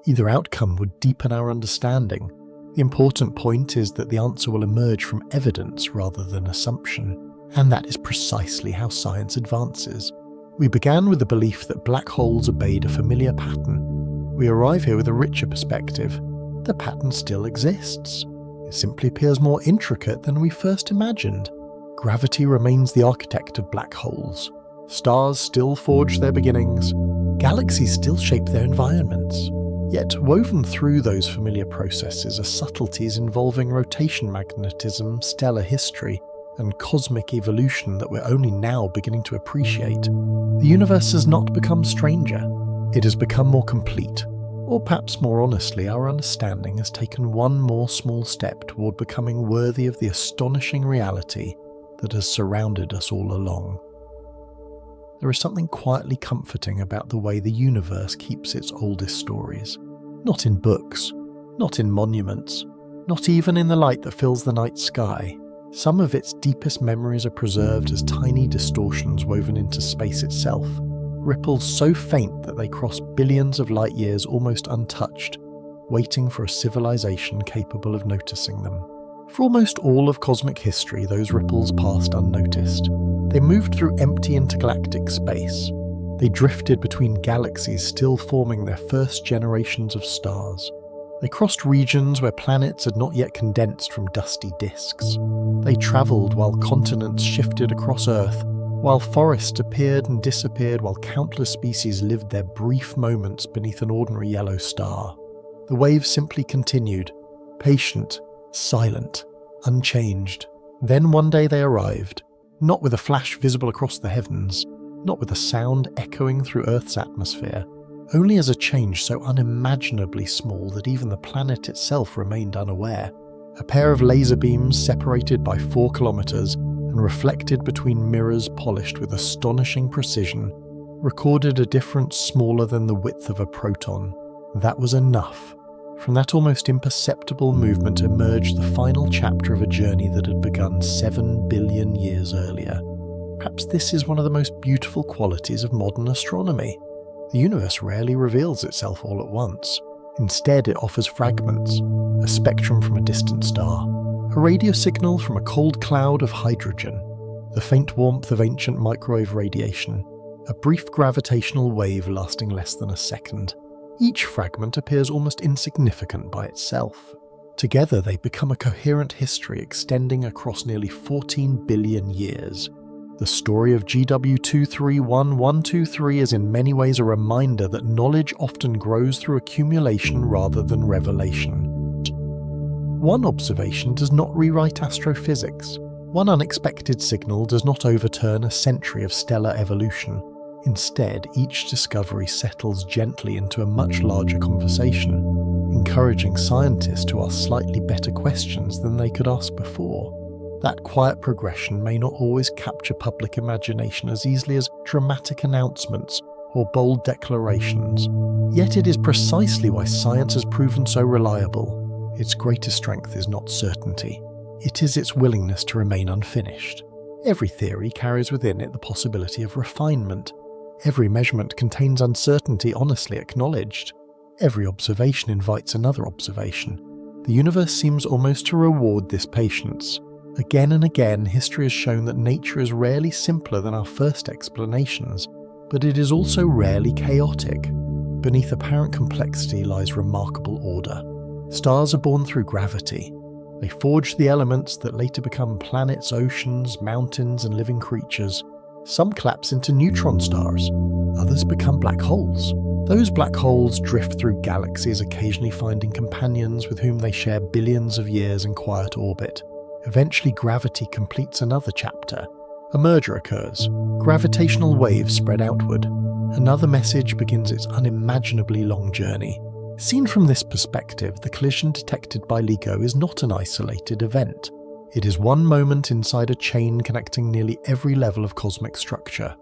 Speaker 1: Either outcome would deepen our understanding. The important point is that the answer will emerge from evidence rather than assumption, and that is precisely how science advances. We began with the belief that black holes obeyed a familiar pattern. We arrive here with a richer perspective. The pattern still exists. It simply appears more intricate than we first imagined. Gravity remains the architect of black holes. Stars still forge their beginnings. Galaxies still shape their environments. Yet woven through those familiar processes are subtleties involving rotation magnetism, stellar history, and cosmic evolution that we're only now beginning to appreciate. The universe has not become stranger. It has become more complete. Or perhaps more honestly, our understanding has taken one more small step toward becoming worthy of the astonishing reality that has surrounded us all along. There is something quietly comforting about the way the universe keeps its oldest stories. Not in books, not in monuments, not even in the light that fills the night sky. Some of its deepest memories are preserved as tiny distortions woven into space itself, ripples so faint that they cross billions of light years almost untouched, waiting for a civilization capable of noticing them. For almost all of cosmic history, those ripples passed unnoticed. They moved through empty intergalactic space. They drifted between galaxies still forming their first generations of stars. They crossed regions where planets had not yet condensed from dusty disks. They travelled while continents shifted across Earth, while forests appeared and disappeared, while countless species lived their brief moments beneath an ordinary yellow star. The waves simply continued, patient, silent, unchanged. Then one day they arrived, not with a flash visible across the heavens, not with a sound echoing through Earth's atmosphere, only as a change so unimaginably small that even the planet itself remained unaware. A pair of laser beams separated by 4 kilometers and reflected between mirrors polished with astonishing precision, recorded a difference smaller than the width of a proton. That was enough. From that almost imperceptible movement emerged the final chapter of a journey that had begun 7 billion years earlier. Perhaps this is one of the most beautiful qualities of modern astronomy. The universe rarely reveals itself all at once. Instead, it offers fragments, a spectrum from a distant star, a radio signal from a cold cloud of hydrogen, the faint warmth of ancient microwave radiation, a brief gravitational wave lasting less than a second. Each fragment appears almost insignificant by itself. Together they become a coherent history extending across nearly 14 billion years. The story of GW 231123 is in many ways a reminder that knowledge often grows through accumulation rather than revelation. One observation does not rewrite astrophysics. One unexpected signal does not overturn a century of stellar evolution. Instead, each discovery settles gently into a much larger conversation, encouraging scientists to ask slightly better questions than they could ask before. That quiet progression may not always capture public imagination as easily as dramatic announcements or bold declarations, yet it is precisely why science has proven so reliable. Its greatest strength is not certainty. It is its willingness to remain unfinished. Every theory carries within it the possibility of refinement. Every measurement contains uncertainty honestly acknowledged. Every observation invites another observation. The universe seems almost to reward this patience. Again and again, history has shown that nature is rarely simpler than our first explanations, but it is also rarely chaotic. Beneath apparent complexity lies remarkable order. Stars are born through gravity. They forge the elements that later become planets, oceans, mountains, and living creatures. Some collapse into neutron stars. Others become black holes. Those black holes drift through galaxies, occasionally finding companions with whom they share billions of years in quiet orbit. Eventually, gravity completes another chapter. A merger occurs. Gravitational waves spread outward. Another message begins its unimaginably long journey. Seen from this perspective, the collision detected by LIGO is not an isolated event. It is one moment inside a chain connecting nearly every level of cosmic structure.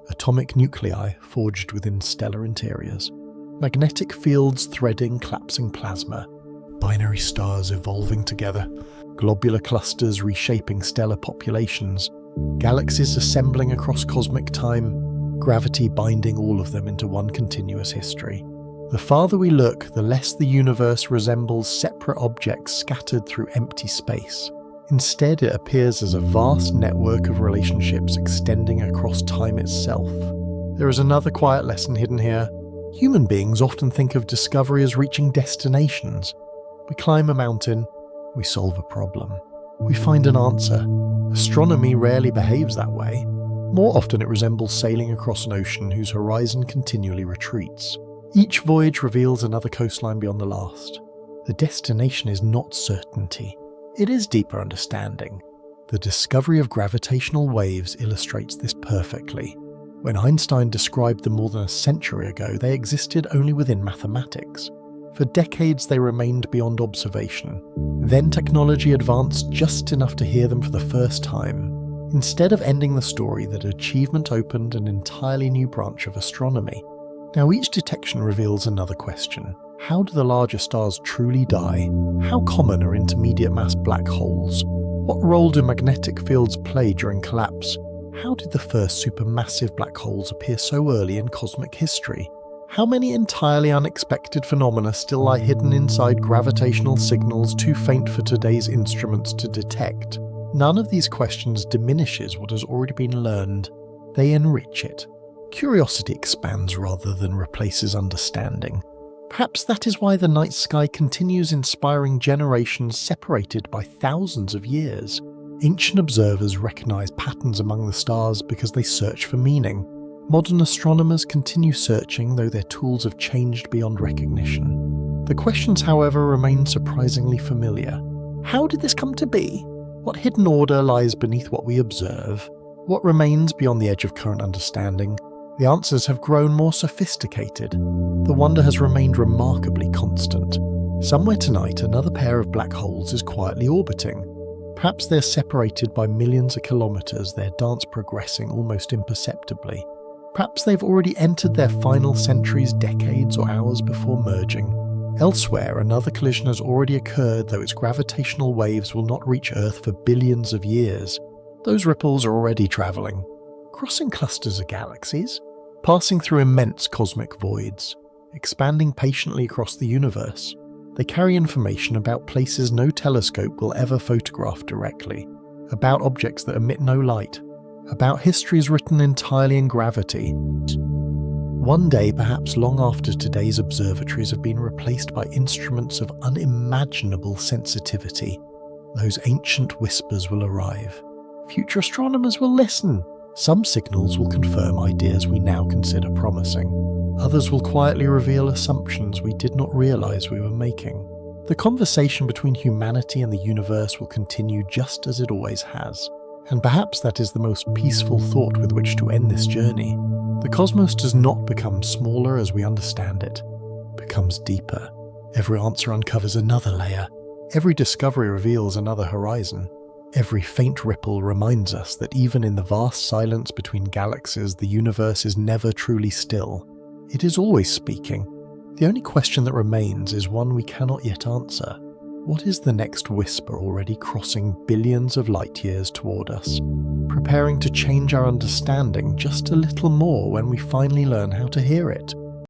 Speaker 1: Atomic nuclei forged within stellar interiors. Magnetic fields threading collapsing plasma. Binary stars evolving together. Globular clusters reshaping stellar populations. Galaxies assembling across cosmic time. Gravity binding all of them into one continuous history. The farther we look, the less the universe resembles separate objects scattered through empty space. Instead, it appears as a vast network of relationships extending across time itself. There is another quiet lesson hidden here. Human beings often think of discovery as reaching destinations. We climb a mountain, we solve a problem. We find an answer. Astronomy rarely behaves that way. More often it resembles sailing across an ocean whose horizon continually retreats. Each voyage reveals another coastline beyond the last. The destination is not certainty. It is deeper understanding. The discovery of gravitational waves illustrates this perfectly. When Einstein described them more than a century ago, they existed only within mathematics. For decades they remained beyond observation. Then technology advanced just enough to hear them for the first time. Instead of ending the story, that achievement opened an entirely new branch of astronomy. Now each detection reveals another question. How do the larger stars truly die? How common are intermediate mass black holes? What role do magnetic fields play during collapse? How did the first supermassive black holes appear so early in cosmic history? How many entirely unexpected phenomena still lie hidden inside gravitational signals too faint for today's instruments to detect? None of these questions diminishes what has already been learned. They enrich it. Curiosity expands rather than replaces understanding. Perhaps that is why the night sky continues inspiring generations separated by thousands of years. Ancient observers recognize patterns among the stars because they search for meaning. Modern astronomers continue searching, though their tools have changed beyond recognition. The questions, however, remain surprisingly familiar. How did this come to be? What hidden order lies beneath what we observe? What remains beyond the edge of current understanding? The answers have grown more sophisticated. The wonder has remained remarkably constant. Somewhere tonight, another pair of black holes is quietly orbiting. Perhaps they're separated by millions of kilometers, their dance progressing almost imperceptibly. Perhaps they've already entered their final centuries, decades or hours before merging. Elsewhere, another collision has already occurred, though its gravitational waves will not reach Earth for billions of years. Those ripples are already traveling, crossing clusters of galaxies, passing through immense cosmic voids, expanding patiently across the universe. They carry information about places no telescope will ever photograph directly, about objects that emit no light, about histories written entirely in gravity. One day, perhaps long after today's observatories have been replaced by instruments of unimaginable sensitivity, those ancient whispers will arrive. Future astronomers will listen. Some signals will confirm ideas we now consider promising. Others will quietly reveal assumptions we did not realize we were making. The conversation between humanity and the universe will continue just as it always has. And perhaps that is the most peaceful thought with which to end this journey. The cosmos does not become smaller as we understand it. It becomes deeper. Every answer uncovers another layer. Every discovery reveals another horizon. Every faint ripple reminds us that even in the vast silence between galaxies, the universe is never truly still. It is always speaking. The only question that remains is one we cannot yet answer. What is the next whisper already crossing billions of light years toward us, preparing to change our understanding just a little more when we finally learn how to hear it?